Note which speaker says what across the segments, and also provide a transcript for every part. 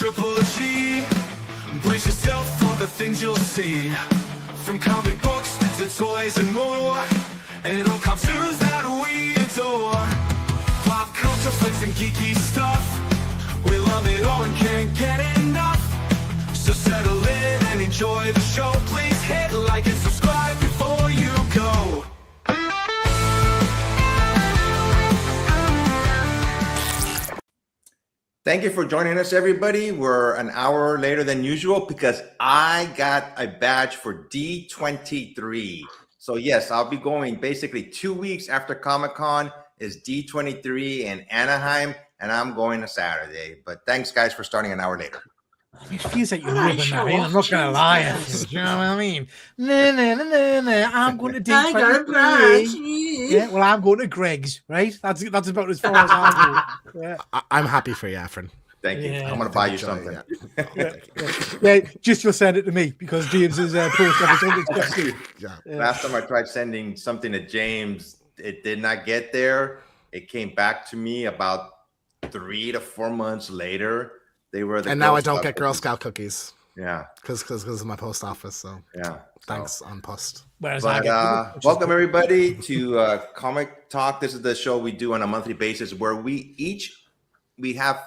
Speaker 1: Triple G. Brace yourself for the things you'll see. From comic books to toys and more. And all cartoons that we adore. Pop culture, flicks, and geeky stuff. We love it all and can't get enough. So settle in and enjoy the show. Please hit like and subscribe before you go.
Speaker 2: Thank you for joining us, everybody. We're an hour later than usual because I got a badge for D23. So yes, I'll be going basically 2 weeks after Comic-Con is D23 in Anaheim, and I'm going to Saturday. But thanks, guys, for starting an hour later.
Speaker 3: It feels like you're living that. I'm not going to lie. Do you know what I mean? No. I'm going to D23. Yeah, well, I'm going to Greg's, right? That's about as far as I'm going. Yeah.
Speaker 4: I'm happy for you, Efren.
Speaker 2: Thank you. I'm going to buy you something.
Speaker 3: Yeah, just you'll send it to me because James's post office.
Speaker 2: Last time I tried sending something to James, it did not get there. It came back to me about 3 to 4 months later. They were the
Speaker 4: and now I don't get Girl Scout cookies.
Speaker 2: Yeah,
Speaker 4: because of my post office. So
Speaker 2: yeah,
Speaker 4: thanks on post.
Speaker 2: But welcome everybody to Comic Talk. This is the show we do on a monthly basis where we each have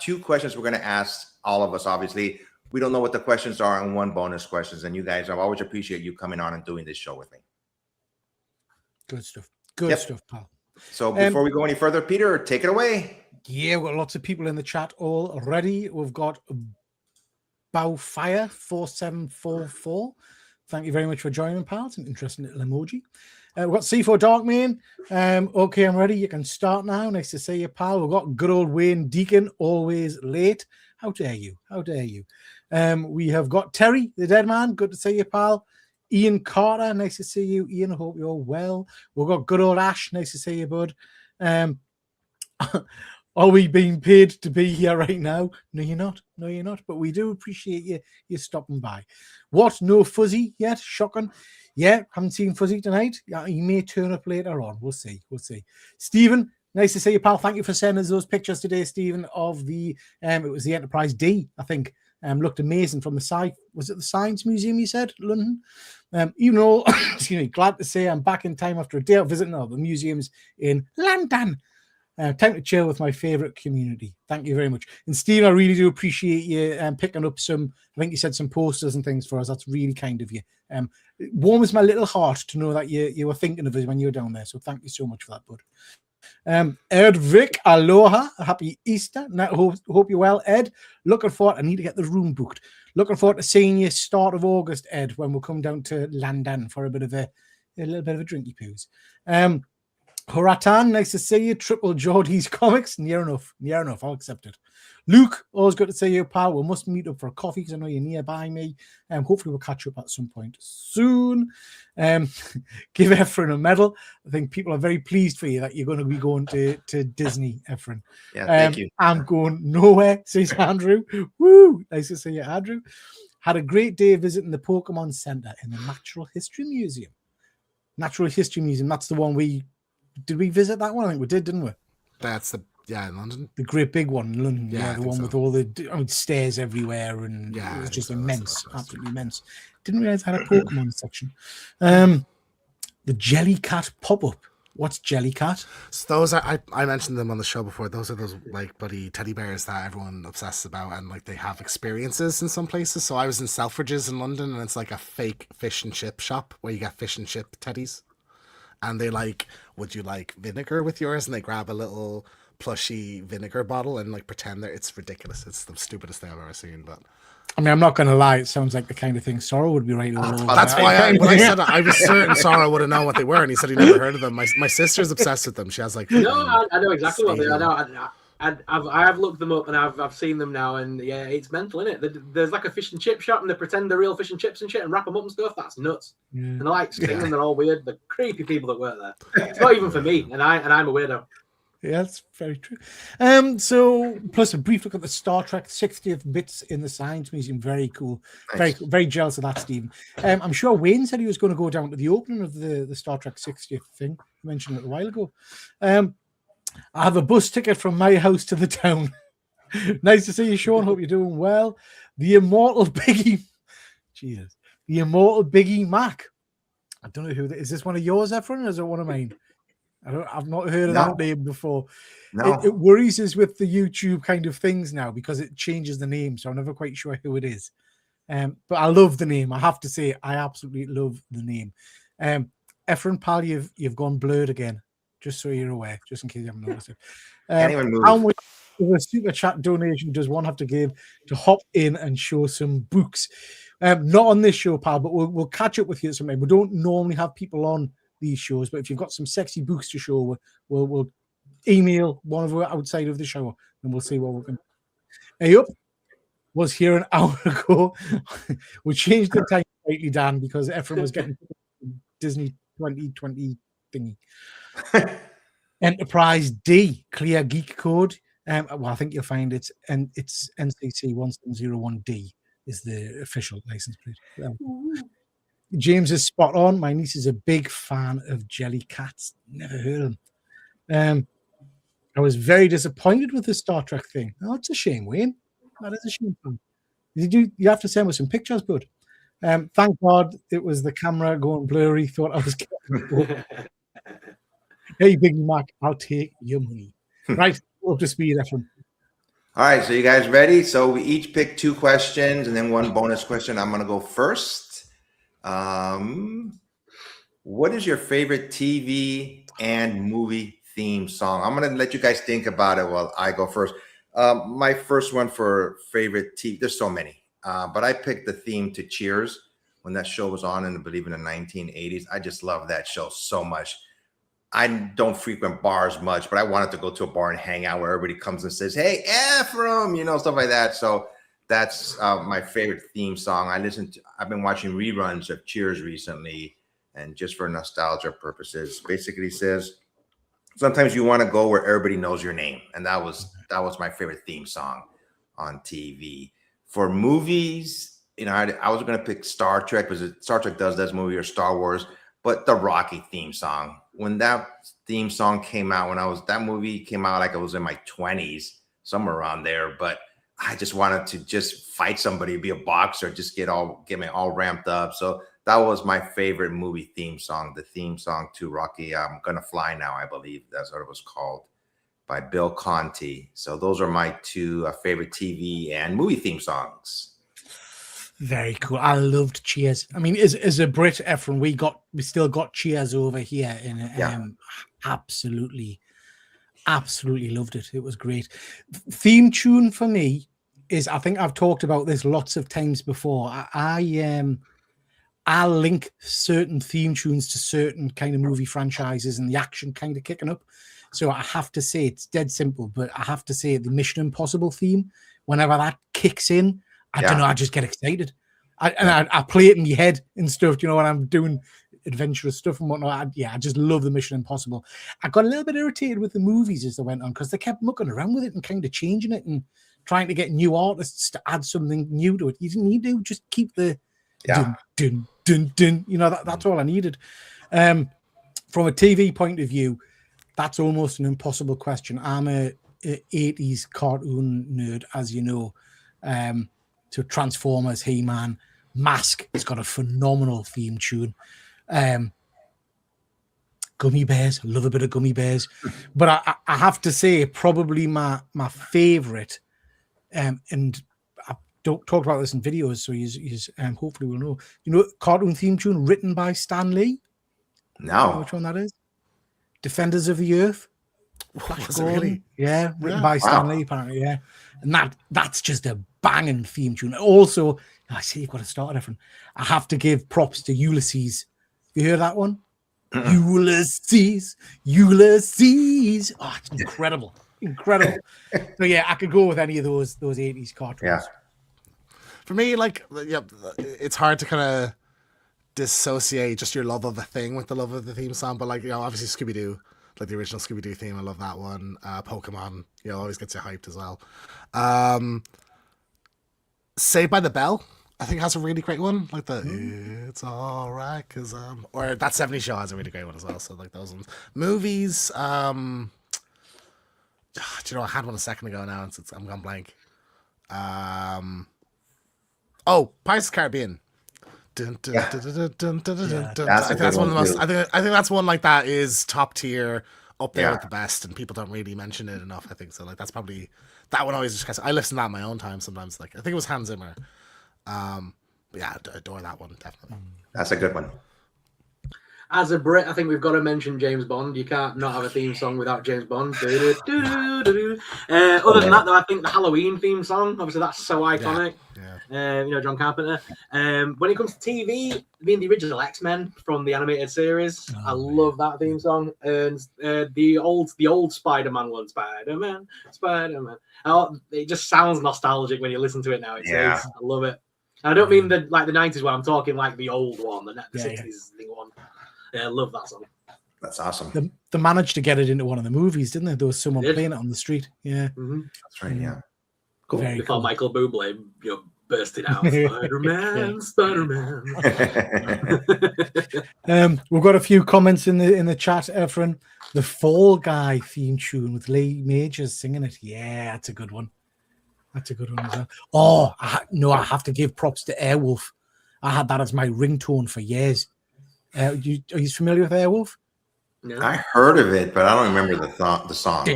Speaker 2: 2 questions we're going to ask all of us. Obviously, we don't know what the questions are, and 1 bonus questions. And you guys, I always appreciate you coming on and doing this show with me.
Speaker 3: Good stuff. Good stuff, pal.
Speaker 2: So before we go any further, Peter, take it away.
Speaker 3: Yeah, we've got lots of people in the chat already. We've got Bowfire 4744. Thank you very much for joining, pal. It's an interesting little emoji. We've got C4 Darkman. Okay, I'm ready. You can start now. Nice to see you, pal. We've got good old Wayne Deacon, always late. How dare you? How dare you? We have got Terry, the dead man. Good to see you, pal. Ian Carter, nice to see you. Ian, I hope you're well. We've got good old Ash. Nice to see you, bud. Are we being paid to be here right now? No, you're not. No, you're not. But we do appreciate you stopping by. What? No Fuzzy yet? Shocking. Yeah, haven't seen Fuzzy tonight. Yeah, he may turn up later on. We'll see. We'll see. Stephen, nice to see you, pal. Thank you for sending us those pictures today, Stephen, of the it was the Enterprise D, I think. Looked amazing from the side. Was it the Science Museum, you said, London? Even though, excuse me, glad to say I'm back in time after a day of visiting all the museums in London. Time to chill with my favorite community. Thank you very much. And Steve, I really do appreciate you picking up some, I think you said some posters and things for us. That's really kind of you. It warms my little heart to know that you were thinking of us when you were down there. So thank you so much for that, bud. Ed Vic, aloha. Happy Easter. Hope you're well, Ed. Looking forward. I need to get the room booked. Looking forward to seeing you start of August, Ed, when we'll come down to London for a little bit of a drinky poos. Horatan, nice to see you. Triple Geordie's Comics. Near enough. I'll accept it. Luke, always good to see you, pal. We must meet up for a coffee because I know you're nearby me. Hopefully we'll catch up at some point soon. Give Efren a medal. I think people are very pleased for you that you're going to be going to Disney, Efren.
Speaker 2: Yeah, thank you.
Speaker 3: I'm going nowhere, says Andrew. Woo! Nice to see you, Andrew. Had a great day visiting the Pokemon Center in the Natural History Museum. Natural History Museum, that's the one did we visit that one? I think we did, didn't we?
Speaker 4: That's in London.
Speaker 3: The great big one in London.
Speaker 4: Yeah,
Speaker 3: the one with all the stairs everywhere, and it was just immense, absolutely immense. Didn't realize I had a Pokemon section. The Jellycat pop-up. What's Jellycat?
Speaker 4: So those are I mentioned them on the show before. Those are those like buddy teddy bears that everyone obsesses about, and like they have experiences in some places. So I was in Selfridges in London, and it's like a fake fish and chip shop where you get fish and chip teddies. And they like, would you like vinegar with yours? And they grab a little plushy vinegar bottle and like pretend that it's ridiculous. It's the stupidest thing I've ever seen. But
Speaker 3: I mean, I'm not going to lie. It sounds like the kind of thing Sorrow would be right all over.
Speaker 4: That's why when I said that, I was certain Sorrow would have known what they were. And he said he never heard of them. My sister's obsessed with them. She has like...
Speaker 5: No, I know exactly what they are. I have looked them up and I've seen them now, and yeah, it's mental, isn't it? There's like a fish and chip shop, and they pretend they're real fish and chips and shit, and wrap them up and stuff. That's nuts. Yeah. And they like sting them. They're all weird. The creepy people that work there. It's not even for me, and I'm a weirdo.
Speaker 3: Yeah, that's very true. So plus a brief look at the Star Trek 60th bits in the Science Museum. Very cool. Nice. Very, very jealous of that, Stephen. I'm sure Wayne said he was going to go down to the opening of the Star Trek 60th thing. You mentioned it a while ago. I have a bus ticket from my house to the town. Nice to see you, Sean. Hope you're doing well. The immortal Biggie, Jesus, the immortal Biggie Mac. I don't know who that is. This one of yours, Efren, or is it one of mine? I've not heard of
Speaker 2: No.
Speaker 3: that name before.
Speaker 2: No.
Speaker 3: It worries us with the YouTube kind of things now because it changes the name, so I'm never quite sure who it is. But I love the name. I have to say, I absolutely love the name. Efren, pal, you've gone blurred again. Just so you're aware, just in case you haven't noticed it.
Speaker 2: Can't even move.
Speaker 3: How much of a super chat donation does one have to give to hop in and show some books? Not on this show, pal, but we'll catch up with you sometime. We don't normally have people on these shows, but if you've got some sexy books to show, we'll email one of us outside of the show and we'll see what we can. Hey up was here an hour ago. We changed the time slightly, Dan, because Efren was getting Disney 2020 thingy. Enterprise D, clear geek code. Well, I think you'll find it's NCC 1701D is the official license plate. James is spot on. My niece is a big fan of Jellycats. Never heard of them. I was very disappointed with the Star Trek thing. Oh, it's a shame, Wayne. That is a shame. You have to send us some pictures, bud. Thank God it was the camera going blurry. Thought I was getting Hey, Big Mac, I'll take your money. Right, up to speed, Efren.
Speaker 2: All right, so you guys ready? So we each pick 2 questions and then 1 bonus question. I'm going to go first. What is your favorite TV and movie theme song? I'm going to let you guys think about it while I go first. My first one for favorite TV, there's so many, but I picked the theme to Cheers when that show was on, and I believe in the 1980s. I just love that show so much. I don't frequent bars much, but I wanted to go to a bar and hang out where everybody comes and says, "Hey, Ephraim," stuff like that. So that's my favorite theme song. I've been watching reruns of Cheers recently, and just for nostalgia purposes, basically says, sometimes you want to go where everybody knows your name. And that was my favorite theme song on TV. For movies, I was going to pick Star Trek because Star Trek does this movie, or Star Wars, but the Rocky theme song. When that theme song came out, that movie came out like I was in my 20s, somewhere around there. But I just wanted to just fight somebody, be a boxer, just get me all ramped up. So that was my favorite movie theme song, the theme song to Rocky. I'm Gonna Fly Now, I believe that's what it was called, by Bill Conti. So those are my 2 favorite TV and movie theme songs.
Speaker 3: Very cool. I loved Cheers. I mean, as a Brit, Efren, we still got Cheers over here, and absolutely loved it. It was great. Theme tune for me is, I think I've talked about this lots of times before. I link certain theme tunes to certain kind of movie franchises and the action kind of kicking up. So I have to say, it's dead simple, but I have to say the Mission Impossible theme, whenever that kicks in, I don't know, I just get excited. I play it in my head and stuff, when I'm doing adventurous stuff and whatnot. I just love the Mission Impossible. I got a little bit irritated with the movies as they went on, because they kept mucking around with it and kind of changing it and trying to get new artists to add something new to it. You didn't need to just keep the dun, dun, dun, dun. That's all I needed. From a TV point of view, that's almost an impossible question. I'm a 80s cartoon nerd, as you know. So Transformers, He-Man, Mask has got a phenomenal theme tune. Gummy Bears, love a bit of Gummy Bears. But I have to say, probably my favorite, and I don't talk about this in videos, so you hopefully will know. Cartoon theme tune written by Stan Lee?
Speaker 2: No.
Speaker 3: You know which one that is? Defenders of the Earth.
Speaker 4: Was it really?
Speaker 3: Yeah, written by Stan Lee, apparently, yeah. And that's just a banging theme tune. Also, I see you've got to start different. I have to give props to Ulysses. You hear that one? Ulysses. Oh, it's incredible. So yeah, I could go with any of those 80s cartoons.
Speaker 2: Yeah.
Speaker 4: For me, it's hard to kind of dissociate just your love of a thing with the love of the theme song. But obviously Scooby-Doo, like the original Scooby-Doo theme, I love that one. Pokemon, always gets you hyped as well. Saved by the Bell, I think, has a really great one. Like It's All Right, cause or that 70s Show has a really great one as well. So those ones. Movies, Do you know, I had one a second ago now, and I'm gone blank. Oh, Pirates of the Caribbean. Dun, dun,
Speaker 2: Yeah.
Speaker 4: dun, dun, dun, dun, dun,
Speaker 2: Yeah,
Speaker 4: dun.
Speaker 2: that's
Speaker 4: I
Speaker 2: a
Speaker 4: think that's
Speaker 2: good
Speaker 4: one of the
Speaker 2: one,
Speaker 4: most.
Speaker 2: too.
Speaker 4: I think that's one like that is top tier, up there
Speaker 2: Yeah.
Speaker 4: with the best, and people don't really mention it enough. I think so. Like that's probably that one always just. I listen to that in my own time sometimes. Like I think it was Hans Zimmer. But yeah, I adore that one definitely.
Speaker 2: That's a good one.
Speaker 5: As a Brit, I think we've got to mention James Bond. You can't not have a theme song without James Bond. Other than that, though, I think the Halloween theme song, obviously, that's so iconic.
Speaker 4: Yeah.
Speaker 5: John Carpenter. When it comes to TV, the original X-Men from the animated series, I love that theme song. And the old Spider-Man one, Spider-Man. Oh, it just sounds nostalgic when you listen to it now. I love it. I don't mean the 90s one. I'm talking like the old one, the 60s one. Yeah, I love that song.
Speaker 2: That's awesome.
Speaker 3: They managed to get it into one of the movies, didn't they? There was someone playing it on the street. Yeah.
Speaker 5: Mm-hmm.
Speaker 2: That's right. Yeah.
Speaker 3: Cool. Very
Speaker 5: Before
Speaker 3: cool.
Speaker 5: Michael Bublé, bursted out. Spider-Man, Spider-Man.
Speaker 3: We've got a few comments in the chat, Efren. The Fall Guy theme tune with Lee Majors singing it. Yeah, that's a good one. That's a good one as well. Oh, I have to give props to Airwolf. I had that as my ringtone for years. Are you familiar with Airwolf?
Speaker 5: No.
Speaker 2: I heard of it, but I don't remember the song.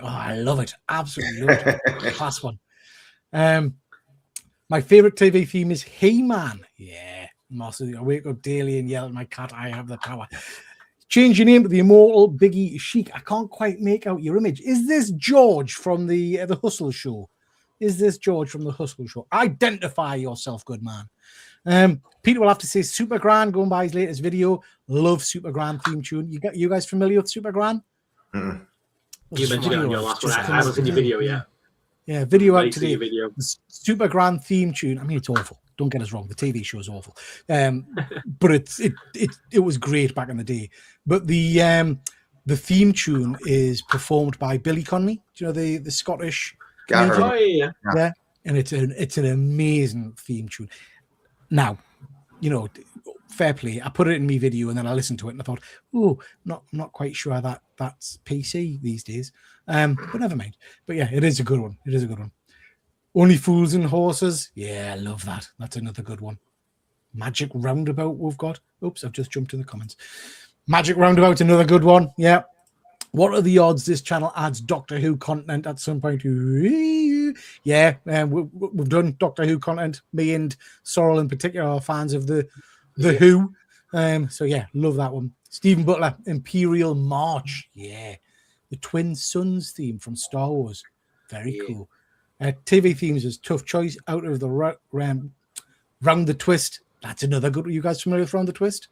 Speaker 3: Oh, I love it. Absolutely love it. Class one. My favorite TV theme is He-Man. Yeah. I wake up daily and yell at my cat, I have the power. Change your name to the immortal Biggie Chic. I can't quite make out your image. Is this George from the Hustle Show? Is this George from the Hustle Show? Identify yourself, good man. Peter will have to say Super Grand, going by his latest video. Love Super Grand theme tune. You guys familiar with Super Grand?
Speaker 2: Mm-mm.
Speaker 5: You mentioned it on your last one. I haven't seen your video yet.
Speaker 3: Yeah, video out
Speaker 5: Ready to see
Speaker 3: today.
Speaker 5: your video.
Speaker 3: The Super Grand theme tune. I mean, it's awful. Don't get us wrong. The TV show is awful. But it was great back in the day. But the theme tune is performed by Billy Connolly. Do you know the Scottish?
Speaker 2: Got her.
Speaker 5: Oh, yeah.
Speaker 3: Yeah, and it's an amazing theme tune. Now, fair play. I put it in my video and then I listened to it and I thought, oh, not quite sure that's PC these days. But never mind. But yeah, it is a good one. It is a good one. Only Fools and Horses. Yeah, I love that. That's another good one. Magic Roundabout we've got. Oops, I've just jumped in the comments. Magic Roundabout's another good one. Yeah. What are the odds this channel adds Doctor Who content at some point? Yeah, we've done Doctor Who content. Me and Sorrel in particular are fans of the Who. So yeah, love that one. Stephen Butler, Imperial March. Yeah. The Twin Suns theme from Star Wars. Very cool. TV themes is Tough Choice, Out of the Round the Twist. That's another good one. You guys familiar with Round the Twist?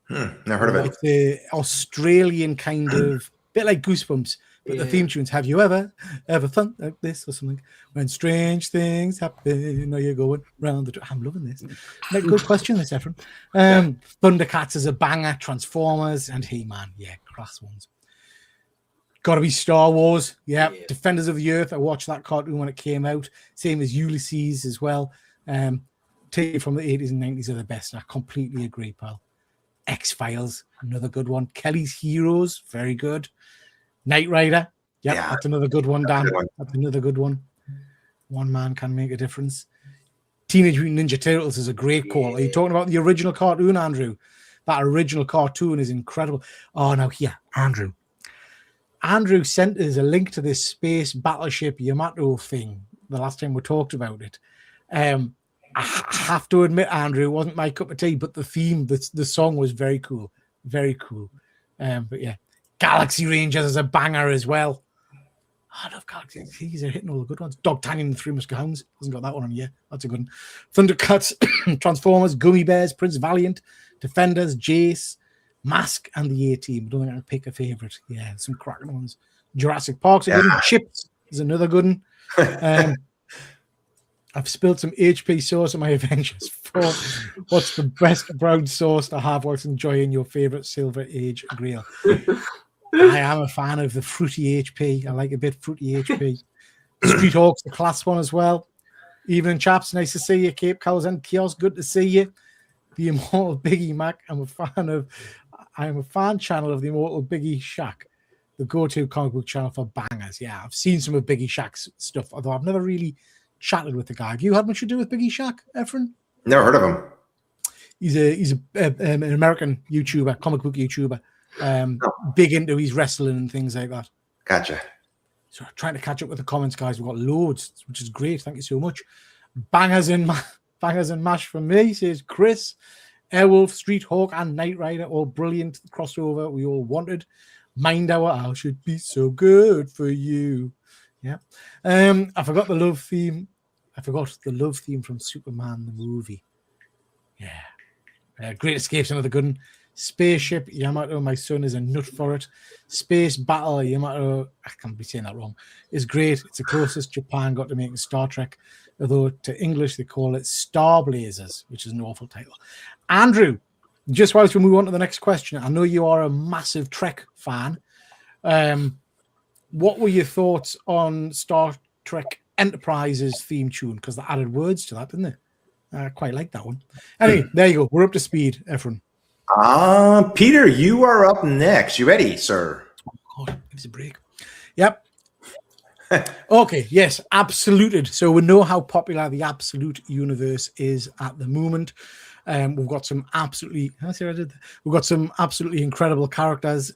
Speaker 2: Never heard of it.
Speaker 3: It's an Australian kind of bit like Goosebumps, but the theme tunes. Have you ever felt like this or something? When strange things happen, are you going round the? I'm loving this. Good question, this Efren. Thundercats is a banger. Transformers and He-Man, yeah, class ones. Got to be Star Wars, yeah. Defenders of the Earth. I watched that cartoon when it came out. Same as Ulysses as well. TV from the 80s and 90s are the best. I completely agree, pal. X-Files, another good one. Kelly's Heroes, very good. Knight Rider, yeah, that's another good one, Dan. That's another good one. One man can make a difference. Teenage Mutant Ninja Turtles is a great call. Are you talking about the original cartoon, Andrew? That original cartoon is incredible. Oh, now here, Andrew. Andrew sent us a link to this space battleship Yamato thing the last time we talked about it. I have to admit, Andrew, it wasn't my cup of tea, but the theme, the song was very cool. Very cool. But yeah, Galaxy Rangers is a banger as well. I love Galaxy. These are hitting all the good ones. Dogtanian and the Three Muskehounds. Hasn't got that one on yet. That's a good one. Thundercats, Transformers, Gummy Bears, Prince Valiant, Defenders, Jace, Mask, and the A-Team. I don't think I can pick a favourite. Yeah, some cracking ones. Jurassic Park's a good one. Chips is another good one. I've spilled some HP sauce on my Avengers 4. What's the best brown sauce to have whilst enjoying your favourite Silver Age grill? I am a fan of the fruity HP. I like a bit fruity HP. Street Hawks, the class one as well. Evening, chaps. Nice to see you. Cape Cows and Kiosk, good to see you. The immortal Biggie Mac. I'm a fan of I am a fan channel of the immortal Biggie Shack, the go-to comic book channel for bangers. Yeah, I've seen some of Biggie Shack's stuff, although I've never really chatted with the guy. Have you had much to do with Biggie Shack, Efren?
Speaker 2: Never heard of him.
Speaker 3: He's an American YouTuber, comic book YouTuber, big into his wrestling and things like that.
Speaker 2: Gotcha.
Speaker 3: So trying to catch up with the comments, guys. We've got loads, which is great. Thank you so much. Bangers and mash from me, says Chris. Airwolf, Street Hawk, and Knight Rider, all brilliant crossover we all wanted. Mind Hour, I should be so good for you. Yeah. I forgot the love theme. I forgot the love theme from Superman the movie. Yeah. Great Escape's another good one. Spaceship Yamato, my son is a nut for it. Space Battle Yamato, I can't be saying that wrong, is great. It's the closest Japan got to making Star Trek, although to English they call it Star Blazers, which is an awful title. Andrew, just whilst we move on to the next question, I know you are a massive Trek fan. What were your thoughts on Star Trek Enterprise's theme tune? Because they added words to that, didn't they? I quite like that one. Anyway, there you go. We're up to speed, Efren.
Speaker 2: Peter, you are up next. You ready, sir?
Speaker 3: Oh, give us a break. Yep. Okay, yes, Absoluted. So we know how popular the Absolute universe is at the moment. We've got some absolutely, we've got some absolutely incredible characters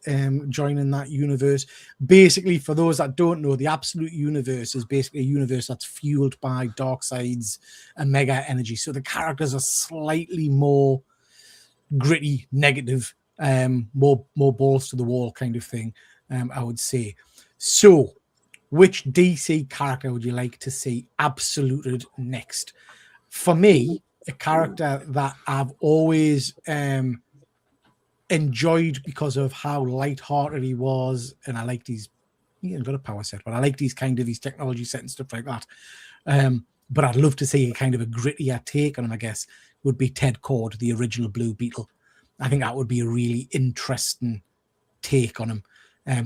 Speaker 3: joining that universe. Basically, for those that don't know, the Absolute universe is basically a universe that's fueled by Darkseid's Omega energy. So the characters are slightly more gritty, negative, more balls to the wall kind of thing, I would say. So, which DC character would you like to see absoluted next? For me, a character that I've always enjoyed because of how light-hearted he was, and I liked his, he hasn't got a power set, but I liked his kind of his technology set and stuff like that. But I'd love to see a kind of a grittier take on him, I guess, would be Ted Cord, the original Blue Beetle. I think that would be a really interesting take on him.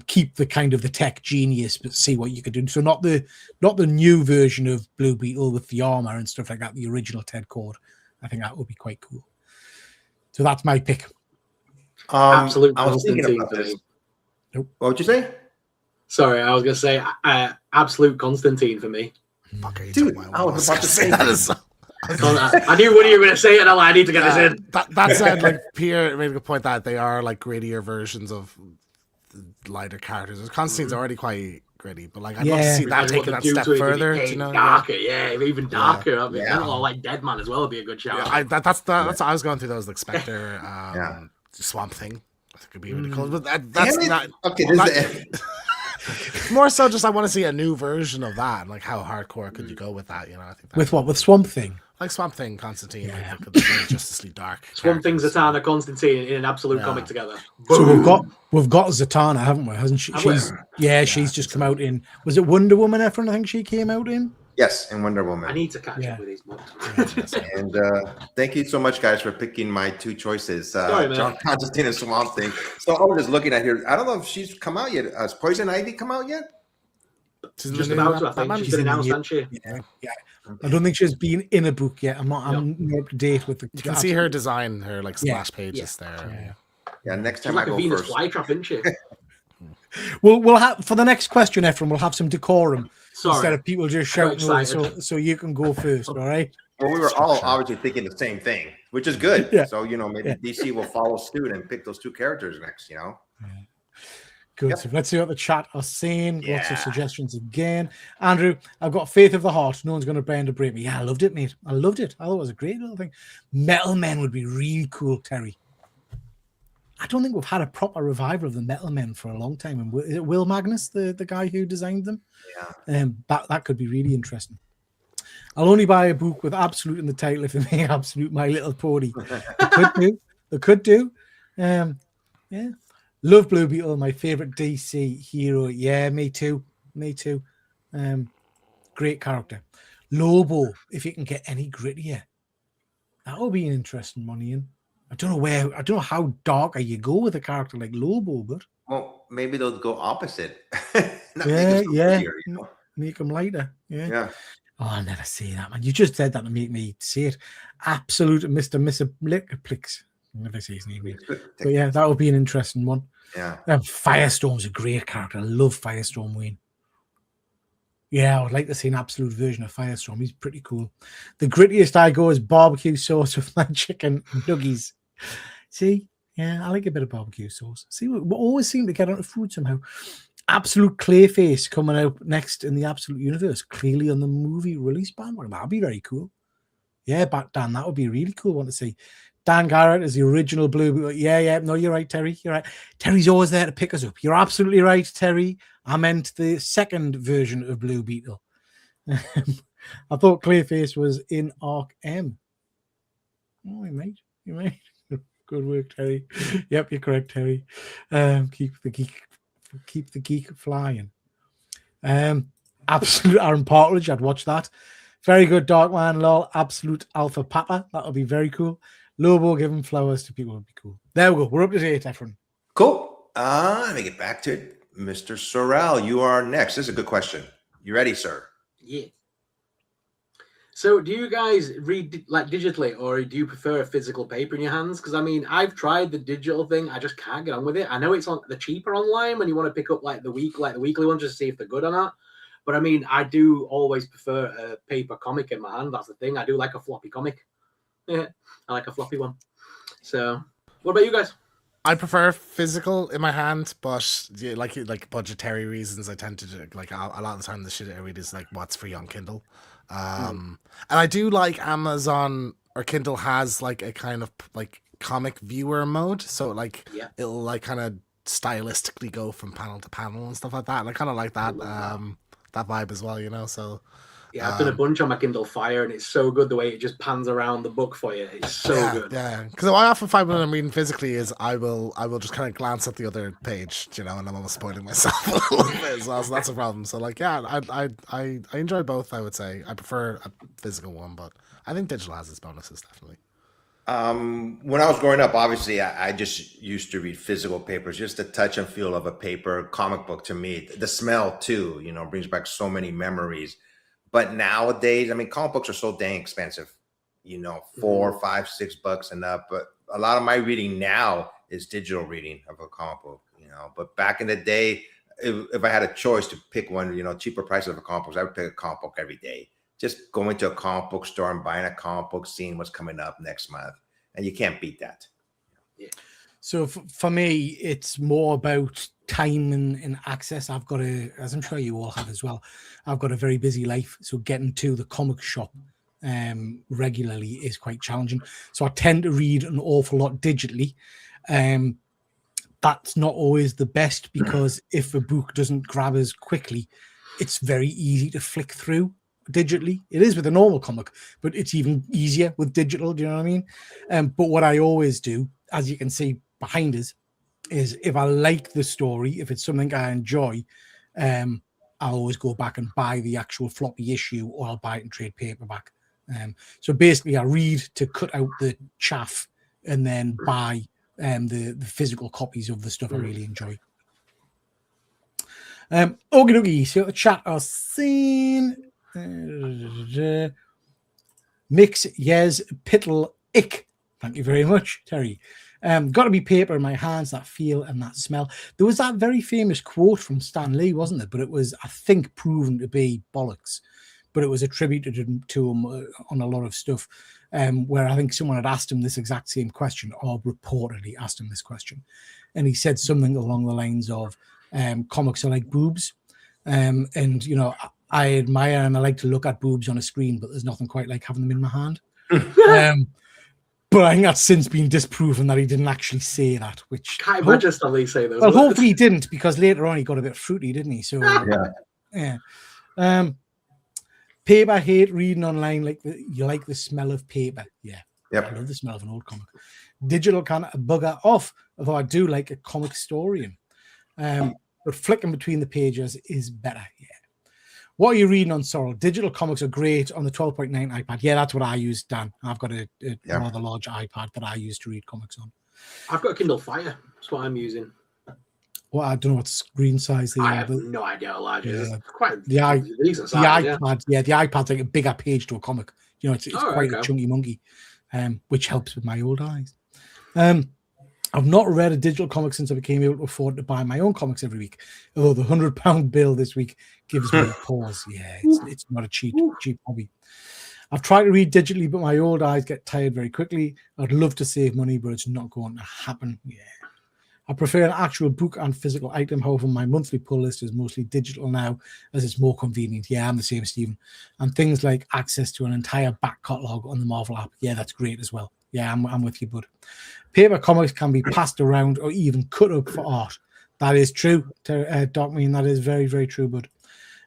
Speaker 3: Keep the kind of the tech genius, but see what you could do. So not the new version of Blue Beetle with the armor and stuff like that, the original Ted Cord. I think that would be quite cool. So that's my pick.
Speaker 5: Absolute
Speaker 2: I was thinking
Speaker 5: Constantine
Speaker 2: about
Speaker 5: for
Speaker 2: this.
Speaker 5: me.
Speaker 2: Nope. What would you say?
Speaker 5: Sorry, I was going to say absolute Constantine for me.
Speaker 2: Dude, I was about to say that.
Speaker 5: I knew what you were going to say, and I need to get this in.
Speaker 4: That said, like Pierre made a good point that they are like grittier versions of the lighter characters. Constantine's already quite gritty, but like I'd love to see that taken that step further. You know,
Speaker 5: darker, even darker. I mean, like Deadman as well would be a good shout.
Speaker 4: Yeah, that's what I was going through. Those like Spectre, Swamp Thing. I think it'd be really cool. But that's not okay. More so, just I want to see a new version of that. Like, how hardcore could you go with that? You know, I think
Speaker 3: with what, with Swamp Thing,
Speaker 4: like Swamp Thing, Constantine, like the Justice League Dark.
Speaker 5: Swamp Thing, Zatanna, Constantine in an absolute comic together.
Speaker 3: So we've got Zatanna, haven't we? Hasn't she? She's just come out in. Was it Wonder Woman? Efren, I think she came out in.
Speaker 2: Yes, in Wonder Woman.
Speaker 5: I need to catch up with these books.
Speaker 2: And thank you so much, guys, for picking my two choices. John Constantine and Swamp Thing. So I was just looking at here. I don't know if she's come out yet. Has Poison Ivy come out yet?
Speaker 5: She's just about to, I think. She's been announced, hasn't she?
Speaker 3: Yeah. Okay. I don't think she's been in a book yet. I'm not up to date with the.
Speaker 4: You can see her design, her like splash pages there.
Speaker 2: Yeah, next time
Speaker 5: she's like
Speaker 2: I go
Speaker 5: a Venus
Speaker 2: first.
Speaker 5: flytrap, isn't she?
Speaker 3: We'll have for the next question, Efren. We'll have some decorum
Speaker 5: Sorry.
Speaker 3: instead of people just shouting over. So you can go first, all right?
Speaker 2: Well, we were all obviously thinking the same thing, which is good. So maybe DC will follow suit and pick those two characters next.
Speaker 3: Good. Yep. So let's see what the chat are saying. Lots of suggestions again. Andrew, I've got faith of the heart. No one's going to bend or break me. Yeah, I loved it, mate. I loved it. I thought it was a great little thing. Metal Men would be really cool, Terry. I don't think we've had a proper revival of the Metal Men for a long time. And is it Will Magnus, the guy who designed them? Yeah. That could be really interesting. I'll only buy a book with Absolute in the title if they make Absolute My Little Pony. They could do. Yeah. Love Blue Beetle, my favorite DC hero. Yeah, me too. Great character. Lobo, if you can get any grittier, that will be an interesting one, Ian. I don't know how darker you go with a character like Lobo, but
Speaker 2: maybe they'll go opposite.
Speaker 3: Make them lighter.
Speaker 2: Yeah.
Speaker 3: Oh, I'll never say that, man. You just said that to make me say it. Absolute Mr. Missabilicplix. never say his name. Yet.
Speaker 2: Good.
Speaker 3: But yeah, that would be an interesting one.
Speaker 2: Yeah.
Speaker 3: Firestorm's a great character. I love Firestorm, Wayne. Yeah, I would like to see an absolute version of Firestorm. He's pretty cool. The grittiest I go is barbecue sauce with my chicken nuggies. See? Yeah, I like a bit of barbecue sauce. See, we always seem to get onto food somehow. Absolute Clayface coming out next in the Absolute Universe, clearly on the movie release bandwagon. That'd be very cool. Yeah, Dan, that would be a really cool one to see. Dan Garrett is the original Blue. Yeah. No, you're right, Terry. You're right. Terry's always there to pick us up. You're absolutely right, Terry. I meant the second version of Blue Beetle. I thought Clayface was in Arc M. Oh, you mate. Good work, Terry. Yep, you're correct, Terry. Keep the geek flying. Absolute Aaron Partridge, I'd watch that. Very good, Darkman, lol. Absolute Alpha Papa, that would be very cool. Lobo giving flowers to people would be cool. There we go. We're up to date, Efren.
Speaker 2: Cool. Let me get back to it. Mr. Sorrell, you are next. This is a good question. You ready, sir?
Speaker 5: Yeah. So do you guys read like digitally, or do you prefer a physical paper in your hands? Because I mean, I've tried the digital thing. I just can't get on with it. I know it's on the cheaper online when you want to pick up like the weekly ones just to see if they're good or not. But I mean, I do always prefer a paper comic in my hand. That's the thing. I do like a floppy comic. Yeah, I like a floppy one. So what about you guys?
Speaker 4: I prefer physical in my hand, but yeah, like budgetary reasons, I tend to do, like a lot of the time the shit I read is like what's free on Kindle. And I do like Amazon or Kindle has like a kind of like comic viewer mode, so like it'll like kind of stylistically go from panel to panel and stuff like that. And I kind of like that that vibe as well, you know. So
Speaker 5: yeah, I've done a bunch on my Kindle Fire, and it's so good the way it just pans around the book for you. It's so good. Yeah,
Speaker 4: because what I often find when I'm reading physically is I will just kind of glance at the other page, you know, and I'm almost spoiling myself a little bit as well. So that's a problem. So like, yeah, I enjoy both. I would say I prefer a physical one, but I think digital has its bonuses definitely.
Speaker 2: When I was growing up, obviously, I just used to read physical papers, just the touch and feel of a paper comic book to me. The smell too, you know, brings back so many memories. But nowadays, I mean, comic books are so dang expensive, you know, $4, $5, $6 and up. But a lot of my reading now is digital reading of a comic book, you know. But back in the day, if I had a choice to pick one, you know, cheaper prices of a comic book, I would pick a comic book every day. Just going to a comic book store and buying a comic book, seeing what's coming up next month. And you can't beat that.
Speaker 5: Yeah.
Speaker 3: So for me, it's more about time and access. I've got as I'm sure you all have as well, I've got a very busy life. So getting to the comic shop regularly is quite challenging. So I tend to read an awful lot digitally. That's not always the best because if a book doesn't grab us quickly, it's very easy to flick through digitally. It is with a normal comic, but it's even easier with digital. Do you know what I mean? But what I always do, as you can see behind us, is if I like the story, if it's something I enjoy, I'll always go back and buy the actual floppy issue, or I'll buy it in trade paperback. So basically, I read to cut out the chaff and then buy the physical copies of the stuff I really enjoy. Okie dokie. So the chat are seen. Mix Yes Pittle Ick. Thank you very much, Terry. Got to be paper in my hands, that feel and that smell. There was that very famous quote from Stan Lee, wasn't it? But it was, I think, proven to be bollocks. But it was attributed to him on a lot of stuff, where I think someone had asked him this exact same question, or reportedly asked him this question. And he said something along the lines of, comics are like boobs. And, you know, I admire and I like to look at boobs on a screen, but there's nothing quite like having them in my hand. But I think that's since been disproven that he didn't actually say that. Which
Speaker 5: can't imagine Stan Lee say those.
Speaker 3: Well, hopefully he didn't, because later on he got a bit fruity, didn't he? So yeah. Paper hate reading online, you like the smell of paper. Yeah.
Speaker 2: Yep.
Speaker 3: I love the smell of an old comic. Digital kind of bugger off, although I do like a comic historian. But flicking between the pages is better. Yeah. What are you reading on Sorrel? Digital comics are great on the 12.9 iPad. Yeah, that's what I use, Dan. I've got a rather large iPad that I use to read comics on.
Speaker 5: I've got a Kindle Fire. That's what I'm using.
Speaker 3: Well, I don't know what screen size they are.
Speaker 5: I have no idea how large it is. It's quite
Speaker 3: the
Speaker 5: decent size,
Speaker 3: iPad. Yeah, the iPad's like a bigger page to a comic. You know, it's quite a chunky monkey, which helps with my old eyes. I've not read a digital comic since I became able to afford to buy my own comics every week. Although the £100 bill this week gives me a pause. Yeah, it's not a cheap hobby. I've tried to read digitally, but my old eyes get tired very quickly. I'd love to save money, but it's not going to happen. Yeah. I prefer an actual book and physical item. However, my monthly pull list is mostly digital now as it's more convenient. Yeah, I'm the same, Stephen. And things like access to an entire back catalogue on the Marvel app. Yeah, that's great as well. Yeah, I'm with you, bud. Paper comics can be passed around or even cut up for art. That is true, Darkmean. That is very, very true, bud.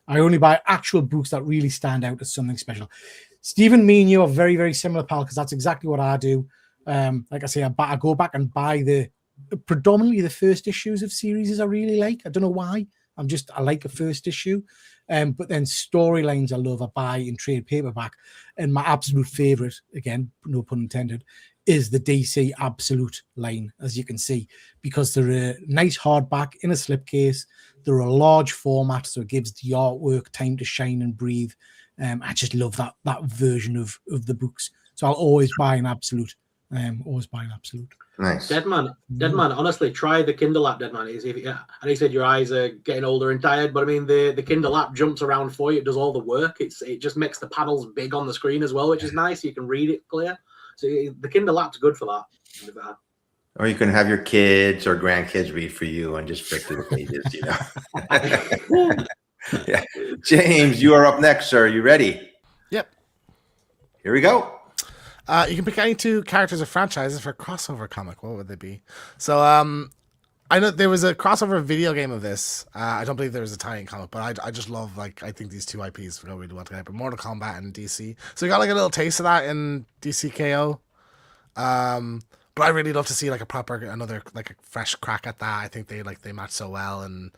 Speaker 3: I only buy actual books that really stand out as something special. Stephen, me and you are very, very similar, pal, because that's exactly what I do. Like I say, I go back and buy predominantly the first issues of series I really like. I don't know why. I like a first issue. But then storylines I love, I buy in trade paperback. And my absolute favorite, again, no pun intended, is the DC Absolute line, as you can see, because they're a nice hardback in a slipcase. They're a large format, so it gives the artwork time to shine and breathe. I just love that version of the books. So I'll always buy an Absolute.
Speaker 2: Nice.
Speaker 5: Deadman, honestly, try the Kindle app, Deadman. I know you said your eyes are getting older and tired, but I mean, the Kindle app jumps around for you. It does all the work. It just makes the paddles big on the screen as well, which is nice. You can read it clear. So the Kindle app's good for that.
Speaker 2: Or you can have your kids or grandkids read for you and just flip through the pages, Yeah. James, you are up next, sir. You ready?
Speaker 4: Yep.
Speaker 2: Here we go.
Speaker 4: You can pick any two characters or franchises for a crossover comic. What would they be? So, I know there was a crossover video game of this. I don't believe there was a tie-in comic, but I just love, I think these two IPs go really well together. But Mortal Kombat and DC. So you got a little taste of that in DCKO. But I really love to see another fresh crack at that. I think they match so well, and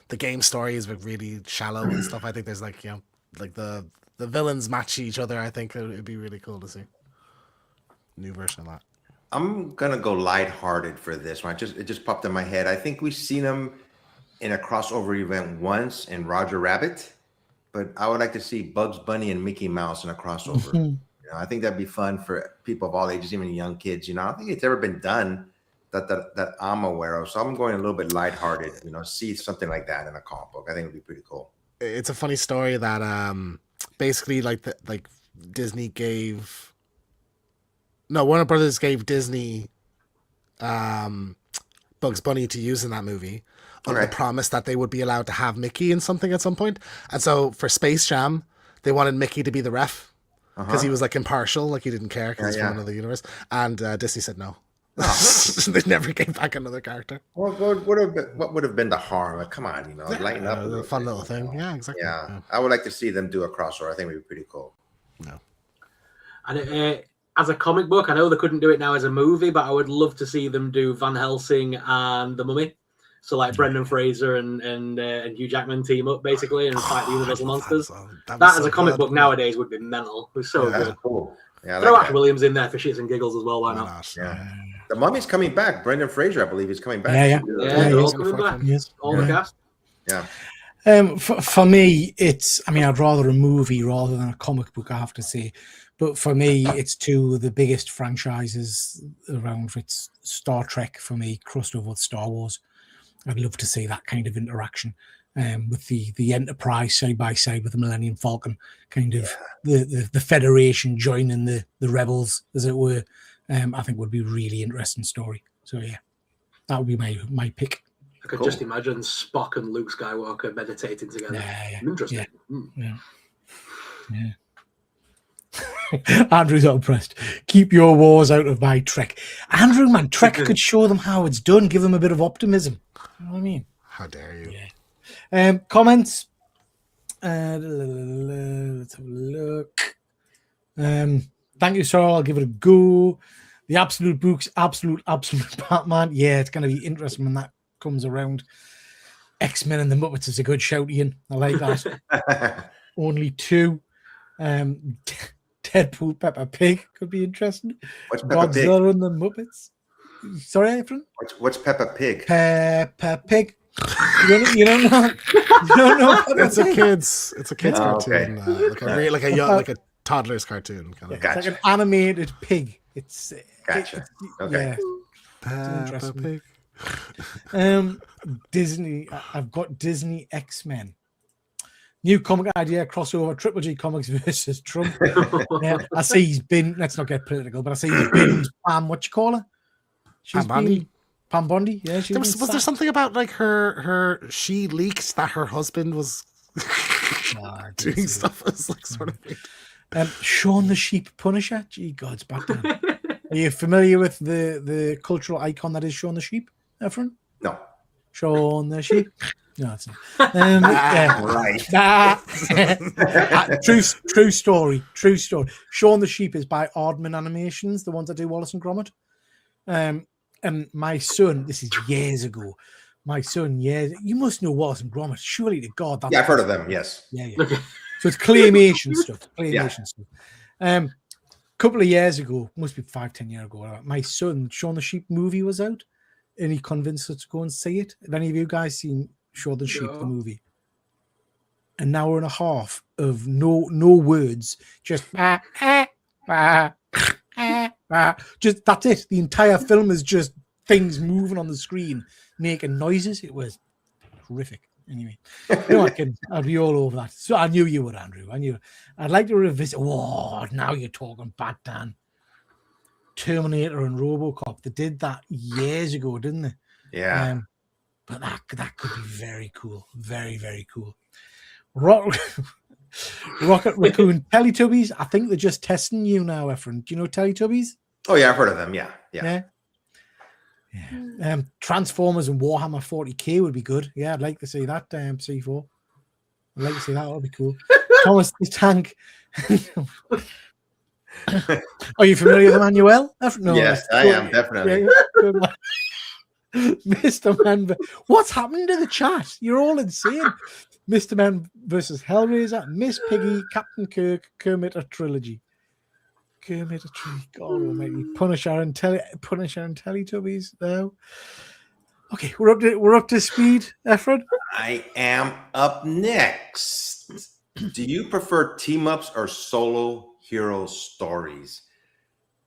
Speaker 4: the game stories were really shallow and stuff. I think there's the villains match each other. I think it'd be really cool to see new version of that.
Speaker 2: I'm gonna go lighthearted for this one. It just popped in my head. I think we've seen them in a crossover event once in Roger Rabbit, but I would like to see Bugs Bunny and Mickey Mouse in a crossover. I think that'd be fun for people of all ages, even young kids. I don't think it's ever been done that I'm aware of. So I'm going a little bit lighthearted. See something like that in a comic book. I think it'd be pretty cool.
Speaker 4: It's a funny story that basically Disney gave Warner Brothers gave Disney Bugs Bunny to use in that movie on the promise that they would be allowed to have Mickey in something at some point. And so for Space Jam, they wanted Mickey to be the ref because he was impartial, he didn't care because he's from another universe. And Disney said no. They never came back another character.
Speaker 2: Well, what would have been the harm? Come on, lighten up.
Speaker 4: A fun little thing. Yeah, exactly.
Speaker 2: Yeah, I would like to see them do a crossover. I think it would be pretty cool.
Speaker 4: No.
Speaker 5: And as a comic book, I know they couldn't do it now as a movie, but I would love to see them do Van Helsing and The Mummy. So Brendan Fraser and Hugh Jackman team up basically and fight the Universal monsters. That as a comic book nowadays would be mental. It was so good.
Speaker 2: Cool. Yeah,
Speaker 5: throw Act Williams in there for shits and giggles as well. Why not?
Speaker 2: Yeah. The Mummy's coming back. Brendan Fraser, I believe, is coming back.
Speaker 5: Yeah, they're all coming back.
Speaker 3: Yes.
Speaker 5: All the cast.
Speaker 2: Yeah.
Speaker 3: For me, I'd rather a movie rather than a comic book, I have to say. But for me, it's two of the biggest franchises around. It's Star Trek for me, crossed over with Star Wars. I'd love to see that kind of interaction with the Enterprise side by side with the Millennium Falcon, kind of the Federation joining the Rebels, as it were. I think would be a really interesting story. So yeah, that would be my pick.
Speaker 5: I could just imagine Spock and Luke Skywalker meditating together.
Speaker 3: Yeah.
Speaker 5: Interesting.
Speaker 3: Yeah. Andrew's not impressed. Keep your wars out of my Trek. Andrew, man, Trek could show them how it's done. Give them a bit of optimism. You know what I mean?
Speaker 4: How dare you?
Speaker 3: Yeah. Comments. Let's have a look. Thank you, sir. I'll give it a go. The Absolute Books, absolute Batman. Yeah, it's going to be interesting when that comes around. X-Men and the Muppets is a good shout, Ian. I like that. Only two. Deadpool, Peppa Pig could be interesting.
Speaker 2: What's Peppa Pig?
Speaker 3: Godzilla and the Muppets. Sorry, Efren?
Speaker 2: What's Peppa Pig?
Speaker 3: Peppa Pig. You don't know. You don't know.
Speaker 4: It's a kids cartoon.
Speaker 2: Okay.
Speaker 4: Like a toddler's cartoon. Kind of.
Speaker 2: Gotcha.
Speaker 3: It's like an animated pig. It's
Speaker 2: Gotcha. Okay.
Speaker 3: Yeah, interesting.
Speaker 4: Pig.
Speaker 3: Disney. I've got Disney X-Men. New comic idea crossover Triple G Comics versus Trump. Yeah, I see he's been. Let's not get political, but I see he's been Pam. What you call her? She's
Speaker 4: Pam Bondi?
Speaker 3: been Pam Bondi. Yeah, she's
Speaker 4: Was there something about like her she leaked that her husband was doing stuff as like sort of
Speaker 3: Shaun the Sheep Punisher. Gee, God's back down. Are you familiar with the cultural icon that is Shaun the Sheep, Efren?
Speaker 2: No.
Speaker 3: Shaun the Sheep. No, it's not. Yeah.
Speaker 2: Right.
Speaker 3: True story. True story. Shaun the Sheep is by Aardman Animations, the ones that do Wallace and Gromit. And my son, this is years ago. My son, you must know Wallace and Gromit. Surely to God, that's
Speaker 2: Yeah, I've heard of them. Yes.
Speaker 3: Yeah. So it's claymation stuff. Stuff. Couple of years ago, must be 5-10 years ago, my son, Shaun the Sheep movie was out, and he convinced us to go and see it. Have any of you guys seen Shaun the Sheep, the movie? An hour and a half of no words, just just that's it. The entire film is just things moving on the screen, making noises. It was horrific. Anyway, I'd be all over that. So I knew you would, Andrew. I'd like to revisit. Oh, now you're talking, Bad Dan. Terminator and RoboCop. They did that years ago, didn't they?
Speaker 2: Yeah.
Speaker 3: But that could be very cool. Very, very cool. Rocket Raccoon Teletubbies. I think they're just testing you now, Efren. Do you know Teletubbies?
Speaker 2: Oh yeah, I've heard of them. Yeah.
Speaker 3: Transformers and Warhammer 40k would be good. Yeah, I'd like to see that. C4. I'd like to see that. That would be cool. Thomas the Tank. Are you familiar with Emmanuel? No,
Speaker 2: yes, I am definitely.
Speaker 3: Yeah, Mr. Man, what's happening to the chat? You're all insane. Mr. Man versus Hellraiser, Miss Piggy, Captain Kirk, Kermit a trilogy. Kermit a tree. God almighty. Punisher and Teletubbies now. Okay, we're up to speed, Efren.
Speaker 2: I am up next. Do you prefer team-ups or solo hero stories?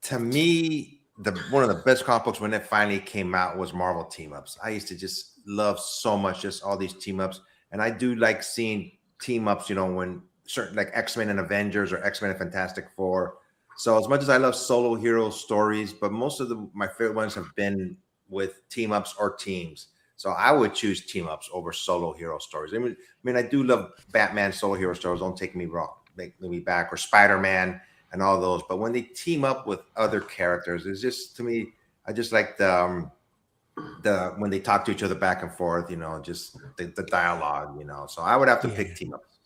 Speaker 2: To me, one of the best comic books when it finally came out was Marvel team-ups. I used to just love so much just all these team-ups. And I do like seeing team-ups, when certain like X-Men and Avengers or X-Men and Fantastic Four. So as much as I love solo hero stories, but most of my favorite ones have been with team-ups or teams. So I would choose team-ups over solo hero stories. I mean, I do love Batman solo hero stories. Don't take me wrong, make me back, or Spider-Man and all those. But when they team up with other characters, it's just, to me, I just like the when they talk to each other back and forth, just the dialogue, So I would have to pick team-ups.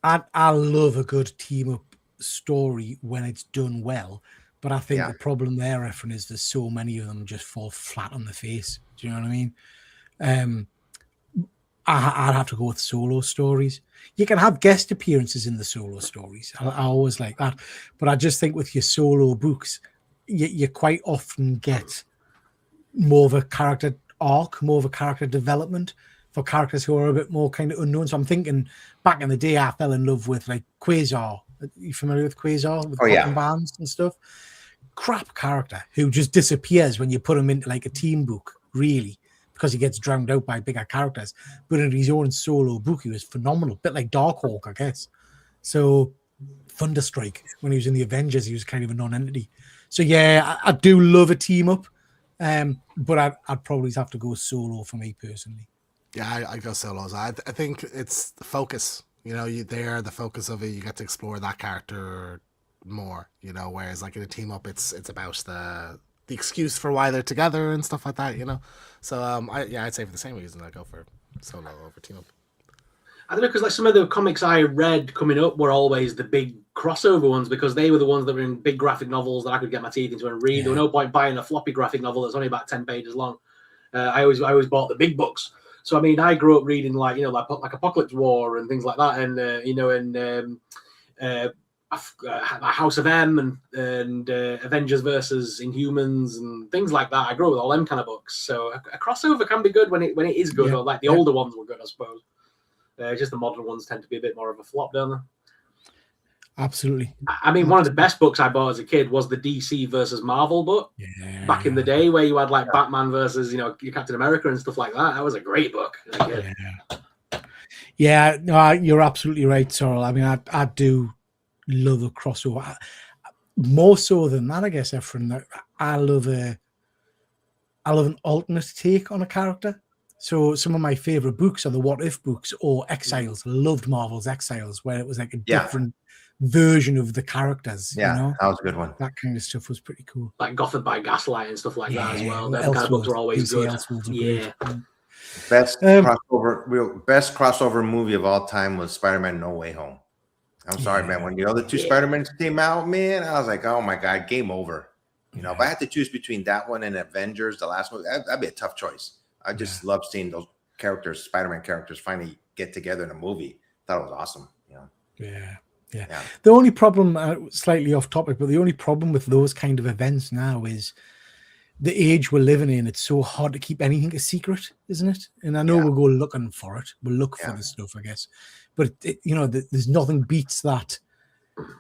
Speaker 3: I love a good team-up story when it's done well, but I think the problem there, Efren, is there's so many of them just fall flat on the face. Do you know what I mean? I'd have to go with solo stories. You can have guest appearances in the solo stories. I always like that, but I just think with your solo books, you quite often get more of a character arc, more of a character development for characters who are a bit more kind of unknown. So I'm thinking back in the day, I fell in love with like Quasar. Are you familiar with Quasar? With bands and stuff? Crap character who just disappears when you put him into like a team book, really, because he gets drowned out by bigger characters. But in his own solo book, he was phenomenal. A bit like Darkhawk, I guess. So Thunderstrike, when he was in the Avengers, he was kind of a non-entity. So yeah, I do love a team up. But I'd probably have to go solo for me personally.
Speaker 4: Yeah, I go solos. I think it's the focus. They're the focus of it. You get to explore that character more. Whereas like in a team up, it's about the excuse for why they're together and stuff like that. So I'd say for the same reason I go for solo over team up.
Speaker 5: I don't know, because like some of the comics I read coming up were always the big crossover ones, because they were the ones that were in big graphic novels that I could get my teeth into and read. There was no point buying a floppy graphic novel that's only about 10 pages long. I always bought the big books. So I mean, I grew up reading like Apocalypse War and things like that, and House of M and Avengers versus Inhumans and things like that. I grew up with all them kind of books. So a crossover can be good when it is good, or like the older ones were good, I suppose. Just the modern ones tend to be a bit more of a flop, don't they?
Speaker 3: Absolutely.
Speaker 5: I mean, one of the best books I bought as a kid was the DC versus Marvel book back in the day, where you had like Batman versus, you know, Captain America and stuff like that. That was a great book as a kid.
Speaker 3: Yeah, no, you're absolutely right, Sorrel. I mean, I do love a crossover. More so than that, I guess, Efren. I love an alternate take on a character. So some of my favorite books are the What If books or Exiles. Loved Marvel's Exiles, where it was like a different version of the characters.
Speaker 2: Yeah,
Speaker 3: you know?
Speaker 2: that was a good one.
Speaker 3: That kind of stuff was pretty cool.
Speaker 5: Like Gotham by Gaslight and stuff like that as well. Those
Speaker 3: Elseworlds.
Speaker 5: kind of books were always good.
Speaker 3: Elseworlds were
Speaker 5: Yeah.
Speaker 3: great.
Speaker 2: Best crossover movie of all time was Spider-Man No Way Home. I'm sorry, man. When the other two Spider-Mans came out, man, I was like, oh my God, game over. You know, if I had to choose between that one and Avengers, the last movie, that'd be a tough choice. I just love seeing those characters, Spider-Man characters, finally get together in a movie. Thought it was awesome. You know?
Speaker 3: Yeah. The only problem, slightly off topic, but the only problem with those kind of events now is the age we're living in. It's so hard to keep anything a secret, isn't it? And I know we'll go looking for it. We'll look for the stuff, I guess. But you know, there's nothing beats that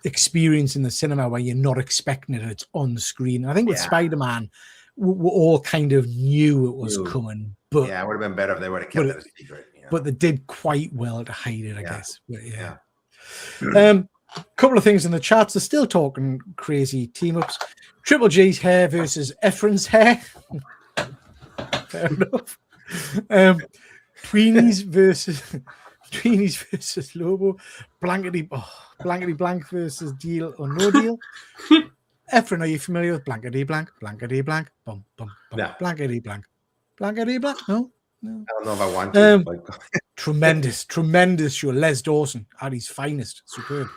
Speaker 3: experience in the cinema where you're not expecting it and it's on the screen. And I think with Spider-Man, we all kind of knew it was coming. But
Speaker 2: it would have been better if they would have kept it a secret. You know?
Speaker 3: But they did quite well to hide it, I guess. But, couple of things in the chats. They're still talking crazy team-ups. Triple G's hair versus Efren's hair. Fair enough. Tweenies versus Lobo. Blankety blank versus Deal or No Deal. Efren, are you familiar with blankety blank? Blankety blank. Bum, bum, bum.
Speaker 2: No.
Speaker 3: Blankety blank. Blankety blank. No.
Speaker 2: I don't know if I want to.
Speaker 3: Tremendous show. Les Dawson at his finest. Superb.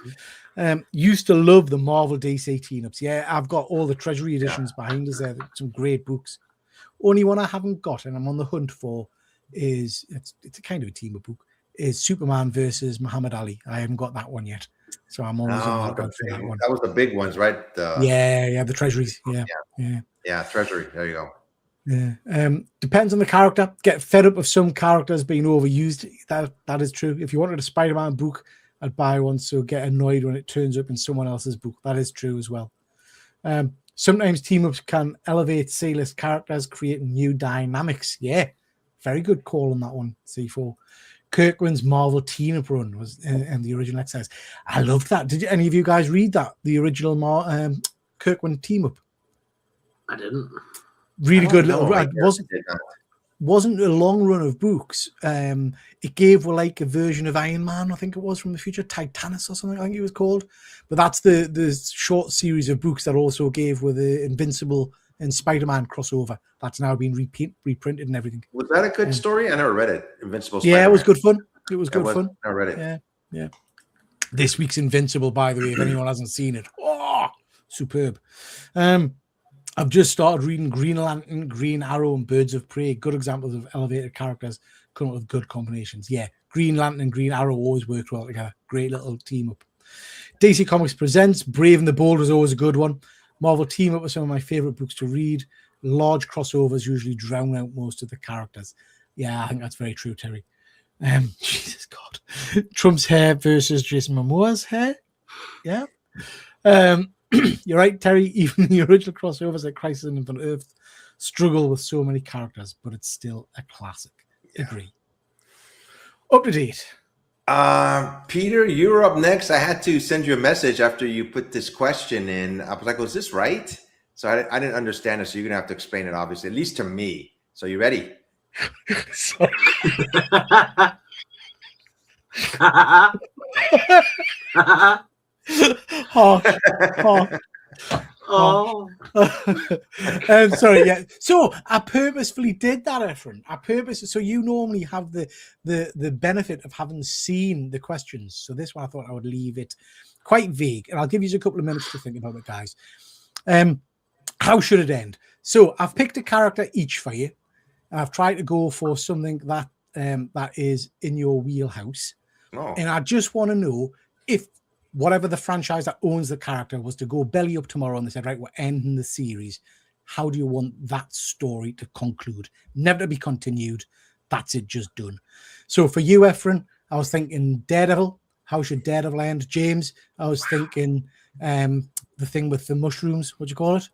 Speaker 3: Used to love the Marvel DC team-ups. Yeah, I've got all the Treasury editions behind us there. Some great books. Only one I haven't got and I'm on the hunt for is, it's a kind of a team-up book, is Superman versus Muhammad Ali. I haven't got that one yet. So I'm always on the lookout for that one.
Speaker 2: That was the big ones, right?
Speaker 3: The Treasuries. Yeah,
Speaker 2: Treasury. There you go.
Speaker 3: Yeah. Depends on the character. Get fed up of some characters being overused. That is true. If you wanted a Spider-Man book, I'd buy one. So get annoyed when it turns up in someone else's book. That is true as well. Sometimes team-ups can elevate C-list characters, creating new dynamics. Yeah, very good call on that one, C4. Kirkman's Marvel team-up run was in the original Exiles. I loved that. Did any of you guys read that? The original Kirkman team-up?
Speaker 5: I didn't.
Speaker 3: Really good little run. Wasn't a long run of books. It gave like a version of Iron Man, I think it was, from the future, Titanus or something, I think it was called. But that's the short series of books that also gave with the Invincible and Spider-Man crossover. That's now been reprinted and everything.
Speaker 2: Was that a good story? I never read it. Invincible Spider-Man.
Speaker 3: Yeah, it was good fun. It was good fun.
Speaker 2: I read it.
Speaker 3: Yeah. This week's Invincible, by the way, if anyone hasn't seen it. Oh, superb. I've just started reading Green Lantern, Green Arrow, and Birds of Prey. Good examples of elevated characters coming up with good combinations. Yeah, Green Lantern and Green Arrow always worked well together. Great little team up. DC Comics presents Brave and the Bold was always a good one. Marvel team up with some of my favorite books to read. Large crossovers usually drown out most of the characters. Yeah, I think that's very true, Terry. Jesus God. Trump's hair versus Jason Momoa's hair. Yeah. You're right, Terry. Even the original crossovers like Crisis on Infinite Earth struggle with so many characters, but it's still a classic. Yeah. Agree. Up to date.
Speaker 2: Peter, you're up next. I had to send you a message after you put this question in. I was like, was this right? So I didn't understand it, so you're going to have to explain it, obviously, at least to me. So you ready?
Speaker 3: Sorry, yeah. So I purposefully did that, Efren. So you normally have the benefit of having seen the questions. So this one I thought I would leave it quite vague, and I'll give you a couple of minutes to think about it, guys. How should it end? So I've picked a character each for you, and I've tried to go for something that that is in your wheelhouse.
Speaker 2: Oh.
Speaker 3: And I just want to know if whatever the franchise that owns the character was to go belly up tomorrow and they said, right, we're ending the series. How do you want that story to conclude? Never to be continued. That's it, just done. So for you, Efren, I was thinking Daredevil, how should Daredevil end? James, I was thinking the thing with the mushrooms. What do you call it?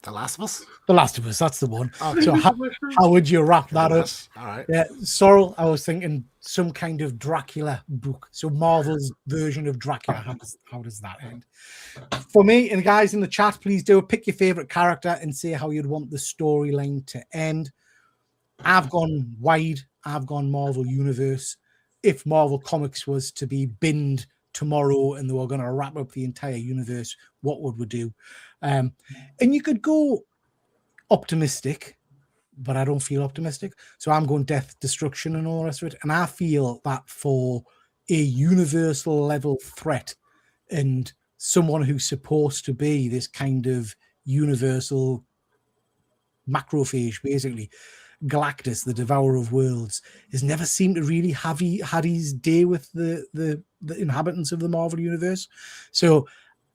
Speaker 4: The Last of Us.
Speaker 3: The Last of Us. That's the one.
Speaker 4: Okay.
Speaker 3: So how would you wrap that up?
Speaker 4: All right.
Speaker 3: Yeah, Sorrel, I was thinking some kind of Dracula book. So Marvel's version of Dracula. How does that end? For me, and guys in the chat, please do pick your favorite character and say how you'd want the storyline to end. I've gone wide. I've gone Marvel Universe. If Marvel Comics was to be binned tomorrow and they were going to wrap up the entire universe, what would we do? And you could go optimistic, but I don't feel optimistic. So I'm going death, destruction, and all the rest of it. And I feel that for a universal level threat and someone who's supposed to be this kind of universal macrophage, basically, Galactus, the Devourer of Worlds, has never seemed to really have had his day with the inhabitants of the Marvel Universe. So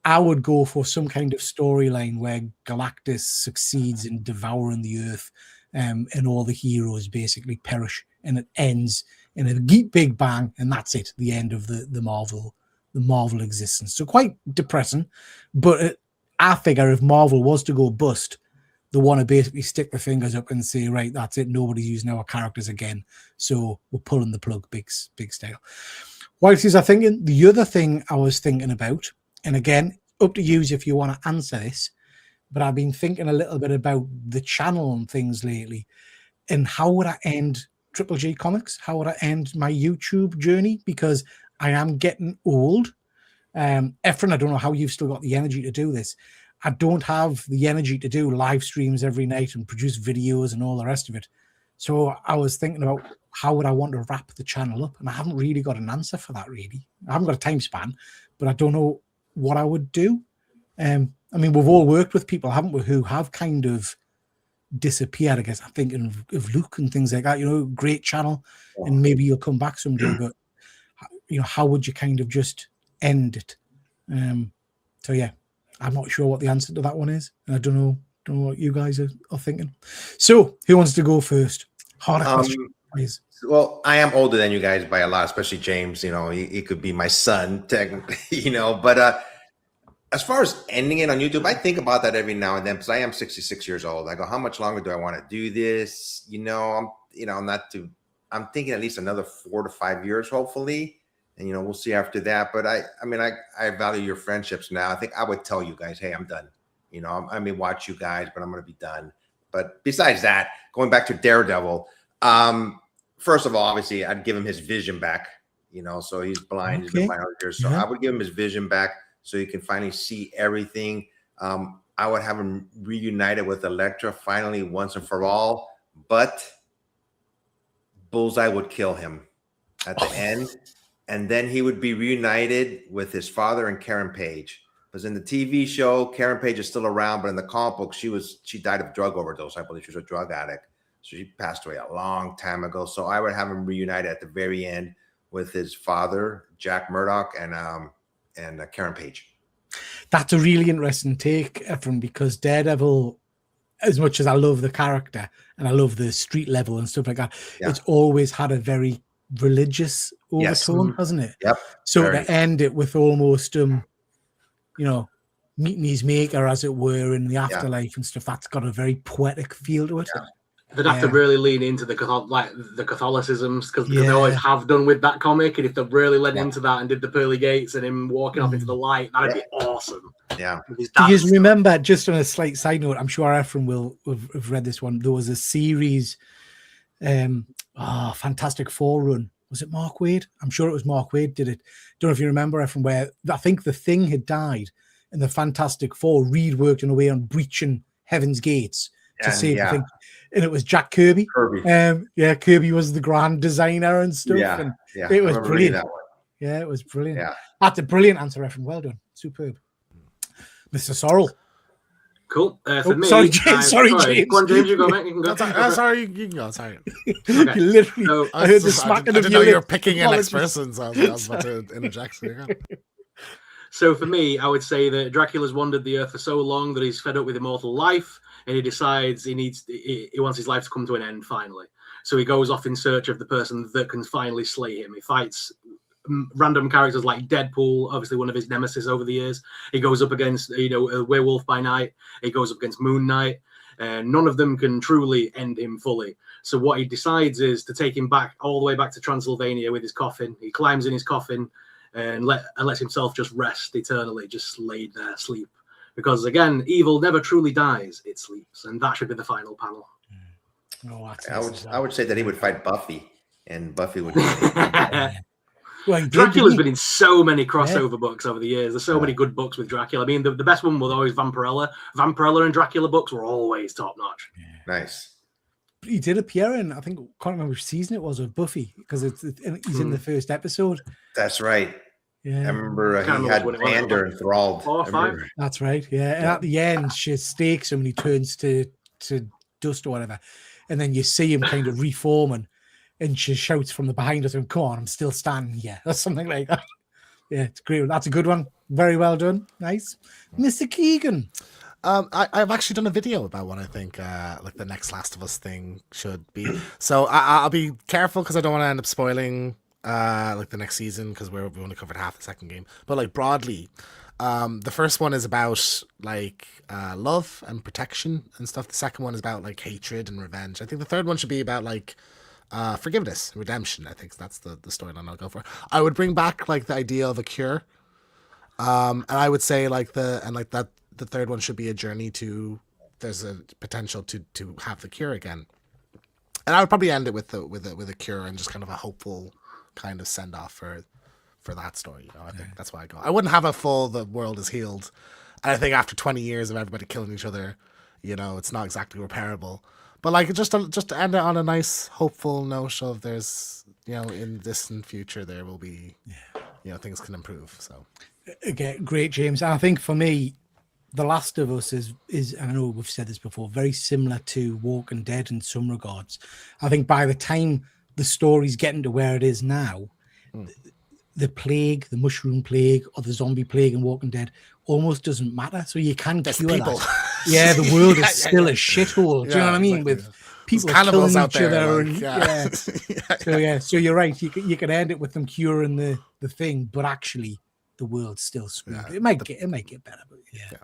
Speaker 3: I would go for some kind of storyline where Galactus succeeds in devouring the Earth, and all the heroes basically perish, and it ends in a big bang, and that's it, the end of the Marvel existence. So quite depressing, but I figure if Marvel was to go bust, they want to basically stick the fingers up and say, right, that's it, nobody's using our characters again, so we're pulling the plug big style. Whilst I thinking, the other thing I was thinking about, and again, up to you if you want to answer this, but I've been thinking a little bit about the channel and things lately, and how would I end Triple G Comics? How would I end my YouTube journey? Because I am getting old. Efren, I don't know how you've still got the energy to do this. I don't have the energy to do live streams every night and produce videos and all the rest of it. So I was thinking about how would I want to wrap the channel up? And I haven't really got an answer for that, really. I haven't got a time span, but I don't know what I would do. I mean, we've all worked with people, haven't we, who have kind of disappeared, I guess. I'm thinking of Luke and things like that, great channel, and maybe you'll come back someday, but, how would you kind of just end it? So, yeah. I'm not sure what the answer to that one is. And I don't know what you guys are thinking. So, who wants to go first? Harder question, please.
Speaker 2: Well, I am older than you guys by a lot, especially James. He could be my son, technically, But as far as ending it on YouTube, I think about that every now and then because I am 66 years old. I go, how much longer do I want to do this? I'm thinking at least another 4 to 5 years, hopefully. And, we'll see after that. But I value your friendships now. I think I would tell you guys, hey, I'm done. I may watch you guys, but I'm going to be done. But besides that, going back to Daredevil, first of all, obviously, I'd give him his vision back, so he's blind. He's been blind all years. So I would give him his vision back so he can finally see everything. I would have him reunited with Elektra finally once and for all. But Bullseye would kill him at the end. And then he would be reunited with his father and Karen Page. Because in the TV show, Karen Page is still around, but in the comic book, she died of drug overdose. I believe she was a drug addict. So she passed away a long time ago. So I would have him reunited at the very end with his father, Jack Murdock, and Karen Page.
Speaker 3: That's a really interesting take, Efren, because Daredevil, as much as I love the character and I love the street level and stuff like that, it's always had a very religious overtone, hasn't it?
Speaker 2: Yep.
Speaker 3: So to end it with almost meeting his maker, as it were, in the afterlife and stuff, that's got a very poetic feel to it.
Speaker 5: They'd have to really lean into the Catholicisms because they always have done with that comic. And if they really led into that and did the pearly gates and him walking off into the light, that'd be awesome.
Speaker 2: Yeah.
Speaker 3: Do you remember, just on a slight side note, I'm sure Efren will have read this one. There was a series, Fantastic Four run. Was it Mark Waid? I'm sure it was Mark Waid did it. Don't know if you remember, Efren, where I think the Thing had died and the Fantastic Four, Reed worked in a way on breaching Heaven's Gates to save the Thing. And it was Jack Kirby. Kirby was the grand designer and stuff. And it was brilliant. Yeah, it was brilliant. Yeah. That's a brilliant answer, Efren. Well done. Superb. Mr. Sorrel.
Speaker 5: Cool. For me,
Speaker 3: sorry, James.
Speaker 5: James. Go on, James. You go, mate. You can go.
Speaker 4: Sorry, you can go. Sorry.
Speaker 3: Okay. Literally, I heard the smacking of
Speaker 4: your know you're picking an next person, so I was about to interject.
Speaker 5: So for me, I would say that Dracula's wandered the earth for so long that he's fed up with immortal life, and he decides he wants his life to come to an end finally. So he goes off in search of the person that can finally slay him. He fights random characters like Deadpool, obviously one of his nemesis over the years. He goes up against, Werewolf by Night. He goes up against Moon Knight. None of them can truly end him fully. So what he decides is to take him back all the way back to Transylvania with his coffin. He climbs in his coffin and lets himself just rest eternally, just laid there, sleep. Because again, evil never truly dies; it sleeps, and that should be the final panel.
Speaker 3: Oh,
Speaker 2: I would say that he would fight Buffy, and Buffy would.
Speaker 3: Well,
Speaker 5: Dracula's been in so many crossover books over the years. There's so many good books with Dracula. I mean, the best one was always Vampirella. Vampirella and Dracula books were always top notch.
Speaker 2: Nice.
Speaker 3: He did appear in, I think, can't remember which season it was of Buffy, because he's in the first episode.
Speaker 2: That's right.
Speaker 3: Yeah,
Speaker 2: I remember
Speaker 5: Can't
Speaker 2: he
Speaker 5: remember
Speaker 2: had
Speaker 5: when it was.
Speaker 2: Vander enthralled.
Speaker 5: 4 or 5.
Speaker 3: that's right. Yeah, and at the end, she stakes him and he turns to dust or whatever, and then you see him kind of reforming, and she shouts from the behind us, "Come on, I'm still standing here," or something like that. Yeah, it's great. That's a good one. Very well done. Nice, Mr. Keegan.
Speaker 4: I've actually done a video about what I think like the next Last of Us thing should be. So I'll be careful because I don't want to end up spoiling like the next season, because we've only covered half the second game. But like broadly, the first one is about like love and protection and stuff. The second one is about like hatred and revenge. I think the third one should be about like forgiveness, redemption. I think that's the storyline I'll go for. I would bring back like the idea of a cure, and I would say like the third one should be a journey to, there's a potential to have the cure again. And I would probably end it with a cure and just kind of a hopeful kind of send off for that story. I think that's why I go. I wouldn't have a full the world is healed. And I think after 20 years of everybody killing each other, it's not exactly repairable. But like just to end it on a nice hopeful note of there's in distant future there will be things can improve. So
Speaker 3: Again, great, James. And I think for me, The Last of Us is I know we've said this before, very similar to Walking Dead in some regards. I think by the time the story's getting to where it is now, the plague, the mushroom plague or the zombie plague in Walking Dead almost doesn't matter. So you can cure
Speaker 4: people.
Speaker 3: that. Yeah, the world is still a shithole. Do you know what I mean?
Speaker 4: Exactly.
Speaker 3: With people
Speaker 4: cannibals
Speaker 3: killing
Speaker 4: out
Speaker 3: each
Speaker 4: there,
Speaker 3: other.
Speaker 4: like,
Speaker 3: And, so you're right. You can end it with them curing the thing, but actually the world's still screwed.
Speaker 4: Yeah.
Speaker 3: It might get better, but yeah.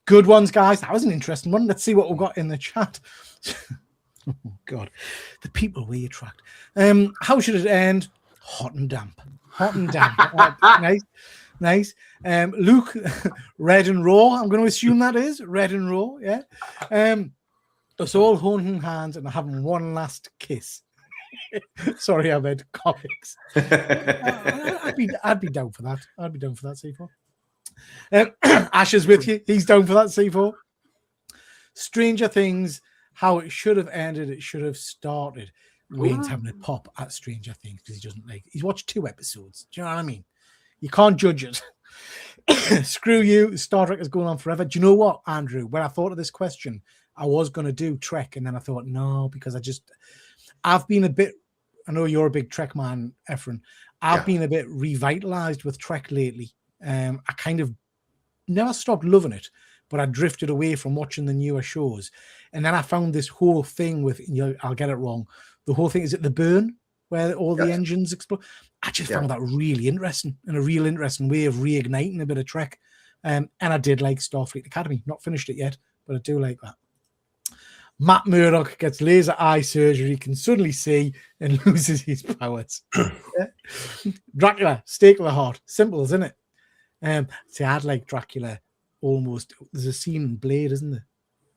Speaker 3: Good ones, guys. That was an interesting one. Let's see what we've got in the chat. Oh God, the people we attract. How should it end? Hot and damp. Hot and damp. Nice. Luke, red and raw. I'm going to assume that is red and raw. Yeah. Us all holding hands and having one last kiss. Sorry, I meant comics. I'd be down for that. I'd be down for that, C4. Ash is with you. He's down for that, C4. Stranger Things, how it should have ended, it should have started. Wayne's having a pop at Stranger Things because he doesn't like. He's watched 2 episodes. Do you know what I mean? You can't judge it. Screw you. Star Trek is going on forever. Do you know what, Andrew? When I thought of this question, I was going to do Trek, and then I thought no, because I've been a bit. I know you're a big Trek man, Efren. I've been a bit revitalized with Trek lately. I kind of never stopped loving it, but I drifted away from watching the newer shows. And then I found this whole thing with, I'll get it wrong. The whole thing, is it the burn where all the engines explode? I just found that really interesting and a real interesting way of reigniting a bit of Trek. And I did like Starfleet Academy. Not finished it yet, but I do like that. Matt Murdock gets laser eye surgery, can suddenly see, and loses his powers. Dracula, stake of the heart. Simple, isn't it? See, I'd like Dracula almost. There's a scene in Blade, isn't there?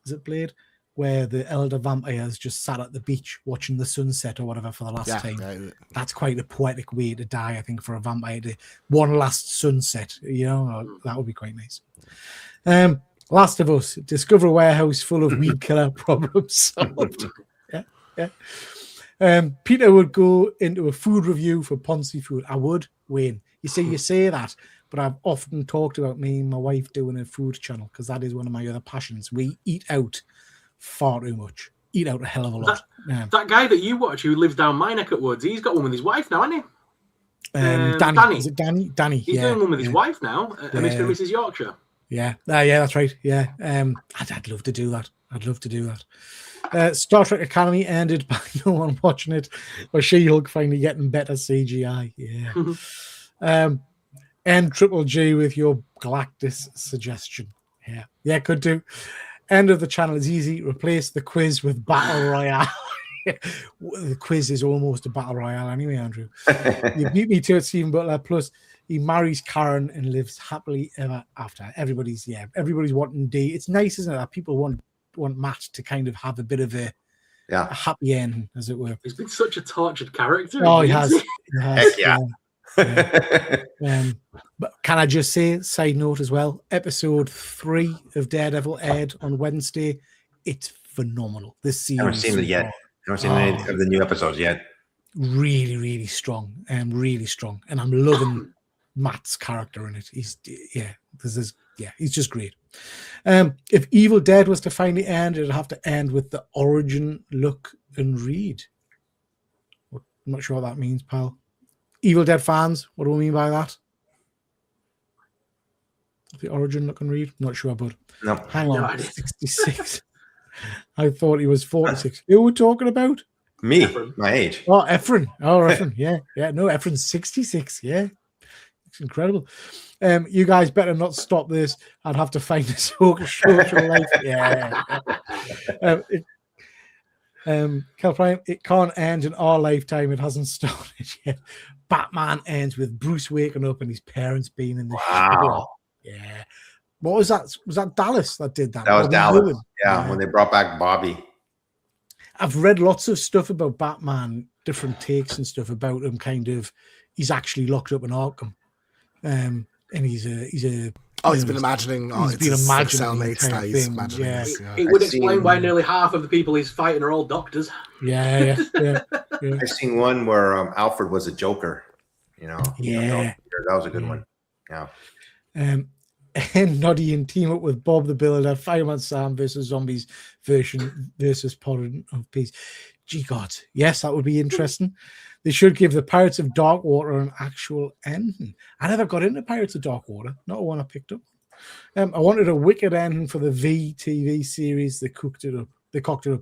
Speaker 3: Is it Blade? Where the elder vampires just sat at the beach watching the sunset or whatever for the last time. Yeah. That's quite a poetic way to die, I think, for a vampire. One last sunset, that would be quite nice. Last of Us, discover a warehouse full of weed killer, problem solved. Yeah. Peter would go into a food review for Ponzi Food. I would, Wayne. You say that, but I've often talked about me and my wife doing a food channel because that is one of my other passions. We eat out far too much. Eat out a hell of a lot.
Speaker 5: That guy that you watch who lives down my neck at Woods, he's got one with his wife now, hasn't he?
Speaker 3: Danny. Is it Danny? Danny.
Speaker 5: He's doing one with his wife now, Mr. and Mrs. Yorkshire.
Speaker 3: Yeah, that's right. Yeah, I'd love to do that. Star Trek Academy ended by no one watching it, or She-Hulk finally getting better CGI. Yeah. End Triple G with your Galactus suggestion. Yeah, could do. End of the channel is easy. Replace the quiz with Battle Royale. The quiz is almost a Battle Royale anyway, Andrew. You beat me to it, Stephen Butler. Plus, he marries Karen and lives happily ever after. Everybody's wanting D. It's nice, isn't it, that people want Matt to kind of have a bit of a happy end, as it were.
Speaker 5: He's been such a tortured character.
Speaker 3: Oh, he has.
Speaker 2: Heck yeah.
Speaker 3: But can I just say, side note as well, episode 3 of Daredevil aired on Wednesday. It's phenomenal. This series.
Speaker 2: I haven't seen it yet. I haven't seen any of the new episodes yet.
Speaker 3: Really, really strong. Really strong. And I'm loving Matt's character in it. He's just great. If Evil Dead was to finally end, it'd have to end with the origin, look, and read. I'm not sure what that means, pal. Evil Dead fans, what do we mean by that? The origin, look, and read? Not sure, bud.
Speaker 2: No.
Speaker 3: Hang on, 66. I thought he was 46. Who are we talking about?
Speaker 2: Me,
Speaker 5: Efren.
Speaker 2: my age.
Speaker 3: Oh, Efren. Oh, Efren. Yeah. No, Efren's 66. Yeah. It's incredible. You guys better not stop this. I'd have to find a social life. Yeah. Kel Prime, it can't end in our lifetime. It hasn't started yet. Batman ends with Bruce waking up and his parents being in the shower. Yeah. What was that? Was that Dallas that did that?
Speaker 2: That was
Speaker 3: Bobby
Speaker 2: Dallas.
Speaker 3: Lewin?
Speaker 2: Yeah, when they brought back Bobby.
Speaker 3: I've read lots of stuff about Batman, different takes and stuff about him. Kind of, he's actually locked up in Arkham, and he's been
Speaker 4: imagining.
Speaker 3: He's been imagining
Speaker 5: It would explain why nearly half of the people he's fighting are all doctors.
Speaker 3: Yeah.
Speaker 2: I've seen one where Alfred was a Joker. That was a good one. Yeah.
Speaker 3: And Noddy and team up with Bob the Builder, Fireman Sam versus Zombies versus Porridge of Peace. Gee God, yes, that would be interesting. They should give the Pirates of Darkwater an actual ending. I never got into Pirates of Darkwater, not one I picked up. I wanted a wicked ending for the V TV series. They cooked it up.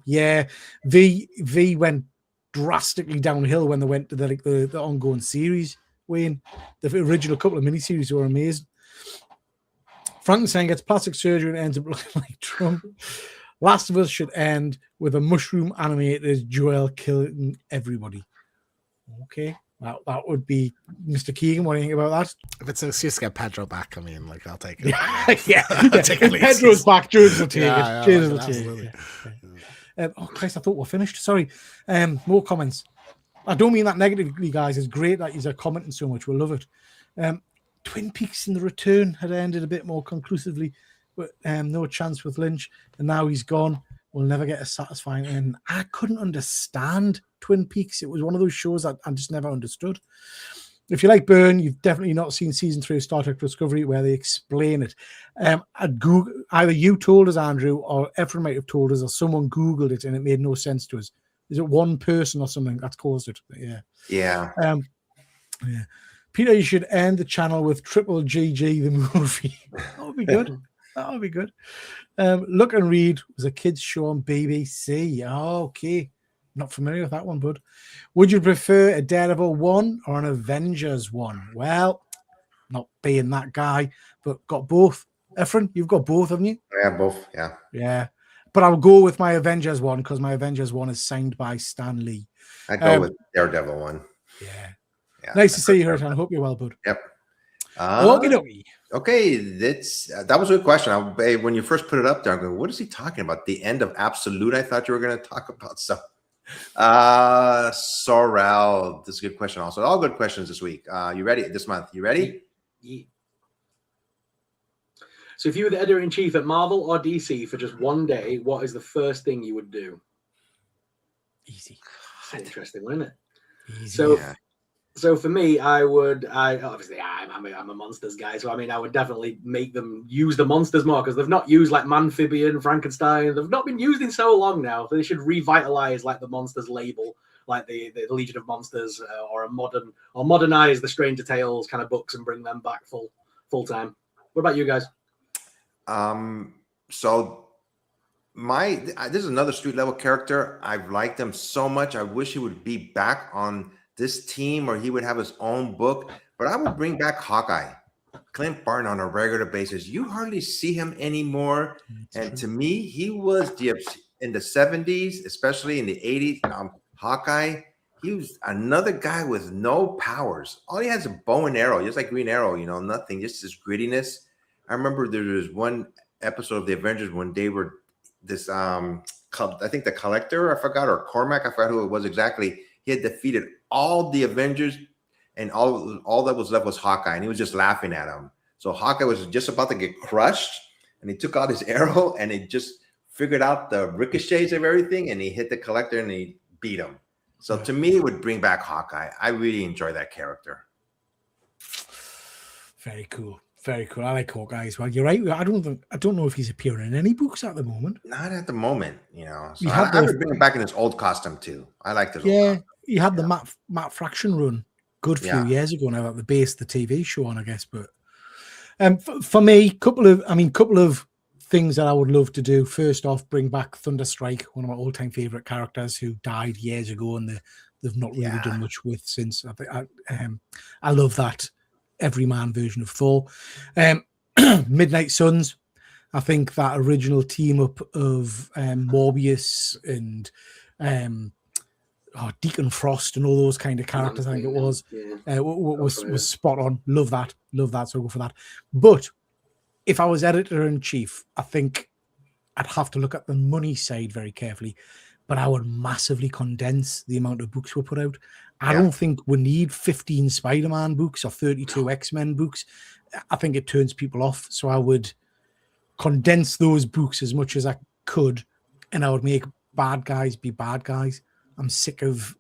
Speaker 3: Yeah, V went drastically downhill when they went to the ongoing series. Wayne, the original couple of miniseries were amazing. Frankenstein gets plastic surgery and ends up looking like Trump. Last of Us should end with a mushroom animated Joel killing everybody. Okay, that would be Mr. Keegan. What do you think about that?
Speaker 4: If it's an excuse to get Pedro back, I mean, like, I'll take it.
Speaker 3: I'll take it. Pedro's back. James will take it. James will take it. Oh Christ, I thought we're finished. Sorry. More comments. I don't mean that negatively, guys. It's great that you're commenting so much. We'll love it. Twin Peaks in the Return had ended a bit more conclusively, but no chance with Lynch, and now he's gone. We'll never get a satisfying end. I couldn't understand Twin Peaks. It was one of those shows that I just never understood. If you like Burn, you've definitely not seen season 3 of Star Trek Discovery where they explain it. At Google, either you told us, Andrew, or Efren might have told us, or someone Googled it and it made no sense to us. Is it one person or something that's caused it? Yeah.
Speaker 2: Yeah.
Speaker 3: Peter, you should end the channel with Triple GG the movie. That would be good. That would be good. Look and Read was a kids' show on BBC. Oh, okay. Not familiar with that one, bud. Would you prefer a Daredevil one or an Avengers one? Well, not being that guy, but got both. Efren, you've got both, haven't you?
Speaker 2: Yeah, both. Yeah.
Speaker 3: Yeah. But I'll go with my Avengers one because my Avengers one is signed by Stan Lee.
Speaker 2: I'd go with Daredevil one.
Speaker 3: Yeah. Nice to see you, Hurt. I hope you're well, bud.
Speaker 2: Yep. Okay, that was a good question. When you first put it up there, I'm going, what is he talking about? The end of Absolute? I thought you were going to talk about some. Sorrel, this is a good question also. All good questions this week. You ready? This month. You ready?
Speaker 5: Yeah. So if you were the editor-in-chief at Marvel or DC for just one day, what is the first thing you would do?
Speaker 3: Easy.
Speaker 5: That's interesting, wasn't it?
Speaker 3: Easy.
Speaker 5: So for me, I'm a monsters guy. So I mean, I would definitely make them use the monsters more because they've not used like Manphibian, Frankenstein. They've not been used in so long now. They should revitalize like the monsters label, like the Legion of Monsters, or modernize the Stranger Tales kind of books and bring them back full time. What about you guys?
Speaker 2: So this is another street level character. I've liked him so much. I wish he would be back on this team or he would have his own book. but I would bring back Hawkeye, Clint Barton on a regular basis. You hardly see him anymore. And to me, he was in the 70s, especially in the 80s. Hawkeye, he was another guy with no powers. All he has is a bow and arrow, just like Green Arrow, nothing, just his grittiness. I remember there was one episode of the Avengers when they were this, I think the Collector, I forgot, or Cormac, I forgot who it was exactly. He had defeated all the Avengers, and all that was left was Hawkeye, and he was just laughing at him. So Hawkeye was just about to get crushed, and he took out his arrow, and he just figured out the ricochets of everything, and he hit the Collector, and he beat him. So to me, it would bring back Hawkeye. I really enjoy that character.
Speaker 3: Very cool. Very cool. I like Hawkeye as well. You're right. I don't know if he's appearing in any books at the moment.
Speaker 2: Not at the moment, So I would bring him back in his old costume too. I liked his old costume.
Speaker 3: He had the Matt Fraction run good few years ago now at the base the TV show on, I guess. But for me, couple of things that I would love to do. First off, bring back Thunderstrike, one of my all-time favorite characters who died years ago, and they've not really done much with since. I love that everyman version of Thor. Midnight Suns. I think that original team up of Morbius and Deacon Frost and all those kind of characters, I think it was, was spot on. Love that. So I'll go for that. But if I was editor-in-chief, I think I'd have to look at the money side very carefully, but I would massively condense the amount of books we put out. I don't think we need 15 Spider-Man books or 32 X-Men books. I think it turns people off. So I would condense those books as much as I could, and I would make bad guys be bad guys. I'm sick of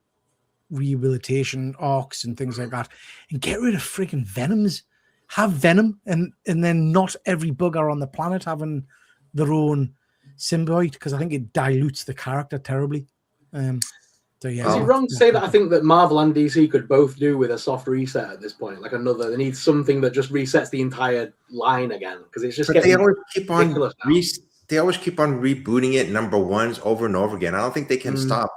Speaker 3: rehabilitation arcs and things like that, and get rid of freaking Venoms. Have Venom, and then not every bugger on the planet having their own symbiote, because I think it dilutes the character terribly. So yeah,
Speaker 5: is it wrong to say that I think that Marvel and DC could both do with a soft reset at this point? Like they need something that just resets the entire line again, because it's just
Speaker 2: they always keep on rebooting it number ones over and over again. I don't think they can stop,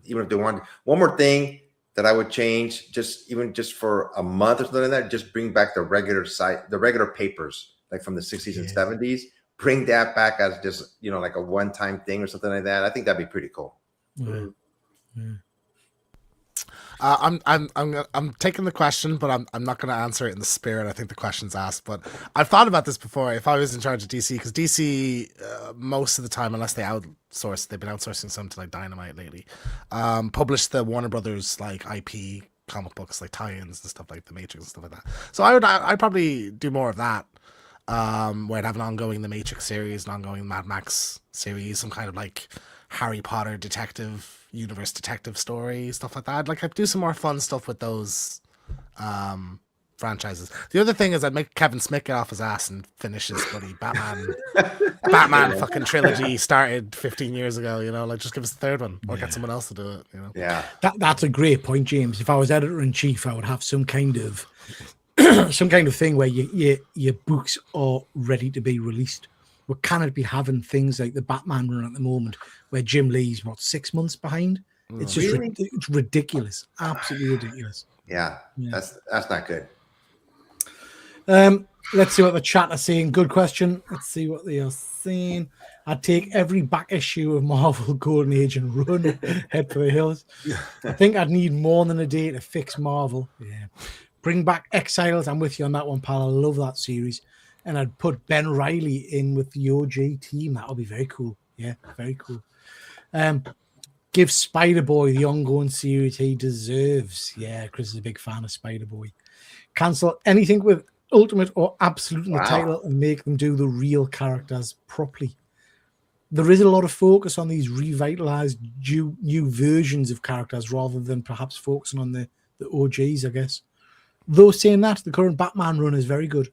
Speaker 2: even if they want. One more thing that I would change, just for a month or something like that, just bring back the regular papers, like from the 60s and 70s. Bring that back as just like a one-time thing or something like that. I think that'd be pretty cool.
Speaker 3: Yeah.
Speaker 4: I'm taking the question, but I'm not going to answer it in the spirit I think the question's asked. But I've thought about this before. If I was in charge of DC, because DC most of the time, unless they outsource, they've been outsourcing some to like Dynamite lately, publish the Warner Brothers like IP comic books, like tie-ins and stuff like The Matrix and stuff like that. So I'd probably do more of that. Where I'd have an ongoing The Matrix series, an ongoing Mad Max series, some kind of like Harry Potter universe detective story, stuff like that. I'd do some more fun stuff with those franchises. The other thing is I'd make Kevin Smith get off his ass and finish his bloody Batman fucking trilogy started 15 years ago, just give us the third one or get someone else to do it,
Speaker 2: Yeah.
Speaker 3: That's a great point, James. If I was editor-in-chief, I would have some kind of thing where your books are ready to be released. We cannot be having things like the Batman run at the moment where Jim Lee's 6 months behind. It's just it's ridiculous, absolutely ridiculous.
Speaker 2: Yeah, that's not good.
Speaker 3: Let's see what the chat are saying. Good question. Let's see what they are saying. I'd take every back issue of Marvel Golden Age and run head for the hills. I think I'd need more than a day to fix Marvel. Yeah. Bring back Exiles. I'm with you on that one, pal. I love that series. And I'd put Ben Reilly in with the OG team. That'll be very cool. Yeah, very cool. Give Spider-Boy the ongoing series he deserves. Yeah, Chris is a big fan of Spider-Boy. Cancel anything with Ultimate or Absolute in the title and make them do the real characters properly. There is a lot of focus on these revitalized new versions of characters rather than perhaps focusing on the OGs, I guess. Though saying that, the current Batman run is very good.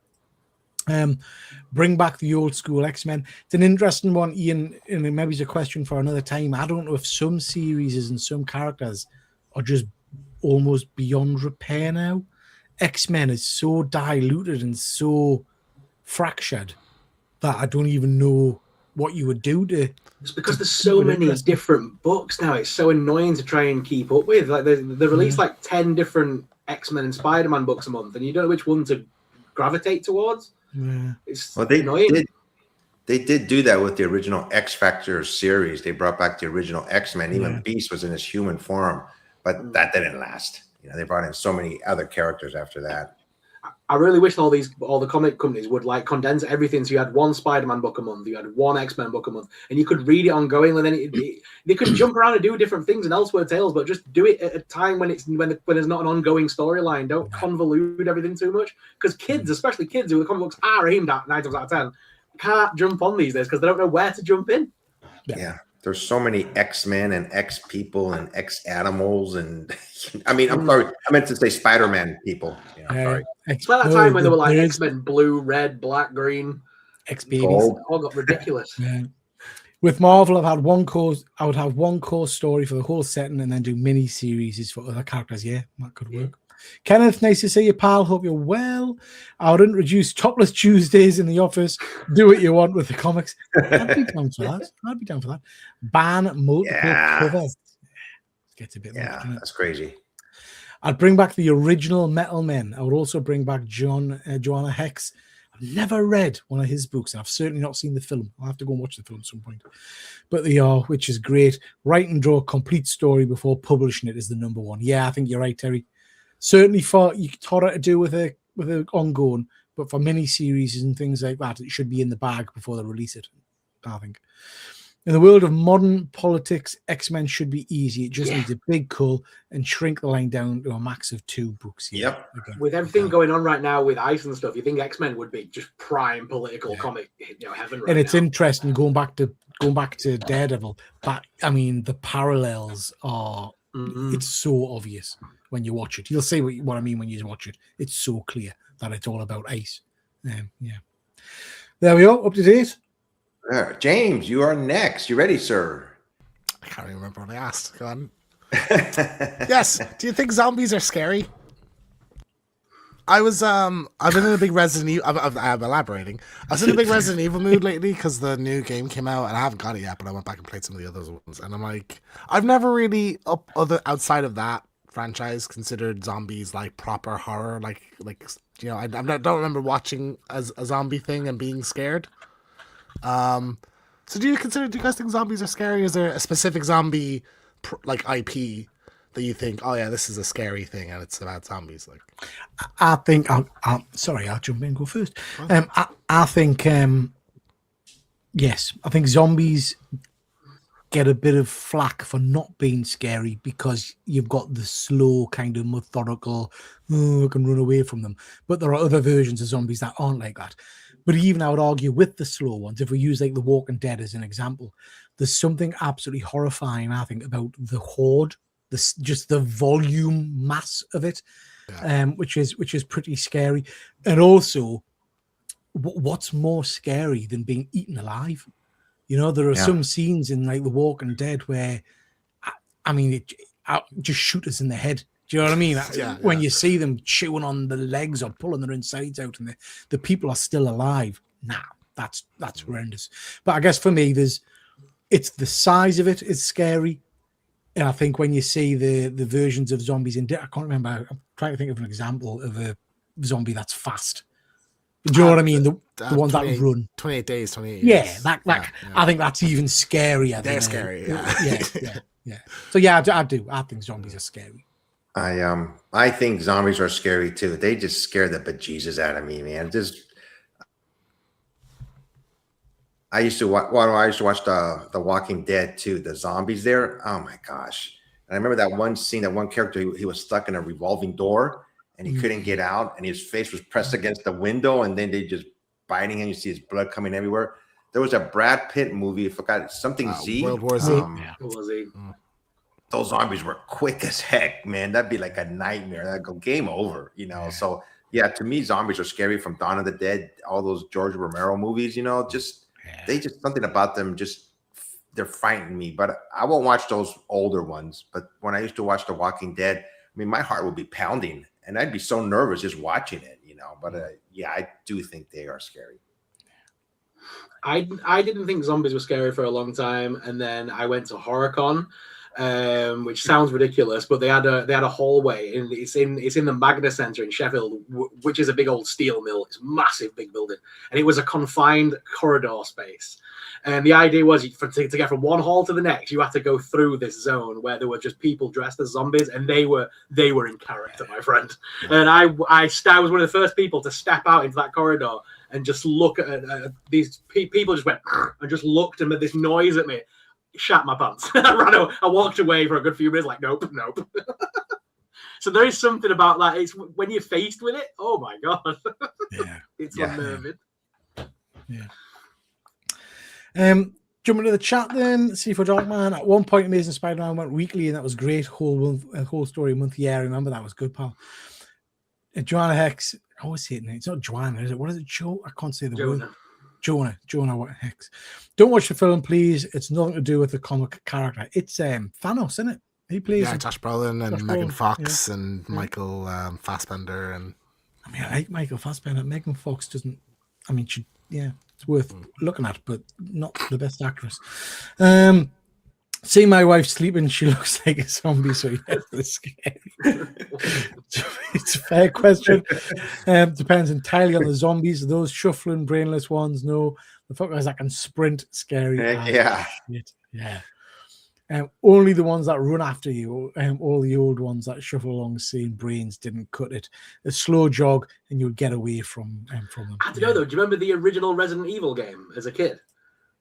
Speaker 3: Bring back the old school X-Men. It's an interesting one, Ian, and maybe it's a question for another time. I don't know if some series and some characters are just almost beyond repair now. X-Men is so diluted and so fractured that I don't even know what you would do to.
Speaker 5: It's because there's so
Speaker 3: keep it
Speaker 5: many
Speaker 3: interesting.
Speaker 5: different books now. It's so annoying to try and keep up with. Like they release like 10 different X-Men and Spider-Man books a month, and you don't know which one to gravitate towards.
Speaker 3: Yeah.
Speaker 5: It's
Speaker 2: Well, they
Speaker 5: annoying.
Speaker 2: did do that with the original X Factor series. They brought back the original X-Men. Even
Speaker 3: Yeah.
Speaker 2: Beast was in his human form, but that didn't last. You know, they brought in so many other characters after that.
Speaker 5: I really wish all the comic companies would like condense everything. So you had one Spider-Man book a month, you had one X-Men book a month, and you could read it ongoing. And then they could jump around and do different things in Elseworld Tales, but just do it at a time when there's not an ongoing storyline. Don't convolute everything too much, because kids, especially kids who the comic books are aimed at 9 times out of 10, can't jump on these days because they don't know where to jump in.
Speaker 2: Yeah. There's so many X-Men and X-people and X-animals. And I mean, I'm sorry. I meant to say Spider-Man people. You know, I'm sorry.
Speaker 5: It's like that time when they were like
Speaker 3: there is
Speaker 5: X-Men blue, red, black, green.
Speaker 3: X-Babies.
Speaker 2: Gold.
Speaker 5: All got ridiculous.
Speaker 3: Yeah. With Marvel, I've had one course. I would have one course story for the whole setting, and then do mini series for other characters. Yeah, that could work. Kenneth, nice to see you, pal. Hope you're well. I would introduce Topless Tuesdays in the office. Do what you want with the comics. I'd be down for that. I'd be down for that. Ban multiple covers. Gets a bit much, doesn't it?
Speaker 2: That's crazy.
Speaker 3: I'd bring back the original Metal Men. I would also bring back Joanna Hex. I've never read one of his books, and I've certainly not seen the film. I'll have to go and watch the film at some point. But they are, which is great. Write and draw a complete story before publishing it is the number one. Yeah, I think you're right, Terry. Certainly for you Torah to do with a ongoing, but for mini series and things like that, it should be in the bag before they release it. I think. In the world of modern politics, X-Men should be easy. It just needs a big cull and shrink the line down to a max of 2 books.
Speaker 2: Yep.
Speaker 3: Again.
Speaker 5: With everything going on right now with ICE and stuff, you think X-Men would be just prime political comic, heaven right
Speaker 3: And it's
Speaker 5: now.
Speaker 3: interesting going back to Daredevil. But I mean, the parallels are. It's so obvious when you watch it. You'll see what I mean when you watch it. It's so clear that it's all about Ace. Yeah. There we are, up to date.
Speaker 2: James, you are next. You ready, sir?
Speaker 4: I can't even remember what I asked. Go on. Yes. Do you think zombies are scary? I've been in a big Resident Evil. I'm elaborating. I was in a big Resident Evil mood lately because the new game came out, and I haven't got it yet. But I went back and played some of the other ones, and I'm like, I've never really outside of that franchise considered zombies like proper horror. Like you know, I don't remember watching a zombie thing and being scared. So do you guys think zombies are scary? Is there a specific zombie like IP that you think, oh yeah, this is a scary thing and it's about zombies? Like,
Speaker 3: I think I'll jump in and go first. I think yes, I think zombies get a bit of flack for not being scary because you've got the slow kind of methodical, I can run away from them. But there are other versions of zombies that aren't like that. But even I would argue with the slow ones, if we use like The Walking Dead as an example, there's something absolutely horrifying, I think, about the horde, just the volume mass of it, which is pretty scary. And also, what's more scary than being eaten alive? You know, there are some scenes in like The Walking Dead where, I mean, it just shoot us in the head. Do you know what I mean? When you see them chewing on the legs or pulling their insides out, and the people are still alive. Nah, that's horrendous. But I guess for me, it's the size of it is scary, and I think when you see the versions of zombies I can't remember. I'm trying to think of an example of a zombie that's fast. Do you know what I mean? The ones that run
Speaker 4: 28 days, 28
Speaker 3: years.
Speaker 4: years.
Speaker 3: I think that's even scarier.
Speaker 4: They're scary.
Speaker 3: Yeah. So I do. I think zombies are scary.
Speaker 2: I think zombies are scary too. They just scare the bejesus out of me, man. I used to watch the Walking Dead too. The zombies there. Oh my gosh! And I remember that one scene, that one character, he was stuck in a revolving door and he couldn't get out, and his face was pressed against the window, and then they just biting him. You see his blood coming everywhere. There was a Brad Pitt movie. I forgot something Z.
Speaker 4: World War Z.
Speaker 5: Was he?
Speaker 2: Those zombies were quick as heck, man. That'd be like a nightmare. That'd go game over, you know. So yeah, to me, zombies are scary. From Dawn of the Dead, all those George Romero movies, you know, they just something about them, they're frightening me. But I won't watch those older ones. But when I used to watch The Walking Dead, I mean, my heart would be pounding, and I'd be so nervous just watching it, you know. But I do think they are scary.
Speaker 5: I didn't think zombies were scary for a long time, and then I went to HorrorCon, which sounds ridiculous, but they had a hallway, and it's in the Magna Centre in Sheffield, which is a big old steel mill. It's a massive, big building, and it was a confined corridor space. And the idea was to get from one hall to the next, you had to go through this zone where there were just people dressed as zombies, and they were in character, my friend. And I was one of the first people to step out into that corridor and just look at these people. Just went and just looked and made this noise at me. Shat my pants. I walked away for a good few minutes, like nope. So there is something about that. It's when you're faced with it. Oh my god, it's unnerving.
Speaker 3: Yeah. Jumping to the chat then, C4 Darkman. At one point, Amazing Spider-Man went weekly, and that was great. Whole story month. Yeah, I remember that was good, pal. Joanna Hex. I always say it. It's not Joanna, is it? What is it? Joe? I can't say the word. Jonah Hex. Don't watch the film, please. It's nothing to do with the comic character. It's Thanos, isn't it? He plays.
Speaker 4: Yeah, Josh Brolin and Megan Fox and Michael Fassbender. And
Speaker 3: I mean, I like Michael Fassbender. Megan Fox doesn't. I mean, it's worth looking at, but not the best actress. See my wife sleeping, she looks like a zombie, so yes, it's scary. It's a fair question. Depends entirely on the zombies. Those shuffling, brainless ones, no. The fuckers that can sprint, scary.
Speaker 2: Yeah.
Speaker 3: Shit. Yeah. Only the ones that run after you, all the old ones that shuffle along, seeing brains didn't cut it. A slow jog, and you'll get away from them.
Speaker 5: I don't know though. Do you remember the original Resident Evil game as a kid?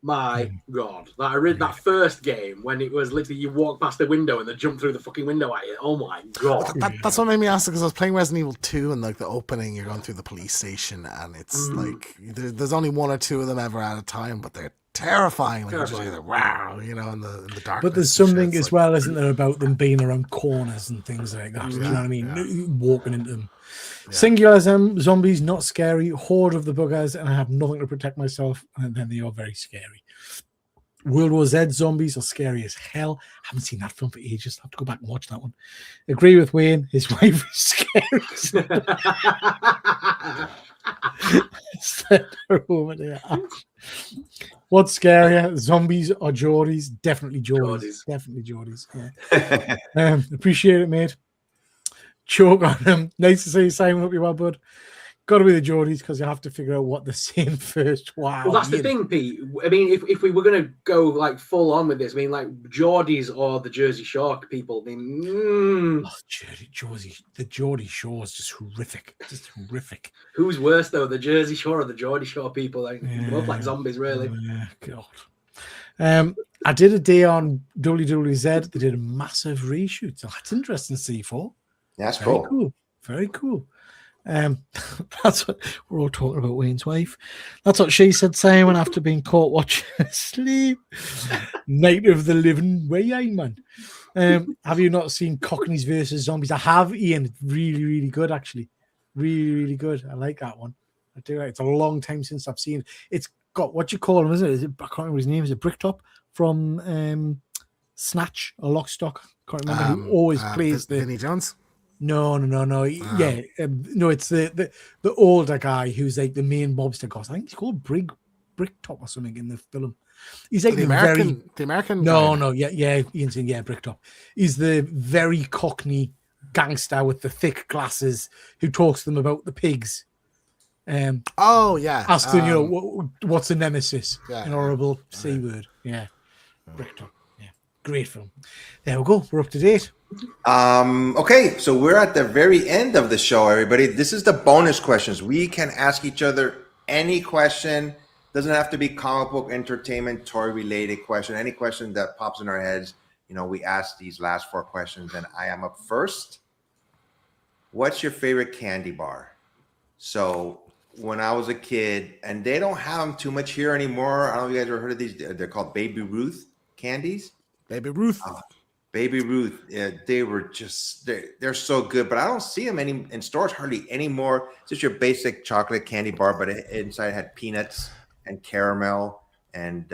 Speaker 5: My God, that first game when it was literally you walk past the window and they jump through the fucking window at you. Oh my God,
Speaker 4: that's what made me ask, because I was playing Resident Evil 2 and like the opening, you're going through the police station and it's like there's only one or two of them ever at a time, but they're terrifying. Like, like wow, in the dark.
Speaker 3: But there's something as well, isn't there, about them being around corners and things like that. Do you know what I mean? Walking into them. Yeah. Singular zombies, not scary. Horde of the buggers, and I have nothing to protect myself. And then they are very scary. World War Z zombies are scary as hell. Haven't seen that film for ages. I'll have to go back and watch that one. Agree with Wayne. His wife is scary. What's scarier, zombies or Geordies? Definitely Geordies. Definitely Geordies. Yeah. Appreciate it, mate. Choke on them. Nice to see you, Simon. Hope you're well, bud. Got to be the Geordies, because you have to figure out what they're saying first. Wow.
Speaker 5: Well, that's the thing, Pete. I mean, if we were going to go like full on with this, I mean, like Geordies or the Jersey Shore people. I mean,
Speaker 3: the Geordie Shore is just horrific. Just horrific.
Speaker 5: Who's worse though, the Jersey Shore or the Geordie Shore people? Like, both like zombies, really.
Speaker 3: Yeah, God. I did a day on WWZ. They did a massive reshoot. So that's interesting, C4.
Speaker 2: That's
Speaker 3: Very
Speaker 2: cool.
Speaker 3: Cool. Very cool. That's what we're all talking about. Wayne's wife. That's what she said, Simon, after being caught watching asleep. Night of the living way, man. Have you not seen Cockneys versus Zombies? I have, Ian. It's really, really good, actually. Really, really good. I like that one. I do. It's a long time since I've seen it. It's got what you call him, isn't it? I can't remember his name. Is it Bricktop from Snatch or Lock, Stock? Can't remember. Who always plays the
Speaker 4: Vinnie Jones.
Speaker 3: No. Yeah, no, it's the older guy who's like the main mobster guy. I think he's called Bricktop or something in the film. He's like
Speaker 4: the American.
Speaker 3: No, yeah, Ian's saying Bricktop. He's the very Cockney gangster with the thick glasses who talks to them about the pigs. Asking what's the nemesis? An horrible C word. Yeah, Bricktop. Yeah, great film. There we go. We're up to date.
Speaker 2: Okay, so we're at the very end of the show, everybody. This is the bonus questions. We can ask each other any question. Doesn't have to be comic book, entertainment, toy related question. Any question that pops in our heads. We ask these last 4 questions, and I am up first. What's your favorite candy bar? So when I was a kid, and they don't have them too much here anymore. I don't know if you guys ever heard of these. They're called Baby Ruth candies.
Speaker 4: Baby Ruth.
Speaker 2: Baby Ruth, they were just, they're so good, but I don't see them in stores hardly anymore. It's just your basic chocolate candy bar, but inside had peanuts and caramel, and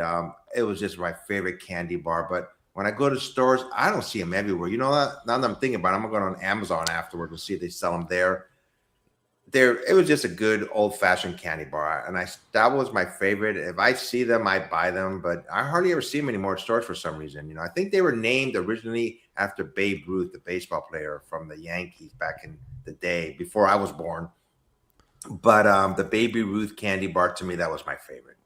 Speaker 2: it was just my favorite candy bar. But when I go to stores, I don't see them everywhere. Now that I'm thinking about it, I'm going to go on Amazon afterward to see if they sell them there. it was just a good old fashioned candy bar, and that was my favorite. If I see them, I buy them, but I hardly ever see them anymore at stores for some reason. You know, I think they were named originally after Babe Ruth, the baseball player from the Yankees back in the day before I was born. But the Baby Ruth candy bar, to me, that was my favorite.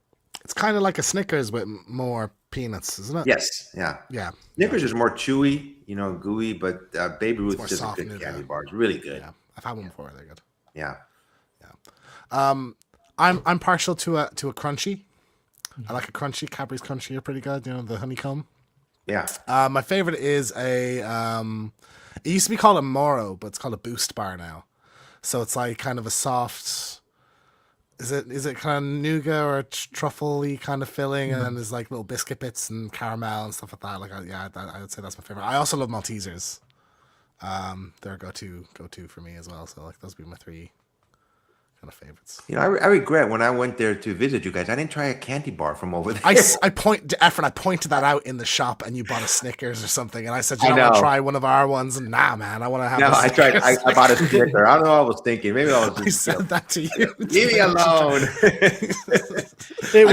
Speaker 4: It's kind of like a Snickers with more peanuts, isn't it?
Speaker 2: Yes, yeah. Snickers is more chewy, you know, gooey, but Baby Ruth is just a good candy bar. It's really good.
Speaker 4: Yeah, I've had one before. They're good.
Speaker 2: Yeah.
Speaker 4: I'm partial to a crunchy. I like a crunchy. Cadbury's crunchy are pretty good. You know, the honeycomb.
Speaker 2: Yeah.
Speaker 4: My favorite is a. It used to be called a Moro, but it's called a Boost bar now. So it's like kind of a soft. Is it kind of nougat or truffle-y kind of filling, and then there's like little biscuit bits and caramel and stuff like that. Like I would say that's my favorite. I also love Maltesers. They're a go-to for me as well. So like those would be my three kind of favorites.
Speaker 2: You know, I regret when I went there to visit you guys, I didn't try a candy bar from over there.
Speaker 4: I pointed that out in the shop, and you bought a Snickers or something, and I said, "You want to try one of our ones?" And nah, man, I want to have.
Speaker 2: No, I tried. I bought a Snicker. I don't know what I was thinking. Maybe I was.
Speaker 4: I said that to you.
Speaker 2: Leave me alone.
Speaker 3: It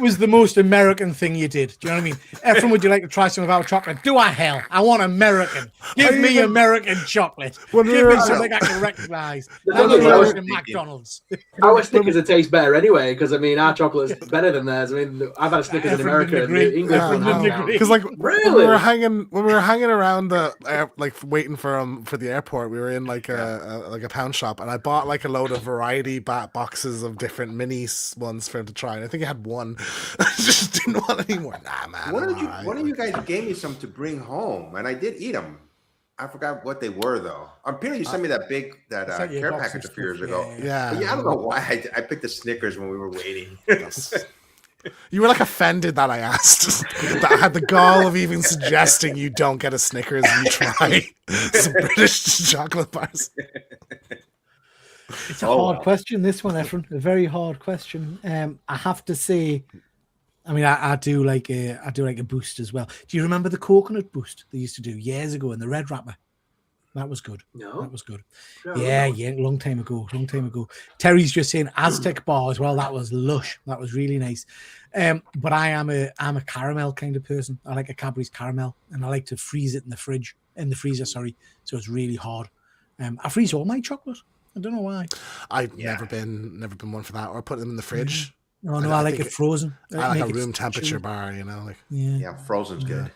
Speaker 3: was the most American thing you did. Do you know what I mean? Efren, would you like to try some of our chocolate? Do I hell? I want American. Give me American chocolate. Give me something I can recognize. American McDonald's.
Speaker 5: Our Snickers would taste better anyway, because I mean our chocolate's better than theirs. I mean, I've had a Snickers in America, and England.
Speaker 4: Because like
Speaker 5: really?
Speaker 4: when we were hanging around the like waiting for the airport, we were in like a pound shop, and I bought like a load of variety boxes of different mini ones for him to try, and I think he had one. I just didn't want any more. Nah, man.
Speaker 2: One of you guys gave me some to bring home, and I did eat them. I forgot what they were though. Apparently, you sent me that care package a few years ago.
Speaker 4: Yeah.
Speaker 2: I don't know why I picked the Snickers when we were waiting.
Speaker 4: You were like offended that I asked. That I had the gall of even suggesting you don't get a Snickers and you try some British chocolate bars.
Speaker 3: It's a hard question, this one, Efren. A very hard question. I have to say, I mean, I do like a Boost as well. Do you remember the coconut Boost they used to do years ago in the red wrapper? That was good.
Speaker 5: No,
Speaker 3: that was good. Yeah, long time ago. Terry's just saying Aztec bar as well. That was lush. That was really nice. But I'm a caramel kind of person. I like a Cadbury's caramel, and I like to freeze it in the freezer. Sorry, so it's really hard. I freeze all my chocolate. I don't know why.
Speaker 4: I've never been one for that, or put them in the fridge.
Speaker 3: No, I like it frozen.
Speaker 4: I like a room temperature bar, you know, like
Speaker 2: frozen's good.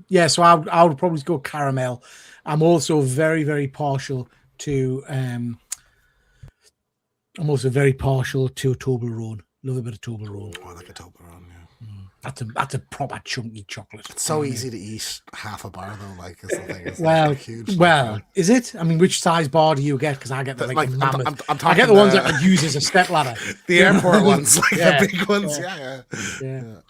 Speaker 3: Yeah. So I would probably go caramel. I'm also very, very partial to a Toblerone. Love a bit of Toblerone.
Speaker 4: Oh, I like a Toblerone. Yeah.
Speaker 3: That's a proper chunky chocolate.
Speaker 4: It's so easy to eat half a bar though. Like it's the thing. It's
Speaker 3: well,
Speaker 4: like huge.
Speaker 3: Well, is it? I mean, which size bar do you get? Because I get the mammoth.
Speaker 4: I'm
Speaker 3: I get the ones that I use as a step ladder.
Speaker 4: The airport ones, like the big ones. Yeah.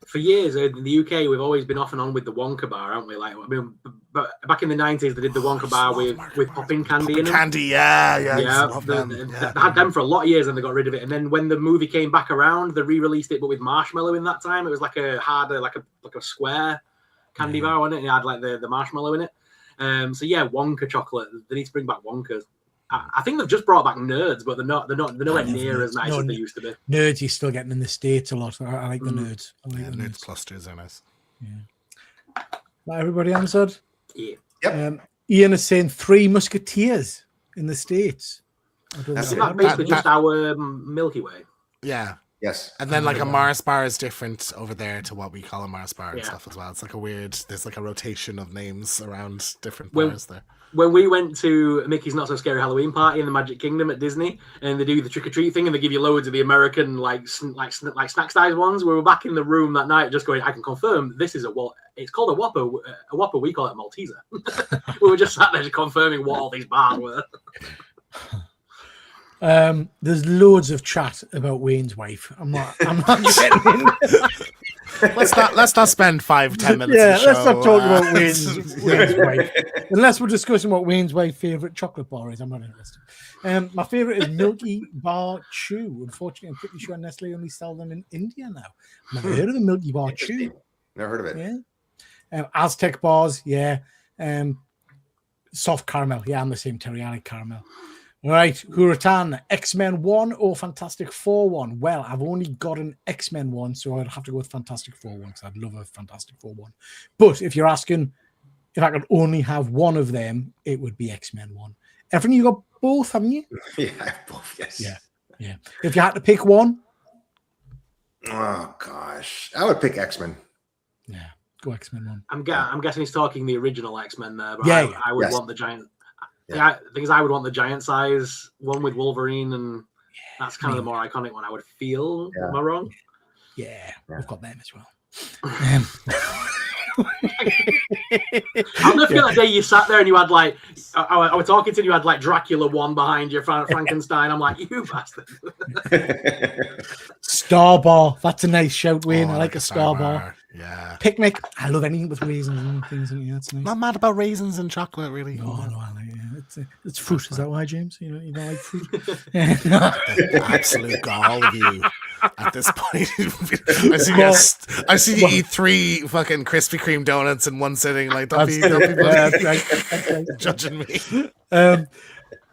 Speaker 5: For years in the UK, we've always been off and on with the Wonka bar, haven't we? Like, I mean, but back in the 90s, they did the Wonka bar with popping candy in them.
Speaker 4: Candy, yeah.
Speaker 5: They had them for a lot of years, and they got rid of it. And then when the movie came back around, they re-released it, but with marshmallow in that time. It was like a harder, like a square candy bar, wasn't it? It had like the marshmallow in it. So yeah, Wonka chocolate. They need to bring back Wonkas. I think they've just brought back Nerds, but they're nowhere near as nice as they used to be.
Speaker 3: Nerds, you're still getting in the States a lot. I like the Nerds.
Speaker 4: Nerds clusters are nice.
Speaker 3: Yeah. Everybody answered?
Speaker 5: Yeah.
Speaker 2: Yep.
Speaker 3: Ian is saying 3 Musketeers in the States.
Speaker 5: Isn't that basically just our Milky Way?
Speaker 4: Yeah.
Speaker 2: Yes.
Speaker 4: And then like a Mars bar is different over there to what we call a Mars bar and stuff as well. It's like there's like a rotation of names around different bars there.
Speaker 5: When we went to Mickey's Not So Scary Halloween party in the Magic Kingdom at Disney, and they do the trick or treat thing, and they give you loads of the American like snack size ones. We were back in the room that night, just going, I can confirm this is it's called a Whopper. A Whopper, we call it a Malteser. We were just sat there just confirming what all these bars were.
Speaker 3: There's loads of chat about Wayne's wife. I'm not getting in.
Speaker 4: Let's not spend 5-10 minutes.
Speaker 3: Yeah, let's not talk about Wayne's wife. Unless we're discussing what Wayne's wife's favorite chocolate bar is, I'm not interested. My favorite is Milky Bar Chew. Unfortunately, I'm pretty sure Nestle only sell them in India now. Never heard of the Milky Bar Chew.
Speaker 2: Never heard of it.
Speaker 3: Yeah. Aztec bars, yeah. Soft caramel. Yeah, I'm the same, Terry. I like caramel. All right, Huratan, X-Men 1 or Fantastic Four 1? Well, I've only got an X-Men 1, so I'd have to go with Fantastic Four 1 because I'd love a Fantastic Four 1. But if you're asking if I could only have one of them, it would be X-Men 1. Evan, you got both, haven't you?
Speaker 2: Yeah, I have both. Yes.
Speaker 3: Yeah. If you had to pick one,
Speaker 2: Oh gosh, I would pick X-Men.
Speaker 3: yeah, go X-Men 1.
Speaker 5: I'm guessing he's talking the original X-Men there, but
Speaker 3: Yeah,
Speaker 5: I would
Speaker 2: yes.
Speaker 5: want the giant.
Speaker 2: Yeah.
Speaker 5: Yeah, the thing is, I would want the giant size one with Wolverine, and that's kind of the more iconic one. I would feel.
Speaker 2: Yeah.
Speaker 5: Am I wrong?
Speaker 3: Yeah, we've got them as well.
Speaker 5: I'll never forget that day you sat there and you had like, I was talking to you, you had like Dracula 1 behind you, Frankenstein. I'm like, you bastard.
Speaker 3: Star Bar, that's a nice shout, Wayne.
Speaker 4: Oh,
Speaker 3: I like a Star Bar.
Speaker 4: Yeah.
Speaker 3: Picnic, I love anything with raisins and things. Yeah, it's nice.
Speaker 4: Not mad about raisins and chocolate, really.
Speaker 3: No, I like it. It's fruit. Is that why, James? You don't like fruit?
Speaker 4: The absolute gall of you at this point. I see you eat 3 fucking Krispy Kreme donuts in one sitting. Like, don't be judging me.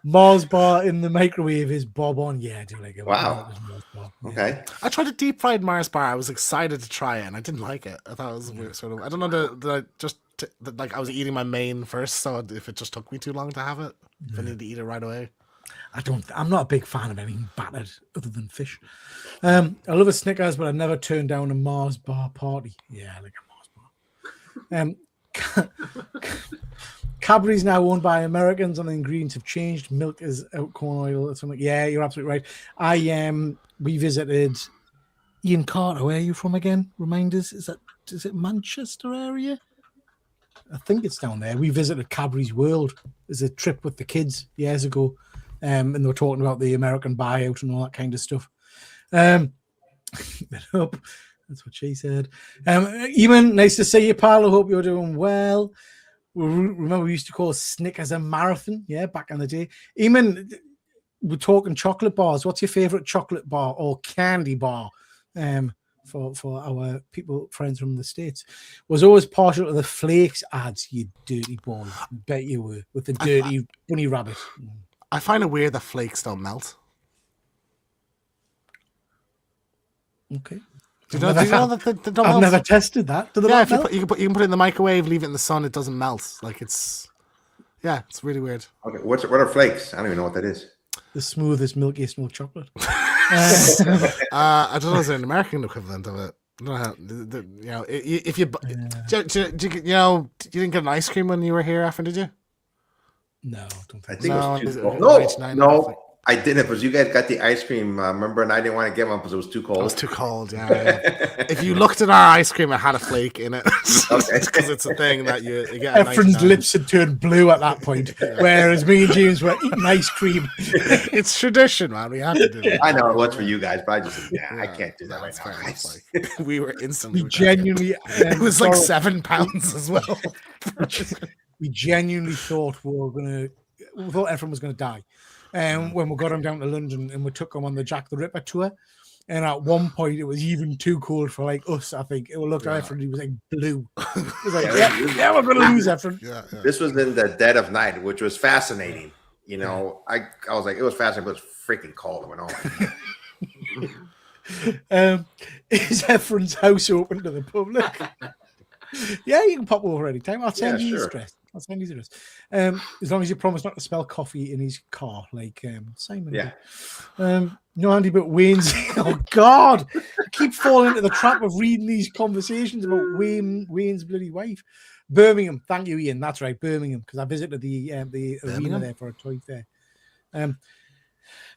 Speaker 3: Mars bar in the microwave is bob on. Yeah, I do like it.
Speaker 2: Wow.
Speaker 3: Mars bar. Yeah.
Speaker 2: Okay.
Speaker 4: I tried a deep fried Mars bar. I was excited to try it, and I didn't like it. I thought it was weird, sort of. I don't know. Like I was eating my main first, so if it just took me too long to have it, if I need to eat it right away.
Speaker 3: I'm not a big fan of anything battered other than fish. I love a Snickers, but I never turned down a Mars bar party. Yeah, I like a Mars bar. Cadbury's now owned by Americans, and the ingredients have changed. Milk is out corn oil or something. Yeah, you're absolutely right. We visited Ian Carter. Where are you from again? Remind us. Is it Manchester area? I think it's down there. We visited Cadbury's World. There's a trip with the kids years ago, and they were talking about the American buyout and all that kind of stuff. That's what she said. Eamon, nice to see you, pal. I hope you're doing well. Remember, we used to call Snickers a marathon, back in the day. Eamon, we're talking chocolate bars. What's your favorite chocolate bar or candy bar? For our friends from the States, was always partial to the Flakes ads, you dirty boy. Bet you were, with the dirty bunny rabbit.
Speaker 4: I find it weird that flakes don't melt.
Speaker 3: Okay.
Speaker 4: Do you know that they don't
Speaker 3: I've
Speaker 4: melt?
Speaker 3: never tested that. Do they
Speaker 4: Yeah,
Speaker 3: not melt?
Speaker 4: you can put it in the microwave, leave it in the sun, it doesn't melt. Like it's really weird.
Speaker 2: Okay. What are flakes? I don't even know what that is.
Speaker 3: The smoothest, milkiest milk chocolate.
Speaker 4: I don't know. Is there an American equivalent of it? I don't know how, if you you didn't get an ice cream when you were here, Afrin, did you?
Speaker 3: No, don't
Speaker 2: I
Speaker 3: think
Speaker 2: think
Speaker 3: so.
Speaker 2: it was too
Speaker 4: No,
Speaker 2: cold.
Speaker 4: it's not-
Speaker 2: No, I didn't. Because you guys got the ice cream. Remember, and I didn't want to get one because it was too cold.
Speaker 4: It was too cold. Yeah. If you looked at our ice cream, it had a flake in it.
Speaker 2: Okay.
Speaker 4: Because it's a thing that you get. at
Speaker 3: Efren's
Speaker 4: 99.
Speaker 3: lips had turned blue at that point, whereas me and James were eating ice cream.
Speaker 4: It's tradition, man. We have to do it.
Speaker 2: I know it was for you guys, but I just I
Speaker 4: Yeah,
Speaker 2: can't do that right
Speaker 4: that's
Speaker 2: now.
Speaker 4: fair
Speaker 2: guys.
Speaker 4: enough, like, we were instantly.
Speaker 3: We genuinely,
Speaker 4: It was like
Speaker 3: sorry.
Speaker 4: 7 pounds as well.
Speaker 3: We genuinely thought we thought Efren was going to die. When we got him down to London and we took him on the Jack the Ripper tour. And at one point, it was even too cold for like us, I think. It looked at Efren, he was like blue. He was like, yeah, we're going to lose Efren.
Speaker 4: Yeah.
Speaker 2: This was in the dead of night, which was fascinating. You know, I was like, it was fascinating, but it was freaking cold. I went, oh.
Speaker 3: Is Efren's house open to the public? Yeah, you can pop over anytime. I'll send you his
Speaker 2: sure.
Speaker 3: address. As long as you promise not to smell coffee in his car, like Simon.
Speaker 2: Yeah.
Speaker 3: did. No, Andy, but Wayne's. Oh God, I keep falling into the trap of reading these conversations about Wayne's bloody wife. Birmingham, thank you, Ian. That's right, Birmingham, because I visited the arena there for a toy fair.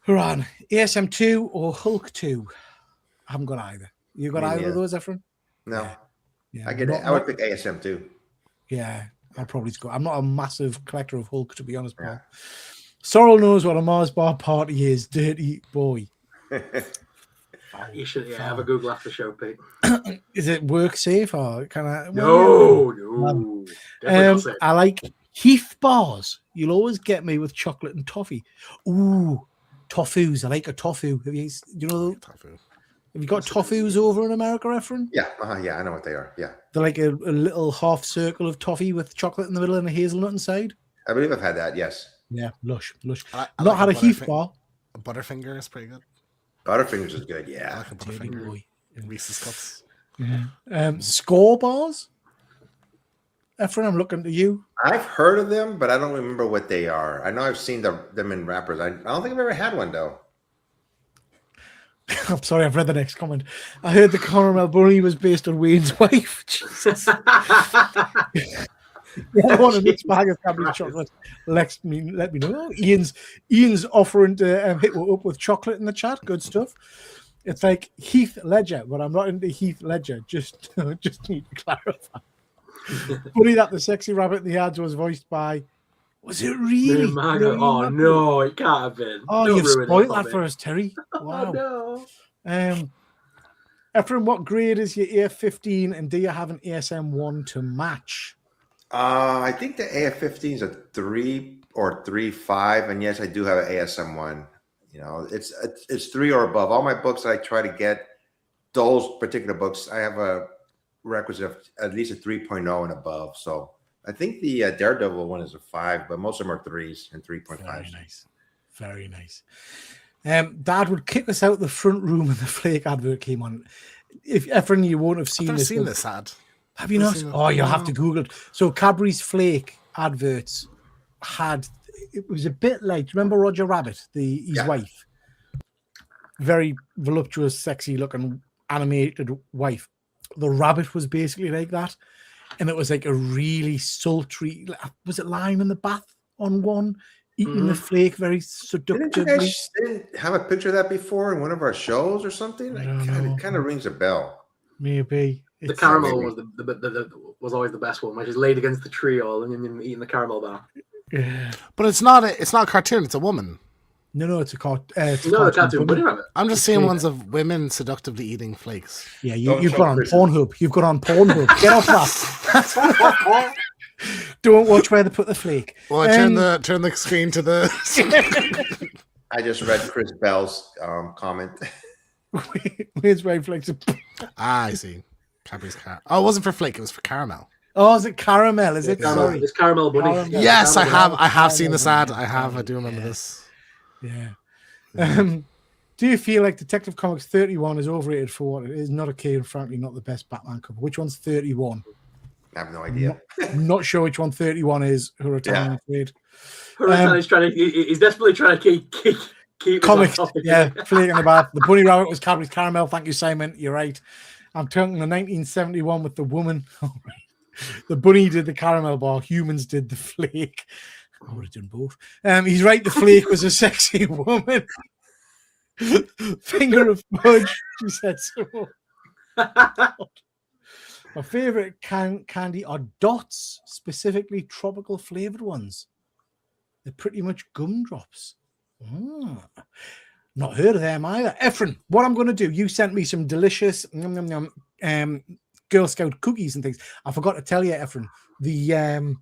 Speaker 3: Haran, ASM 2 or Hulk 2? I haven't got either. You got either of those, Efren?
Speaker 2: No,
Speaker 3: Yeah,
Speaker 2: I get it. I would pick ASM too.
Speaker 3: Yeah, I'll probably go. I'm not a massive collector of Hulk, to be honest, Paul. Yeah. Sorrel knows what a Mars bar party is. Dirty boy.
Speaker 5: You should have a Google after show, Pete.
Speaker 3: Is it work safe or can I?
Speaker 5: No.
Speaker 3: I like Heath bars. You'll always get me with chocolate and toffee. Ooh, toffus. I like a tofu. Have you
Speaker 4: Tofu.
Speaker 3: Have you got toffus over in America, Efren?
Speaker 2: Yeah, yeah, I know what they are. Yeah,
Speaker 3: They're like a little half circle of toffee with chocolate in the middle and a hazelnut inside.
Speaker 2: I believe I've had that. Yes.
Speaker 3: Yeah, lush.
Speaker 4: I
Speaker 3: Not
Speaker 4: like
Speaker 3: had a Heath
Speaker 4: Butterfi-
Speaker 3: bar.
Speaker 4: A Butterfinger is pretty good.
Speaker 2: Butterfingers is good.
Speaker 4: I
Speaker 2: Yeah.
Speaker 4: like a
Speaker 3: Dirty
Speaker 4: Butterfinger.
Speaker 3: boy.
Speaker 4: Reese's Cups.
Speaker 3: Score bars. Efren, I'm looking to you.
Speaker 2: I've heard of them, but I don't remember what they are. I know I've seen them in wrappers. I don't think I've ever had one though.
Speaker 3: I'm sorry, I've read the next comment. I heard the caramel bunny was based on Wayne's wife. Jesus. Yeah, I want a mixed bag of Cadbury chocolate. Let me know. Ian's offering to hit me up with chocolate in the chat. Good stuff. It's like Heath Ledger, but I'm not into Heath Ledger. Just need to clarify. Funny that the sexy rabbit in the ads was voiced by. Was it really?
Speaker 5: Oh no, it can't have been.
Speaker 3: Oh,
Speaker 5: Don't
Speaker 3: you've
Speaker 5: ruin it
Speaker 3: spoiled
Speaker 5: for
Speaker 3: that
Speaker 5: me.
Speaker 3: for us, Terry. Wow.
Speaker 5: Oh, no.
Speaker 3: Ephraim, what grade is your AF15, and do you have an ASM1 to match?
Speaker 2: I think the AF15 is a 3 or 3.5, and yes, I do have an ASM one. You know, it's 3 or above. All my books I try to get those particular books. I have a requisite of at least a 3.0 and above. So I think the Daredevil one is a 5, but most of them are 3s and 3.5.
Speaker 3: Very nice. Dad would kick us out the front room when the Flake advert came on. If Ephraim, you won't have
Speaker 4: I've
Speaker 3: seen
Speaker 4: never
Speaker 3: this.
Speaker 4: seen this ad.
Speaker 3: Have you not?
Speaker 4: seen it.
Speaker 3: Oh, you'll have
Speaker 4: No.
Speaker 3: to Google it. So Cadbury's Flake adverts it was a bit like, remember Roger Rabbit, his
Speaker 2: Yeah.
Speaker 3: wife? Very voluptuous, sexy looking animated wife. The rabbit was basically like that. And it was like a really sultry, was it lying in the bath on one? Eating the flake very
Speaker 2: Didn't you
Speaker 3: seductively.
Speaker 2: guys have a picture of that before in one of our shows or something?
Speaker 3: I don't know.
Speaker 2: It kind of rings a bell.
Speaker 3: Maybe.
Speaker 5: The
Speaker 3: It's-
Speaker 5: caramel
Speaker 2: maybe.
Speaker 5: was was always the best one, which is laid against the tree all and eating the caramel bar.
Speaker 3: Yeah.
Speaker 4: But it's not a cartoon. It's a woman.
Speaker 3: No, it's a it's a
Speaker 5: No, the
Speaker 3: cartoon
Speaker 5: cartoon bunny rabbit.
Speaker 4: I'm just seeing ones of women seductively eating flakes.
Speaker 3: Yeah,
Speaker 2: Don't
Speaker 3: you've
Speaker 2: show
Speaker 3: got on
Speaker 2: Chris.
Speaker 3: Pornhub. You've got on Pornhub. Get off that. Don't watch where they put the flake.
Speaker 4: Well, I turn the screen to the.
Speaker 2: I just read Chris Bell's comment.
Speaker 3: Where's where flakes?
Speaker 4: I see. Cadbury's Oh, it wasn't for flake. It was for caramel.
Speaker 3: Oh, is it caramel? Is it?
Speaker 5: Caramel,
Speaker 3: Sorry.
Speaker 5: it's caramel bunny.
Speaker 3: Caramel.
Speaker 5: Yeah,
Speaker 4: Yes, I
Speaker 5: caramel
Speaker 4: have. I have seen
Speaker 3: Caramel
Speaker 4: this ad.
Speaker 3: bunny.
Speaker 4: I do remember this.
Speaker 3: Yeah. Do you feel like Detective Comics 31 is overrated for what it is? Not okay, and frankly, not the best Batman cover. Which one's 31?
Speaker 2: I have no idea.
Speaker 3: I'm not sure which one 31 is.
Speaker 2: Yeah.
Speaker 3: Afraid.
Speaker 5: He's desperately trying to keep
Speaker 3: Comics,
Speaker 5: us on topic.
Speaker 3: yeah, flake in the bath. The bunny rabbit was Cadbury's caramel. Thank you, Simon. You're right. I'm talking the 1971 with the woman. All right. The bunny did the caramel bar. Humans did the flake. I would have done both. He's right. The flake was a sexy woman. Finger of fudge. She said so. My favorite candy are dots, specifically tropical flavored ones. They're pretty much gumdrops. Not heard of them either. Ephraim, what I'm going to do, you sent me some delicious Girl Scout cookies and things. I forgot to tell you, Ephraim, they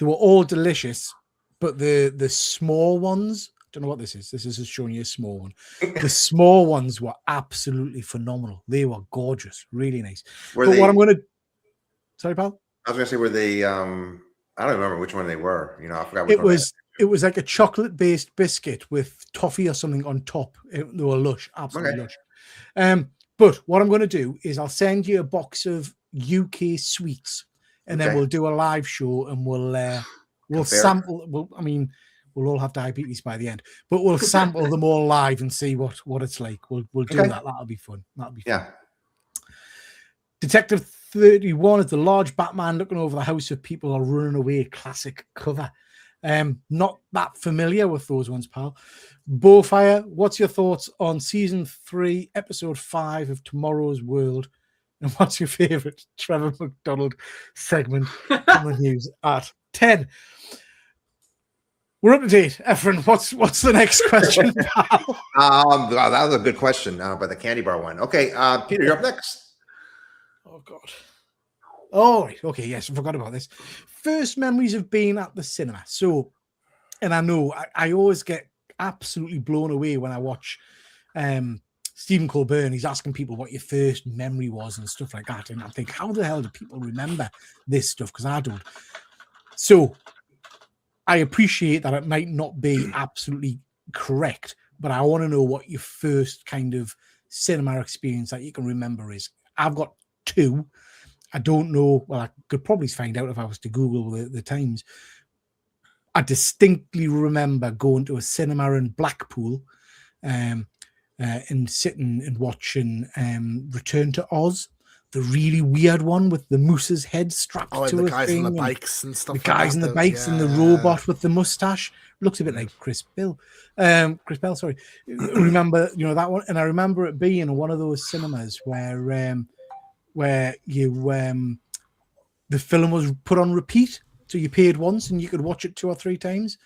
Speaker 3: were all delicious, but the small ones, don't know what this is. This is just showing you a small one. The small ones were absolutely phenomenal. They were gorgeous, really nice.
Speaker 2: Were
Speaker 3: But
Speaker 2: they,
Speaker 3: what I'm going to, sorry, pal.
Speaker 2: I was gonna say, were they? I don't remember which one they were. You know, I forgot. Which
Speaker 3: It was like a chocolate-based biscuit with toffee or something on top. They were lush, absolutely
Speaker 2: Okay.
Speaker 3: lush. But what I'm going to do is I'll send you a box of UK sweets, and then
Speaker 2: Okay.
Speaker 3: we'll do a live show, and we'll
Speaker 2: Compare.
Speaker 3: sample. We'll all have diabetes by the end, but we'll sample them all live and see what it's like. We'll do
Speaker 2: Okay.
Speaker 3: that. That'll be fun. That'll be fun.
Speaker 2: Yeah.
Speaker 3: Detective 31 is the large Batman looking over the house of people are running away. Classic cover. Not that familiar with those ones, pal. Bowfire, what's your thoughts on season 3, episode 5 of Tomorrow's World? And what's your favorite Trevor McDonald segment on the news at 10? We're up to date. Ephraim, what's the next question, pal?
Speaker 2: Wow, that was a good question. But the candy bar one. Okay, Peter, you're up next.
Speaker 3: Oh, God. Oh, right. Okay, yes, I forgot about this. First memories of being at the cinema. So, and I know I always get absolutely blown away when I watch Stephen Colbert. He's asking people what your first memory was and stuff like that. And I think, how the hell do people remember this stuff? Because I don't. So I appreciate that it might not be absolutely correct, but I want to know what your first kind of cinema experience that you can remember is. I've got two. I don't know. Well, I could probably find out if I was to Google the times. I distinctly remember going to a cinema in Blackpool and sitting and watching Return to Oz, the really weird one with the moose's head strapped to
Speaker 4: the
Speaker 3: a
Speaker 4: guys
Speaker 3: thing.
Speaker 4: on the bikes and stuff.
Speaker 3: The guys on the bikes and the robot with the mustache. Looks a bit like Chris Bell, sorry. Remember, that one? And I remember it being one of those cinemas where you the film was put on repeat. So you paid once and you could watch it 2 or 3 times.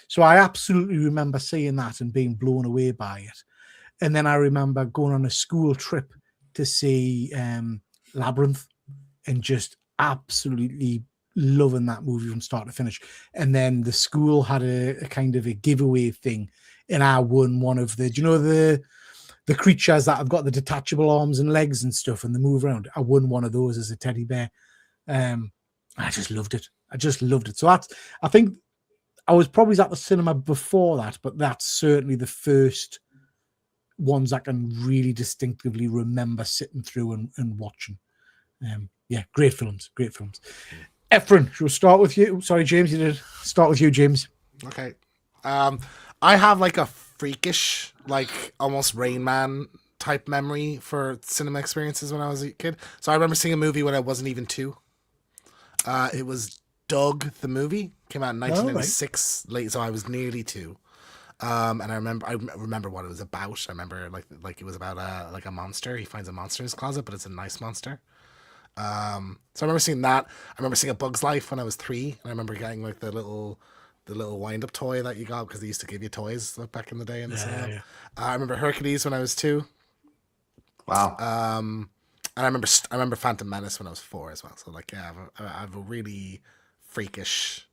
Speaker 3: So I absolutely remember seeing that and being blown away by it. And then I remember going on a school trip to see Labyrinth and just absolutely loving that movie from start to finish. And then the school had a kind of a giveaway thing, and I won one of the creatures that have got the detachable arms and legs and stuff and they move around. I won one of those as a teddy bear. I just loved it. So I think I was probably at the cinema before that, but that's certainly the first ones I can really distinctively remember sitting through and watching. Great films. Efren, shall we start with you? Sorry, James, you did start with you, James.
Speaker 4: Okay. I have like a freakish, like almost Rain Man type memory for cinema experiences when I was a kid. So I remember seeing a movie when I wasn't even 2. It was Doug the movie. Came out in 1996, late, so I was nearly 2. And I remember what it was about. I remember like it was about a monster. He finds a monster in his closet, but it's a nice monster. So I remember seeing that. I remember seeing A Bug's Life when I was 3, and I remember getting like the little wind-up toy that you got because they used to give you toys back in the day in the cinema. Yeah. I remember Hercules when I was 2.
Speaker 2: Wow.
Speaker 4: And I remember Phantom Menace when I was 4 as well. So like, yeah, I have a really freakish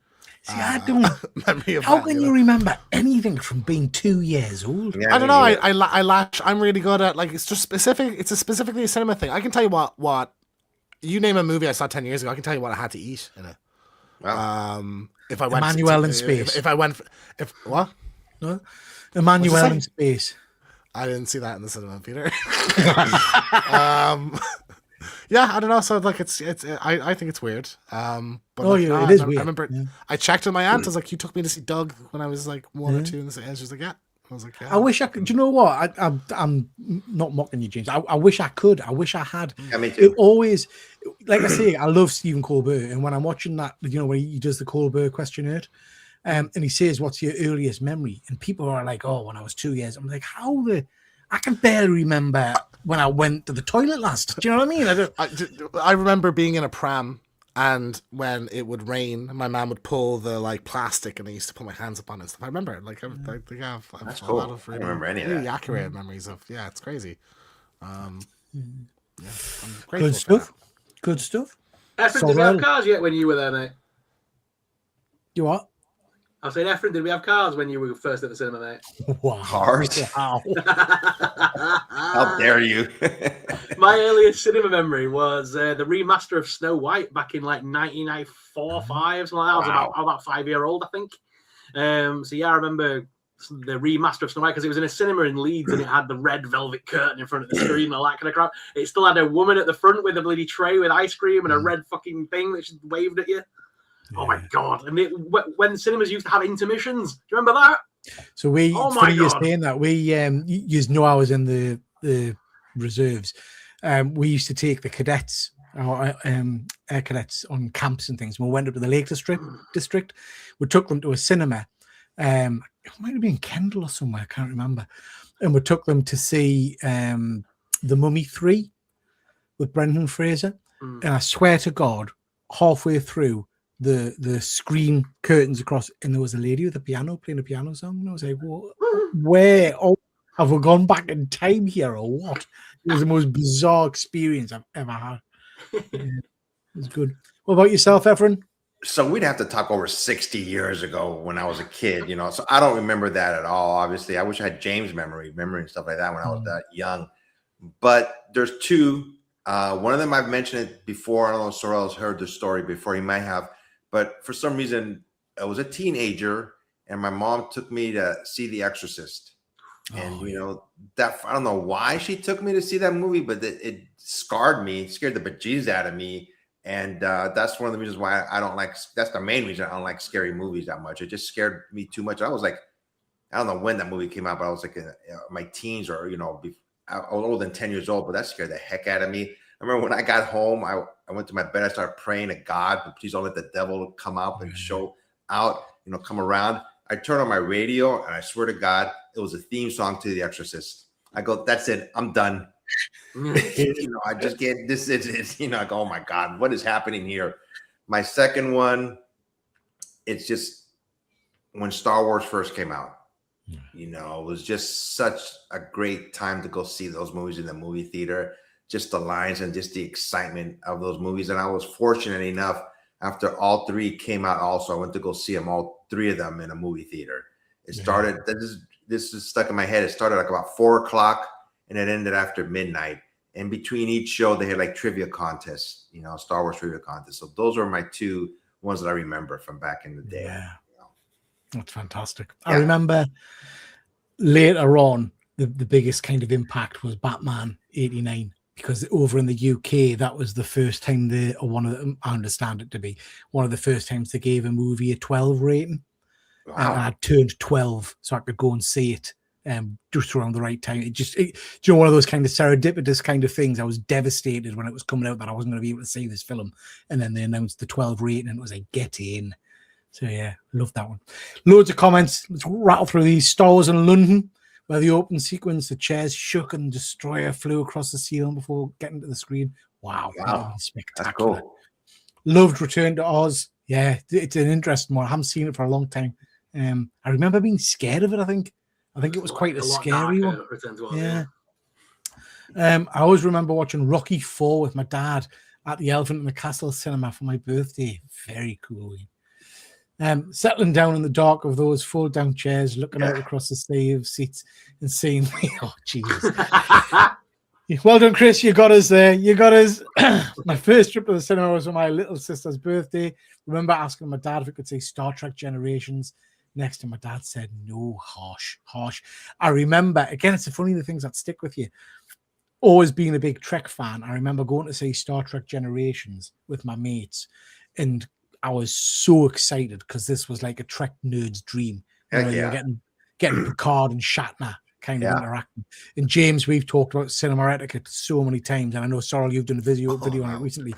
Speaker 3: I don't.
Speaker 4: memory of
Speaker 3: how
Speaker 4: that,
Speaker 3: can you remember anything from being 2 years old?
Speaker 2: Yeah,
Speaker 4: I don't know. I latch. I'm really good at like it's just specific. It's specifically a cinema thing. I can tell you what you name a movie I saw 10 years ago. I can tell you what I had to eat in it.
Speaker 2: Wow.
Speaker 4: If I went
Speaker 3: Emmanuel in Space.
Speaker 4: If I went. If what?
Speaker 3: No? Emmanuel in Space.
Speaker 4: I didn't see that in the cinema theater. Yeah, I don't know. So like, I think it's weird. But
Speaker 3: it is weird.
Speaker 4: I remember I checked with my aunt. I was like, "You took me to see Doug when I was like 1 or 2," and she was like, "Yeah." I was like, "Yeah."
Speaker 3: I wish I could. Do you know what? I'm not mocking you, James. I wish I could. I wish I had.
Speaker 2: Yeah, me too.
Speaker 3: It always, like I say, I love Stephen Colbert, and when I'm watching that, when he does the Colbert questionnaire, and he says, "What's your earliest memory?" and people are like, "Oh, when I was 2 years." I'm like, I can barely remember when I went to the toilet last. Do you know what I mean?
Speaker 4: I remember being in a pram, and when it would rain, my mom would pull the like plastic, and I used to put my hands up on it and stuff. I remember, like, I think I have
Speaker 2: That's
Speaker 4: a
Speaker 2: cool.
Speaker 4: lot of
Speaker 2: I don't remember any of that.
Speaker 4: really accurate memories of. Yeah, it's crazy. I'm grateful
Speaker 3: Good
Speaker 4: for
Speaker 3: stuff.
Speaker 4: that.
Speaker 3: Good stuff.
Speaker 5: Efren, did we have cars yet when you were there, mate?
Speaker 3: You what?
Speaker 5: I said, Efren, did we have cars when you were first at the cinema, mate?
Speaker 3: Wow.
Speaker 2: Cars?
Speaker 3: Wow.
Speaker 2: How dare you?
Speaker 5: My earliest cinema memory was the remaster of Snow White back in like 1994, 5, something like that. I was about 5-year-old, I think. So yeah, I remember the remaster of Snow White because it was in a cinema in Leeds and it had the red velvet curtain in front of the screen and all that kind of crap. It still had a woman at the front with a bloody tray with ice cream and a red fucking thing that she waved at you. Oh my god! And when cinemas used to have intermissions, do you remember that?
Speaker 3: So we, funny you saying that, we you know I was in the reserves. We used to take the cadets, air cadets, on camps and things. We went up to the Lake District. We took them to a cinema. It might have been Kendal or somewhere. I can't remember. And we took them to see The Mummy 3 with Brendan Fraser. And I swear to God, halfway through, the screen curtains across, and there was a lady with a piano playing a piano song, and I was like, where have we gone back in time here or what? It was the most bizarre experience I've ever had. It was good. What about yourself, Efren?
Speaker 2: So we'd have to talk over 60 years ago when I was a kid, so I don't remember that at all. Obviously, I wish I had James' memory and stuff like that when I was that young. But there's two. One of them I've mentioned it before. I don't know if Sorrell's heard the story before. He might have. but for some reason I was a teenager and my mom took me to see The Exorcist. And you know that I don't know why she took me to see that movie, but it scarred me, scared the bejesus out of me, and that's one of the reasons why I don't like. That's the main reason I don't like scary movies that much. It just scared me too much. I was like, I don't know when that movie came out, but I was like in my teens or I was older than 10 years old, but that scared the heck out of me. I remember when I got home, I went to my bed, I started praying to God, but please don't let the devil come out and show out, come around. I turned on my radio and I swear to God, it was a theme song to The Exorcist. I go, that's it. I'm done. I just get this. I go, oh my God, what is happening here? My second one, it's just when Star Wars first came out. It was just such a great time to go see those movies in the movie theater. Just the lines and just the excitement of those movies. And I was fortunate enough, after all three came out also, I went to go see them, all three of them in a movie theater. It started, this is stuck in my head. It started like about 4:00 and it ended after midnight. And between each show, they had like trivia contests, Star Wars trivia contests. So those are my two ones that I remember from back in the day.
Speaker 3: Yeah. That's fantastic. Yeah. I remember later on, the biggest kind of impact was Batman 89. Because over in the UK, that was the first time I understand it to be one of the first times they gave a movie a 12 rating. Wow. And I turned 12, so I could go and see it just around the right time. One of those kind of serendipitous kind of things. I was devastated when it was coming out that I wasn't going to be able to see this film. And then they announced the 12 rating and it was like, get in. So yeah, love that one. Loads of comments. Let's rattle through these. Star Wars in London, where the open sequence, the chairs shook and Destroyer flew across the ceiling before getting to the screen. Wow. Spectacular. Cool. Loved Return to Oz. Yeah, it's an interesting one. I haven't seen it for a long time. I remember being scared of it, I think. It was quite a scary one. Yeah. I always remember watching Rocky IV with my dad at the Elephant in the Castle cinema for my birthday. Very cool. Settling down in the dark of those fold-down chairs, looking out across the sea of seats and seeing me. Oh, Jesus. Well done, Chris. You got us there. You got us. My first trip to the cinema was for my little sister's birthday. Remember asking my dad if he could see Star Trek Generations. Next to my dad said, no, harsh. I remember, again, it's funny the things that stick with you. Always being a big Trek fan, I remember going to see Star Trek Generations with my mates, and I was so excited because this was like a Trek nerd's dream. You're getting Picard and Shatner kind of interacting. And James, we've talked about cinema etiquette so many times, and I know, Sorrel, you've done a video on it recently.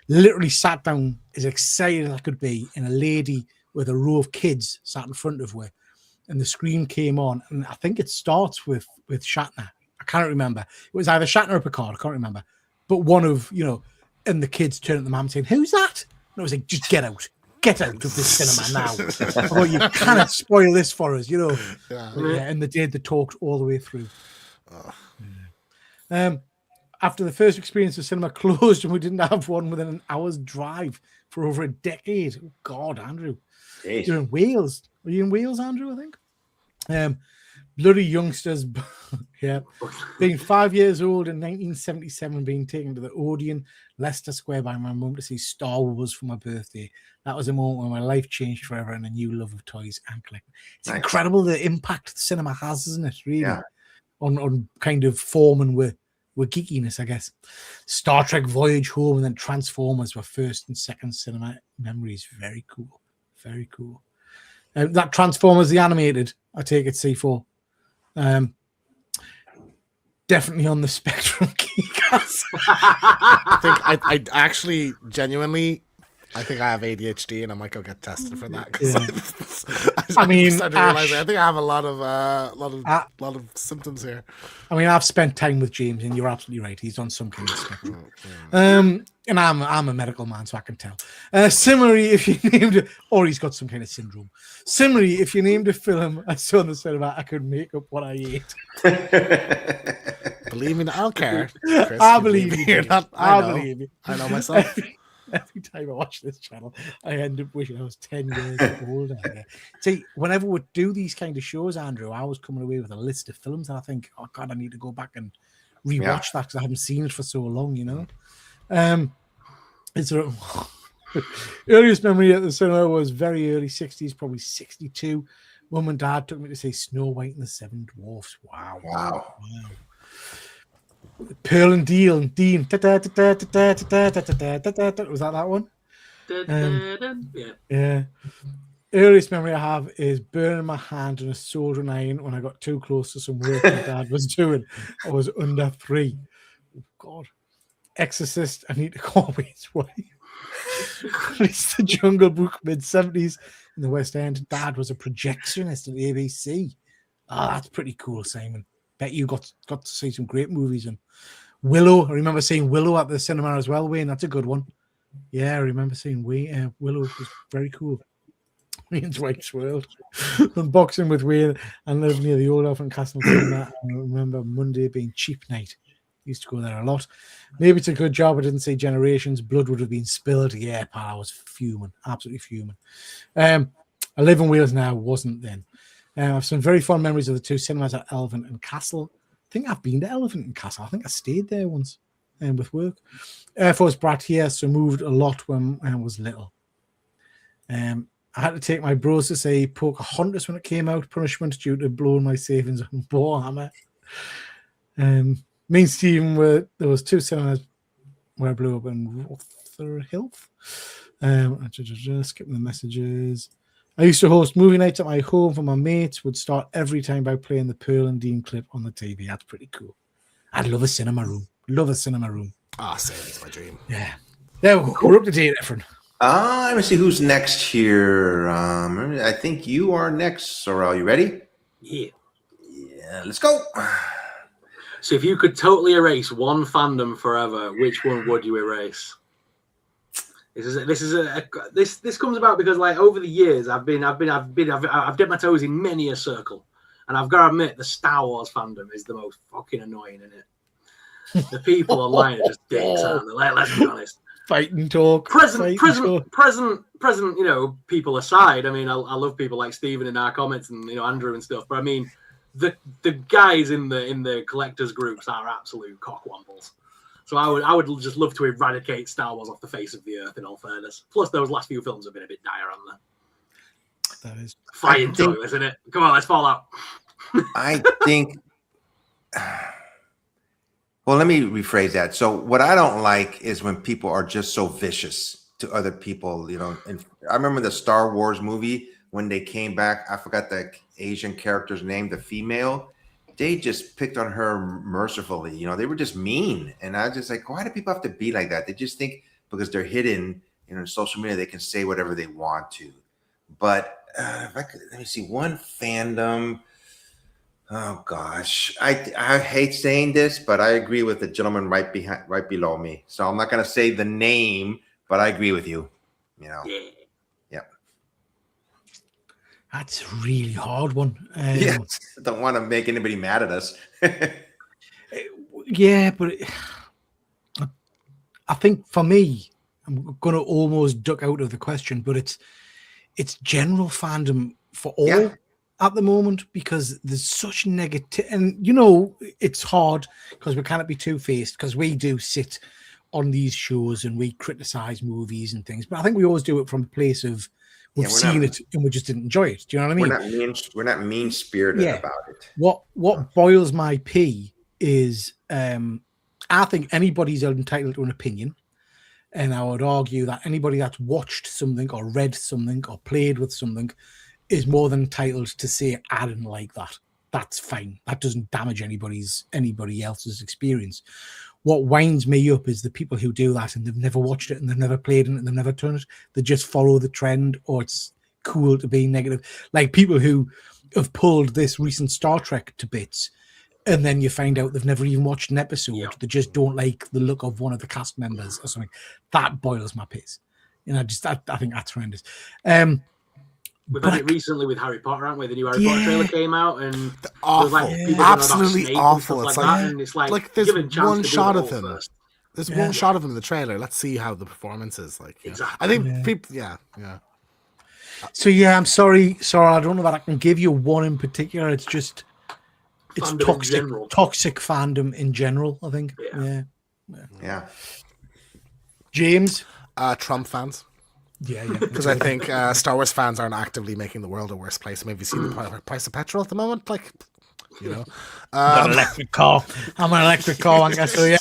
Speaker 3: Literally sat down as excited as I could be, and a lady with a row of kids sat in front of her, and the screen came on, and I think it starts with Shatner. I can't remember. It was either Shatner or Picard. I can't remember. But one of, and the kids turned to the mom saying, "Who's that?" And I was like, just get out of this cinema now. Well, you cannot spoil this for us, And they did. They talked all the way through. After the first experience of cinema closed and we didn't have one within an hour's drive for over a decade. Oh, God, Andrew. Jeez. You're in Wales. Were you in Wales, Andrew, I think? Bloody youngsters. Yeah. Being 5 years old in 1977, being taken to the Odeon, Leicester Square by my mum to see Star Wars for my birthday. That was a moment when my life changed forever and a new love of toys and collecting. It's incredible the impact the cinema has, isn't it? Really? Yeah. On kind of forming with geekiness, I guess. Star Trek Voyage Home and then Transformers were first and second cinema memories. Very cool. Very cool. That Transformers, the animated, I take it, C4. Definitely on the spectrum, Geekas.
Speaker 4: I actually genuinely, I think I have ADHD and I might go get tested for that. I think I have a lot of symptoms here. I
Speaker 3: mean, I've spent time with James, and you're absolutely right. He's on some kind of spectrum. And I'm a medical man, so I can tell. Similarly, if you named it, or he's got some kind of syndrome. Similarly, if you named a film I saw in the cinema, I could make up what I ate.
Speaker 4: Believe me, I don't care. Chris,
Speaker 3: I believe you.
Speaker 4: I believe you. I know myself.
Speaker 3: Every time I watch this channel, I end up wishing I was 10 years older. See, whenever we do these kind of shows, Andrew, I was coming away with a list of films and I think, oh God, I need to go back and rewatch that because I haven't seen it for so long, Is there Earliest memory at the cinema was very early 60s, probably 62. Mum and Dad took me to see Snow White and the Seven Dwarfs. Wow.
Speaker 2: Wow.
Speaker 3: Pearl and Dean. Was that one? Yeah. Earliest memory I have is burning my hand on a soldering iron when I got too close to some work my dad was doing. I was under 3. Oh, God. Exorcist, I Need to Go His Way. Released the Jungle Book mid-70s in the West End. Dad was a projectionist at ABC. Oh, that's pretty cool, Simon. Bet you got to see some great movies. And Willow, I remember seeing Willow at the cinema as well, Wayne. That's a good one. Yeah, I remember seeing Willow. Was very cool. Wayne's Wife's World. Unboxing with Wayne and lived near the old Elephant Castle cinema. I remember Monday being cheap night. Used to go there a lot. Maybe it's a good job I didn't see Generations. Blood would have been spilled. Yeah, pal, I was fuming. Absolutely fuming. I live in Wales now. Wasn't then. I have some very fond memories of the two cinemas at Elephant and Castle. I think I've been to Elephant and Castle. I think I stayed there once with work. Air Force brat here, so moved a lot when I was little. I had to take my bros to say Pocahontas when it came out. Punishment due to blowing my savings on Warhammer. Me and Stephen there was 2 cinemas where I blew up in Rotherhithe. Skipping the messages. I used to host movie nights at my home for my mates. Would start every time by playing the Pearl and Dean clip on the TV. That's pretty cool. I'd love a cinema room.
Speaker 4: Same, it's my dream.
Speaker 3: Yeah. There we go. We're up to date, Efren.
Speaker 2: Let me see who's next here. I think you are next, Sorrel. You ready?
Speaker 5: Yeah.
Speaker 2: Yeah, let's go.
Speaker 5: So if you could totally erase one fandom forever, which one would you erase? This comes about because like over the years I've dipped my toes in many a circle, and I've got to admit the Star Wars fandom is the most fucking annoying in it. The people online are just dicks, aren't they? Let's be honest.
Speaker 3: Fighting talk.
Speaker 5: Present. You know, people aside. I mean, I love people like Stephen in our comments and Andrew and stuff. But I mean, the guys in the collectors groups are absolute cockwombles. So I would just love to eradicate Star Wars off the face of the earth. In all fairness, plus those last few films have been a bit dire, haven't they?
Speaker 3: That is
Speaker 5: fighting toilet, isn't it? Come on, let's fall out.
Speaker 2: I think. Well, let me rephrase that. So what I don't like is when people are just so vicious to other people, And I remember the Star Wars movie when they came back. I forgot the Asian character's name, the female. They just picked on her mercifully. They were just mean. And I was just like, why do people have to be like that? They just think because they're hidden, in social media, they can say whatever they want to. But if I could, let me see, one fandom. Oh gosh, I hate saying this, but I agree with the gentleman right below me. So I'm not going to say the name, but I agree with you. Yeah.
Speaker 3: That's a really hard one.
Speaker 2: I don't want to make anybody mad at us.
Speaker 3: Yeah, but I think for me, I'm going to almost duck out of the question, but it's general fandom for all at the moment because there's such negative, and it's hard because we cannot be two-faced because we do sit on these shows and we criticize movies and things, but I think we always do it from a place of we've seen it and we just didn't enjoy it. Do you know what I mean?
Speaker 2: We're not mean-spirited about it.
Speaker 3: What boils my pee is I think anybody's entitled to an opinion, and I would argue that anybody that's watched something or read something or played with something is more than entitled to say I didn't like that. That's fine. That doesn't damage anybody else's experience. What winds me up is the people who do that and they've never watched it and they've never played it and they've never done it. They just follow the trend, or it's cool to be negative. Like people who have pulled this recent Star Trek to bits, and then you find out they've never even watched an episode. Yeah. They just don't like the look of one of the cast members or something. That boils my piss. I think that's horrendous.
Speaker 5: We've had it recently with Harry Potter, haven't we? The new Harry Potter trailer came out, and
Speaker 4: awful, absolutely awful.
Speaker 5: It's like
Speaker 4: there's one shot of him. First. There's one shot of him in the trailer. Let's see how the performance is like. Exactly. I think people,
Speaker 3: So I'm sorry, I don't know that I can give you one in particular. It's just toxic fandom in general. I think. Yeah.
Speaker 2: Yeah.
Speaker 3: James,
Speaker 4: Trump fans.
Speaker 3: Yeah.
Speaker 4: Because I think Star Wars fans aren't actively making the world a worse place. Maybe seen the price of petrol at the moment, like, you know.
Speaker 3: Got an electric car. I'm an electric car wanker, so yeah.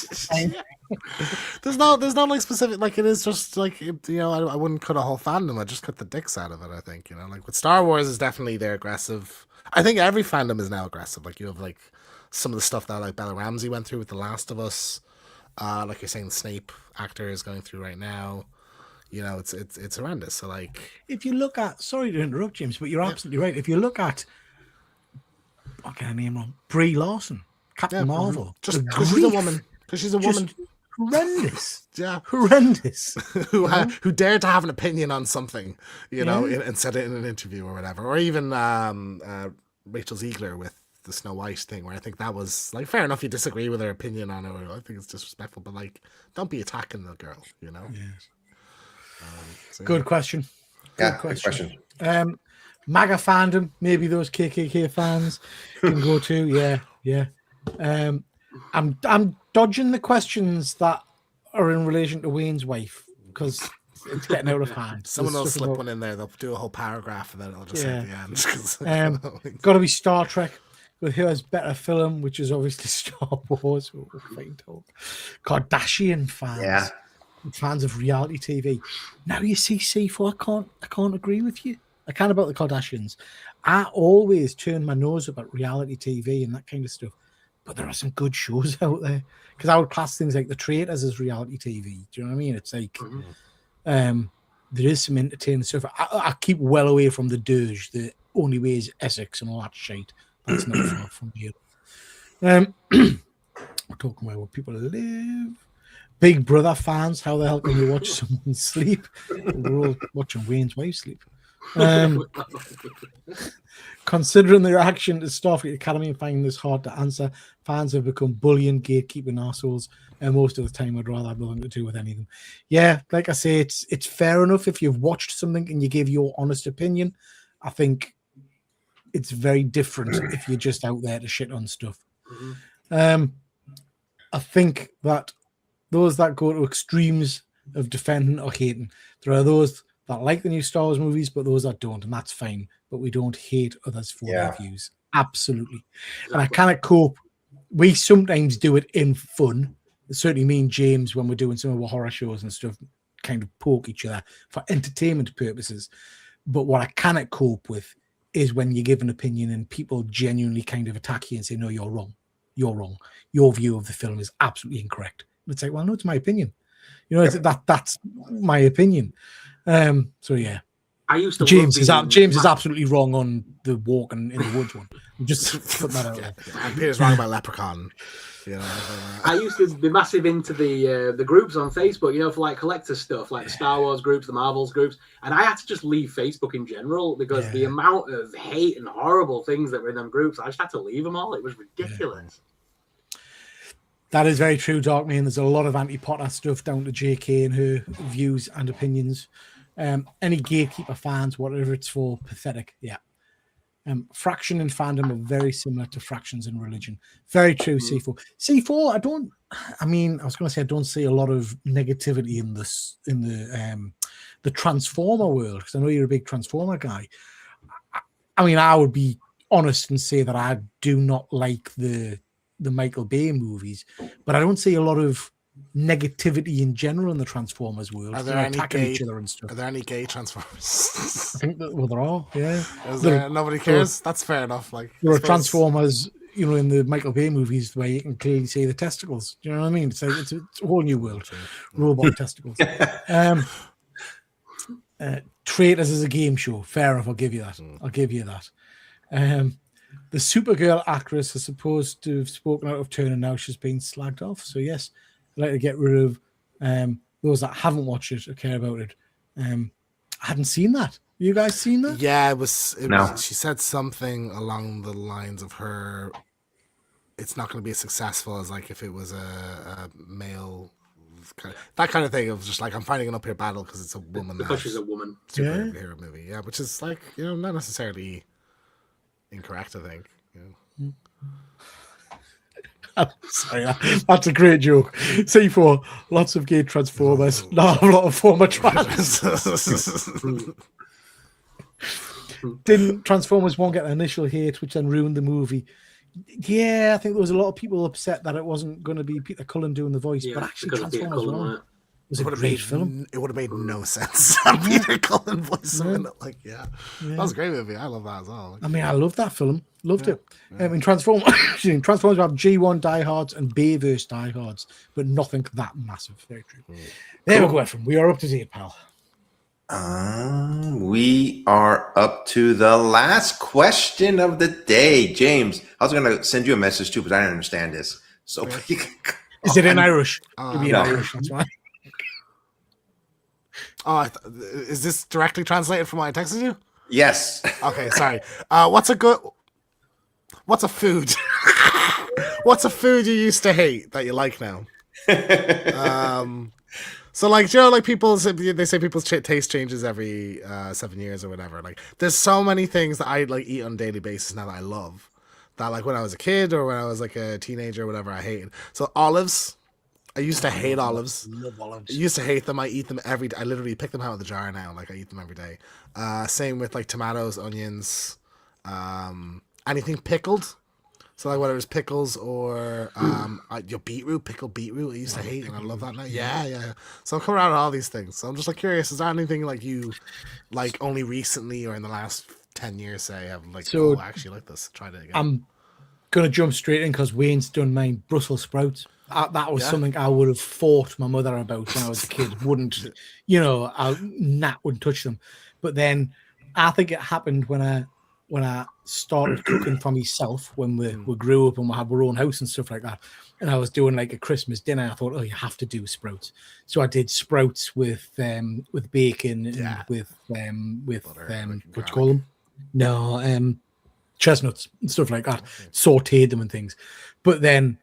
Speaker 4: There's no like specific, like, it is just like, you know, I wouldn't cut a whole fandom. I just cut the dicks out of it. I think, you know, like with Star Wars is definitely they're aggressive. I think every fandom is now aggressive. Like you have like some of the stuff that like Bella Ramsey went through with The Last of Us. Like you're saying, the Snape actor is going through right now. You know, it's horrendous. So like,
Speaker 3: If you look at, sorry to interrupt, James, but you're absolutely right. If you look at, what can I name wrong? Brie Larson, Captain Marvel,
Speaker 4: just because she's a woman. Because she's a woman.
Speaker 3: Horrendous.
Speaker 4: Yeah.
Speaker 3: Horrendous.
Speaker 4: who dared to have an opinion on something, you know, and said it in an interview or whatever. Or even Rachel Ziegler with the Snow White thing, where I think that was like, fair enough, you disagree with her opinion on it, or I think it's disrespectful, but like, don't be attacking the girl, you know.
Speaker 3: Good question.
Speaker 2: Yeah, good question.
Speaker 3: MAGA fandom, maybe those KKK fans can go to. Yeah. I'm dodging the questions that are in relation to Wayne's wife because it's getting out of hand.
Speaker 4: Someone will
Speaker 3: There's
Speaker 4: slip
Speaker 3: stuff
Speaker 4: one in there. They'll do a whole paragraph and then it'll just say at the end. 'Cause,
Speaker 3: got to be Star Trek with who has better film, which is obviously Star Wars. Kardashian fans.
Speaker 2: Yeah.
Speaker 3: Fans of reality TV. Now you see C4, I can't agree with you. I can't about the Kardashians. I always turn my nose up at reality TV and that kind of stuff. But there are some good shows out there. Because I would class things like The Traitors as reality TV. Do you know what I mean? It's like there is some entertaining stuff. I keep well away from the dirge, the only way is Essex and all that shit. That's not far from here. We're talking about where people live. Big Brother fans, how the hell can you watch someone sleep? We're all watching Wayne's wife sleep. Considering the reaction to Starfleet Academy and finding this hard to answer, fans have become bullying, gatekeeping assholes, and most of the time I'd rather have nothing to do with any of them. Yeah, like I say, it's fair enough if you've watched something and you give your honest opinion. I think it's very different if you're just out there to shit on stuff. I think that those that go to extremes of defending or hating, there are those that like the new Star Wars movies, but those that don't, and that's fine. But we don't hate others for their views. Absolutely. And I cannot cope. We sometimes do it in fun. Certainly me and James, when we're doing some of our horror shows and stuff, kind of poke each other for entertainment purposes. But what I cannot cope with is when you give an opinion and people genuinely kind of attack you and say, no, you're wrong. You're wrong. Your view of the film is absolutely incorrect. It's like, well, no, it's my opinion. You know, that's my opinion. So yeah,
Speaker 5: I used to.
Speaker 3: James is absolutely wrong on the walking in the woods one. I'm just putting that out there.
Speaker 4: And Peter's wrong about Leprechaun. You know,
Speaker 5: I used to be massive into the groups on Facebook, you know, for like collector stuff, like the Star Wars groups, the Marvels groups, and I had to just leave Facebook in general because the amount of hate and horrible things that were in them groups, I just had to leave them all. It was ridiculous.
Speaker 3: That is very true, Darkman. There's a lot of anti-Potter stuff down to JK and her views and opinions. Any gatekeeper fans, whatever it's for, pathetic. Yeah. Fraction and fandom are very similar to fractions in religion. Very true, C4. C4, I was going to say I don't see a lot of negativity in this, in the Transformer world, because I know you're a big Transformer guy. I would be honest and say that I do not like the Michael Bay movies, but I don't see a lot of negativity in general in the Transformers world.
Speaker 4: Are there any
Speaker 3: attacking each other and stuff?
Speaker 4: Are there any gay Transformers?
Speaker 3: I think that there are. Yeah.
Speaker 4: Nobody cares. That's fair enough. Like
Speaker 3: there are Transformers, you know, in the Michael Bay movies where you can clearly see the testicles. Do you know what I mean? It's a whole new world. Robot testicles. Traitors is a game show. Fair enough. I'll give you that. I'll give you that. The Supergirl actress is supposed to have spoken out of turn, and now she's been slagged off. So yes, I'd like to get rid of those that haven't watched it or care about it. I hadn't seen that. You guys seen that?
Speaker 4: Yeah, it was. She said something along the lines of her. It's not going to be as successful as like if it was a male. That kind of thing of just like, I'm fighting an uphill battle because it's a woman.
Speaker 5: Because she's a woman.
Speaker 4: Superhero movie, yeah, which is like, you know, not necessarily incorrect, I think. You know.
Speaker 3: Sorry, that's a great joke. C4, lots of gay Transformers, not a lot of former trans. Didn't Transformers 1 get an initial hate, which then ruined the movie? Yeah, I think there was a lot of people upset that it wasn't going to be Peter Cullen doing the voice, but actually
Speaker 5: because of Peter
Speaker 3: Transformers
Speaker 5: Cullen,
Speaker 3: 1
Speaker 5: wasn't
Speaker 3: was a
Speaker 4: Would've
Speaker 3: great
Speaker 4: made-
Speaker 3: film.
Speaker 4: It would have made no sense. Peter Cullen voice him in it. Like, that was a great movie. I love that as well.
Speaker 3: I mean, I love that film. Loved it. I mean, Transformers have G1 diehards and Bayverse diehards, but nothing that massive. Very true. There we go, Ephraim. We are up to date, pal.
Speaker 2: We are up to the last question of the day. James, I was going to send you a message too, but I didn't understand this. So
Speaker 3: Is it in Irish? It'll be in
Speaker 2: no.
Speaker 3: Irish, that's why.
Speaker 4: Oh, is this directly translated from what I texted you?
Speaker 2: Yes.
Speaker 4: Okay, sorry. What's a food? What's a food you used to hate that you like now? So like, you know, like they say people's taste changes every 7 years or whatever. Like, there's so many things that I like eat on a daily basis now that I love. That like when I was a kid or when I was like a teenager or whatever, I hated. So olives. I used to hate olives.
Speaker 3: Love olives.
Speaker 4: I used to hate them. I eat them every day. I literally pick them out of the jar now. Like, I eat them every day. Same with like tomatoes, onions, anything pickled. So like whether it's pickles or your pickled beetroot, I used to hate, and I love that now. Yeah. So I'm coming around with all these things. So I'm just like curious, is there anything like you like only recently or in the last 10 years say have like,
Speaker 3: So,
Speaker 4: I actually like this, tried it again?
Speaker 3: I'm going to jump straight in because Wayne's done mine. Brussels sprouts. That was something I would have fought my mother about when I was a kid. Wouldn't, wouldn't touch them. But then I think it happened when I started cooking for myself, when we grew up and we had our own house and stuff like that. And I was doing like a Christmas dinner. I thought, you have to do sprouts. So I did sprouts with bacon and with
Speaker 4: Butter,
Speaker 3: what you call them? No, chestnuts and stuff like that. Sauteed them and things. But then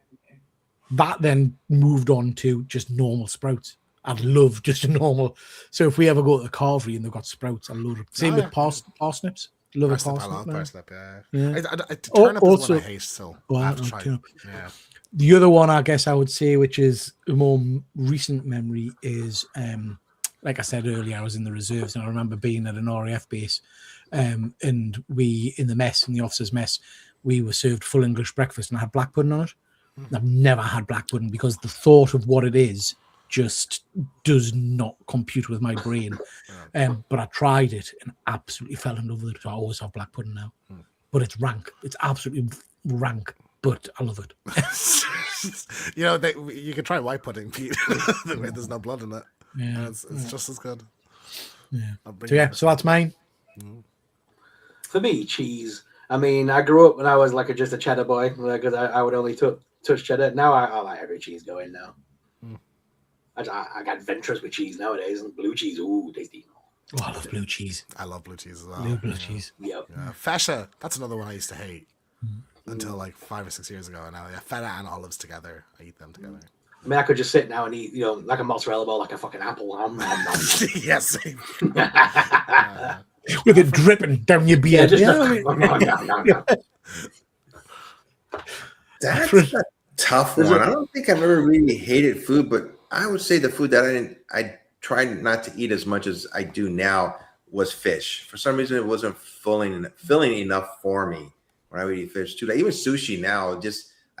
Speaker 3: that moved on to just normal sprouts. I'd love just a normal. So if we ever go to the carvery and they've got sprouts, I love it. Same with parsnips. Love a parsnip.
Speaker 4: I love
Speaker 3: now.
Speaker 4: parsnip, yeah.
Speaker 3: Yeah.
Speaker 4: Turnip is
Speaker 3: also-
Speaker 4: one I hate, so
Speaker 3: Well,
Speaker 4: I have to
Speaker 3: I
Speaker 4: try it.
Speaker 3: turnip.
Speaker 4: Yeah.
Speaker 3: The other one, I guess I would say, which is a more recent memory, is like I said earlier, I was in the reserves and I remember being at an RAF base, and we in the officers' mess, we were served full English breakfast and I had black pudding on it. I've never had black pudding because the thought of what it is just does not compute with my brain. But I tried it and absolutely fell in love with it. So I always have black pudding now, but it's rank. It's absolutely rank, but I love it.
Speaker 4: You know, you can try white pudding, Pete. There's no blood in it.
Speaker 3: Yeah,
Speaker 4: It's just as good.
Speaker 3: Yeah. So that's mine.
Speaker 5: For me, cheese. I mean, I grew up when I was like just a cheddar boy because I would only touch cheddar. Now I like every cheese going now. I got adventures with cheese nowadays, and blue cheese. Ooh, tasty.
Speaker 3: Oh, I love blue cheese.
Speaker 4: I love blue cheese as well.
Speaker 3: Love blue cheese.
Speaker 5: Yep.
Speaker 4: Yeah. Feta, that's another one I used to hate until like 5 or 6 years ago. And now, feta and olives together, I eat them together.
Speaker 5: I mean, I could just sit now and eat, like a mozzarella ball, like a fucking apple.
Speaker 4: Yes.
Speaker 3: With it dripping down your beard.
Speaker 5: just
Speaker 2: That's a tough one. I don't think I've ever really hated food, but I would say the food that I tried not to eat as much as I do now was fish. For some reason, it wasn't filling enough for me when I would eat fish too. Like even sushi now,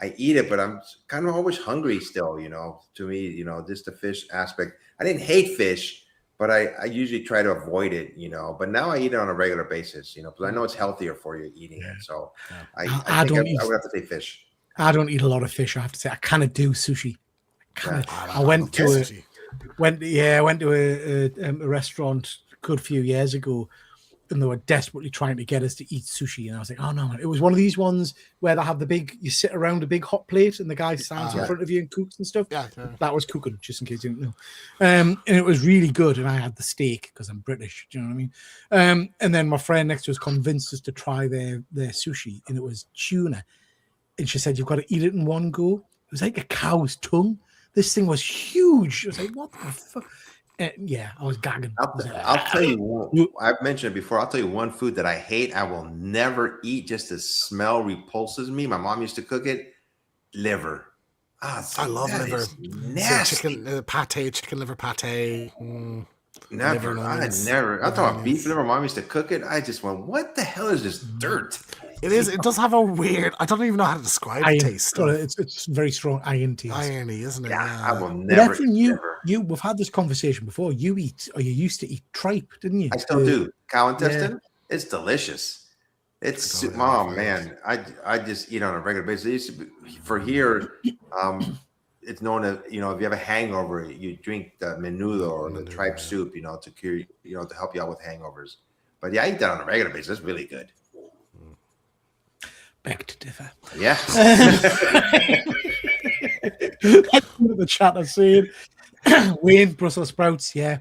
Speaker 2: I eat it, but I'm kind of always hungry still. To me, just the fish aspect. I didn't hate fish, but I usually try to avoid it. But now I eat it on a regular basis. Because I know it's healthier for you eating it. So I would have to say fish.
Speaker 3: I don't eat a lot of fish. I have to say, I kind of do sushi. I went to a restaurant a good few years ago, and they were desperately trying to get us to eat sushi. And I was like, oh no, man. It was one of these ones where they have you sit around a big hot plate and the guy stands in front of you and cooks and stuff.
Speaker 4: Yeah.
Speaker 3: That was cooking, just in case you didn't know. And it was really good. And I had the steak because I'm British. Do you know what I mean? And then my friend next to us convinced us to try their sushi, and it was tuna. And she said, you've got to eat it in one go. It was like a cow's tongue. This thing was huge. I was like, what the fuck? Yeah, I was gagging.
Speaker 2: I'll tell you one. I've mentioned it before. I'll tell you one food that I hate. I will never eat. Just the smell repulses me. My mom used to cook it. liver.
Speaker 4: I love
Speaker 2: that
Speaker 4: liver.
Speaker 2: is
Speaker 4: So
Speaker 2: nasty.
Speaker 4: chicken liver pate.
Speaker 2: Never.
Speaker 4: and
Speaker 2: I
Speaker 4: onions.
Speaker 2: never. I
Speaker 4: Liver
Speaker 2: thought
Speaker 4: and
Speaker 2: beef
Speaker 4: onions.
Speaker 2: liver. Mom used to cook it. I just went, what the hell is this dirt?
Speaker 4: It is. It does have a weird. I don't even know how to describe the
Speaker 3: Iron.
Speaker 4: taste.
Speaker 3: It's very strong iron taste.
Speaker 4: Irony, isn't it?
Speaker 2: Yeah, I will
Speaker 3: But
Speaker 2: never.
Speaker 3: Efren,
Speaker 2: Never.
Speaker 3: we've had this conversation before. You used to eat tripe, didn't you?
Speaker 2: I still do. Cow
Speaker 3: Yeah.
Speaker 2: intestine. It's delicious. It's
Speaker 4: don't
Speaker 2: oh
Speaker 4: know.
Speaker 2: man, I just eat on a regular basis. It used to be, for here, it's known as, if you have a hangover, you drink the menudo or the tripe soup, to cure, to help you out with hangovers. But yeah, I eat that on a regular basis. It's really good.
Speaker 3: Beg to differ.
Speaker 2: Yeah.
Speaker 3: The chat are saying Wayne, Brussels sprouts, yeah.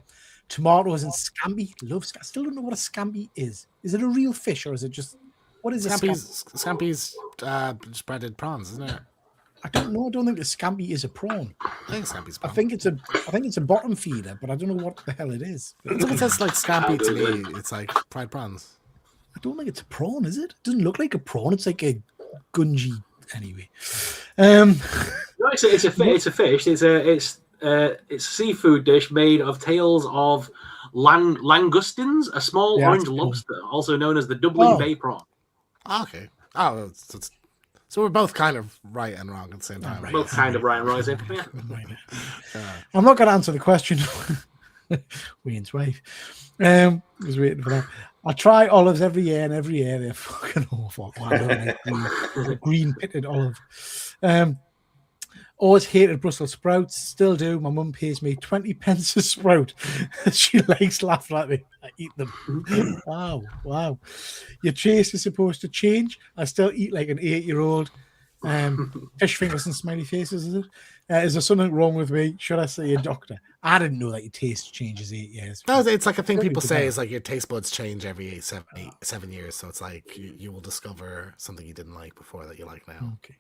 Speaker 3: Tomatoes and scampi. Love scampi. I still don't know what a scampi is. Is it a real fish or is it just what is a scampi?
Speaker 4: Scampi's just breaded prawns, isn't it?
Speaker 3: I don't know. I don't think a scampi is a prawn.
Speaker 4: I think scampi's
Speaker 3: I
Speaker 4: prawn.
Speaker 3: think it's a bottom feeder, but I don't know what the hell it is.
Speaker 4: It's like it says like scampi to me. It's like fried prawns.
Speaker 3: I don't think it's a prawn, is it? It doesn't look like a prawn. It's like a gungy anyway.
Speaker 5: No, it's a fish. It's a seafood dish made of tails of langoustines, a small orange lobster, also known as the Dublin Bay prawn.
Speaker 4: Okay. Oh, so we're both kind of right and wrong at the same time.
Speaker 5: Both kind of right and rising. Yeah.
Speaker 3: I'm not going to answer the question. Wayne's wife. I was waiting for that. I try olives every year, and every year they're fucking awful. Green pitted olive. Always hated Brussels sprouts, still do. My mum pays me 20 pence a sprout. She likes laughing at me. I eat them. Wow. Your taste is supposed to change. I still eat like an 8-year-old. Fish fingers and smiley faces, is it? Is there something wrong with me? Should I see a doctor? I didn't know that your taste changes 8 years.
Speaker 4: No, it's like a thing people say is like your taste buds change every 7 years. So it's like you will discover something you didn't like before that you like now.
Speaker 3: Okay.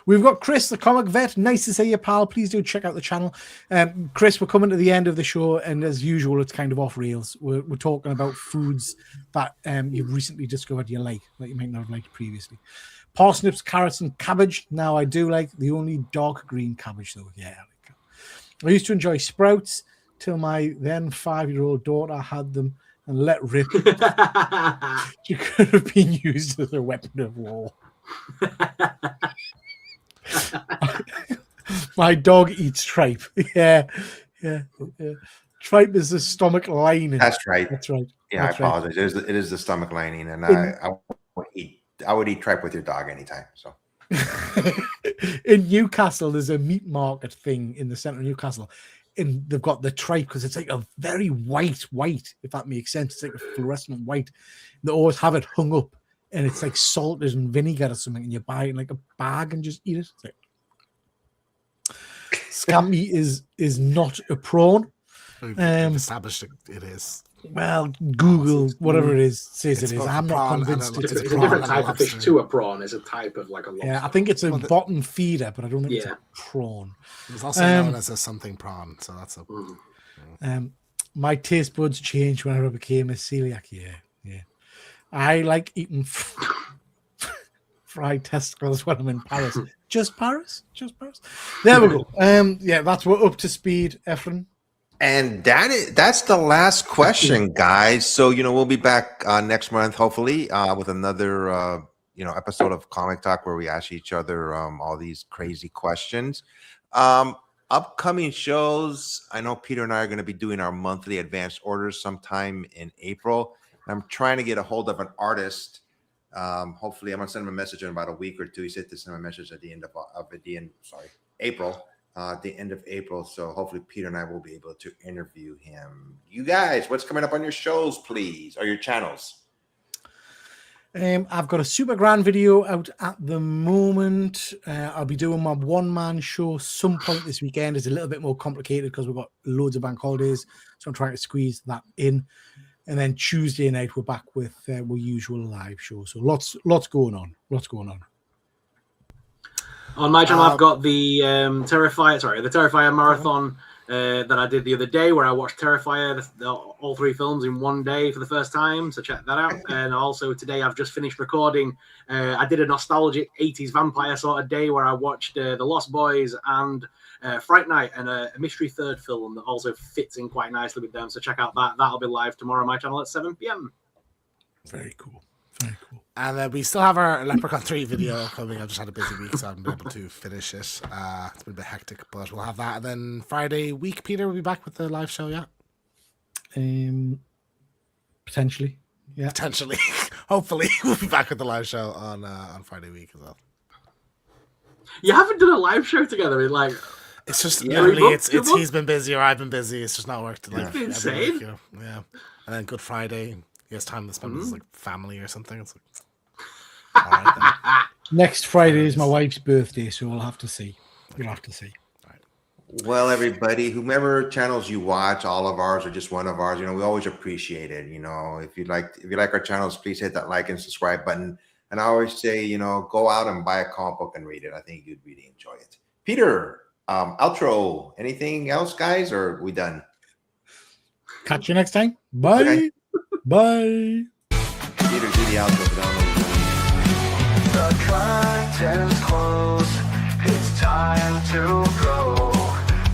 Speaker 3: We've got Chris, the comic vet. Nice to see you, pal. Please do check out the channel. Chris, we're coming to the end of the show, and as usual, it's kind of off rails. We're talking about foods that you've recently discovered you like, that you might not have liked previously. Parsnips, carrots, and cabbage. Now, I do like the only dark green cabbage, though. Yeah, I used to enjoy sprouts till my then 5-year-old daughter had them and let rip. She could have been used as a weapon of war. My dog eats tripe. Yeah. Tripe is the stomach lining.
Speaker 2: That's right.
Speaker 3: That's right.
Speaker 2: Yeah,
Speaker 3: That's
Speaker 2: I apologize. It is the stomach lining, and I would eat tripe with your dog anytime. So
Speaker 3: in Newcastle, there's a meat market thing in the center of Newcastle, and they've got the tripe because it's like a very white, if that makes sense. It's like a fluorescent white. They always have it hung up, and it's like salted and vinegar or something, and you buy it in like a bag and just eat it. It's like... Scampi is not a prawn.
Speaker 4: We've established it is.
Speaker 3: Well, Google, whatever it is, says
Speaker 4: It's
Speaker 3: it is.
Speaker 4: both
Speaker 3: I'm
Speaker 4: a
Speaker 3: not
Speaker 4: prawn
Speaker 3: convinced
Speaker 4: and
Speaker 3: it's
Speaker 5: It's
Speaker 3: a
Speaker 5: a
Speaker 3: prawn.
Speaker 5: different type of fish to a prawn. It's a type of like a lobster.
Speaker 3: Yeah, I think it's a bottom feeder, but I don't think it's a prawn.
Speaker 4: It's also known as a something prawn, so that's a.
Speaker 3: My taste buds changed whenever I became a celiac. Yeah. I like eating fried testicles when I'm in Paris. Just Paris. There we go. Yeah, that's we're up to speed, Efren.
Speaker 2: And that's the last question, guys. So we'll be back next month, hopefully, with another episode of Comic Talk where we ask each other all these crazy questions. Upcoming shows, I know Peter and I are going to be doing our monthly advanced orders sometime in April. I'm trying to get a hold of an artist. Hopefully, I'm going to send him a message in about a week or two. He said to send him a message at the end of April. At the end of April. So hopefully Peter and I will be able to interview him. You guys, what's coming up on your shows, please, or your channels?
Speaker 3: I've got a super grand video out at the moment. I'll be doing my one-man show some point this weekend. It's a little bit more complicated because we've got loads of bank holidays. So I'm trying to squeeze that in. And then Tuesday night, we're back with our usual live show. So lots going on. On
Speaker 5: my channel, I've got the Terrifier marathon that I did the other day, where I watched Terrifier, all 3 films in one day for the first time. So check that out. And also today I've just finished recording. I did a nostalgic 80s vampire sort of day where I watched The Lost Boys and Fright Night, and a mystery third film that also fits in quite nicely with them. So check out that. That'll be live tomorrow on my channel at 7 p.m.
Speaker 3: Very cool. Very cool.
Speaker 4: And then we still have our Leprechaun 3 video coming. I've just had a busy week, so I haven't been able to finish it. It's been a bit hectic, but we'll have that. And then Friday week, Peter will be back with the live show, yeah?
Speaker 3: Potentially. Yeah.
Speaker 4: Potentially. Hopefully, we'll be back with the live show on Friday week as well.
Speaker 5: You haven't done a live show together in like...
Speaker 4: It's just,
Speaker 5: Yeah.
Speaker 4: literally,
Speaker 5: Months, 2
Speaker 4: it's he's been busy or I've been busy. It's just not worked. Like,
Speaker 5: It's been
Speaker 4: every
Speaker 5: insane.
Speaker 4: week, you know? Yeah. And then Good Friday, he has time to spend with his like family or something. It's like, all right, then.
Speaker 3: Next Friday is my wife's birthday, so we'll have to see. We'll have to see.
Speaker 2: Well, everybody, whomever channels you watch, all of ours or just one of ours, we always appreciate it. If you like our channels, please hit that like and subscribe button. And I always say, go out and buy a comic book and read it. I think you'd really enjoy it. Peter, outro. Anything else, guys, or are we done?
Speaker 3: Catch you next time. Bye.
Speaker 2: Okay.
Speaker 3: Bye.
Speaker 2: Peter, do the outro. But I don't know.
Speaker 1: The curtains close. It's time to go.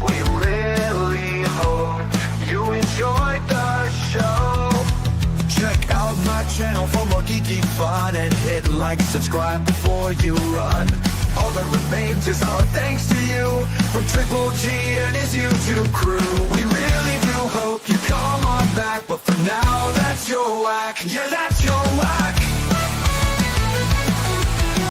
Speaker 1: We really hope you enjoyed the show. Check out my channel for more geeky fun and hit like and subscribe before you run. All that remains is our thanks to you from Triple G and his YouTube crew. We really do hope you come on back, but for now, that's your whack. Yeah, that's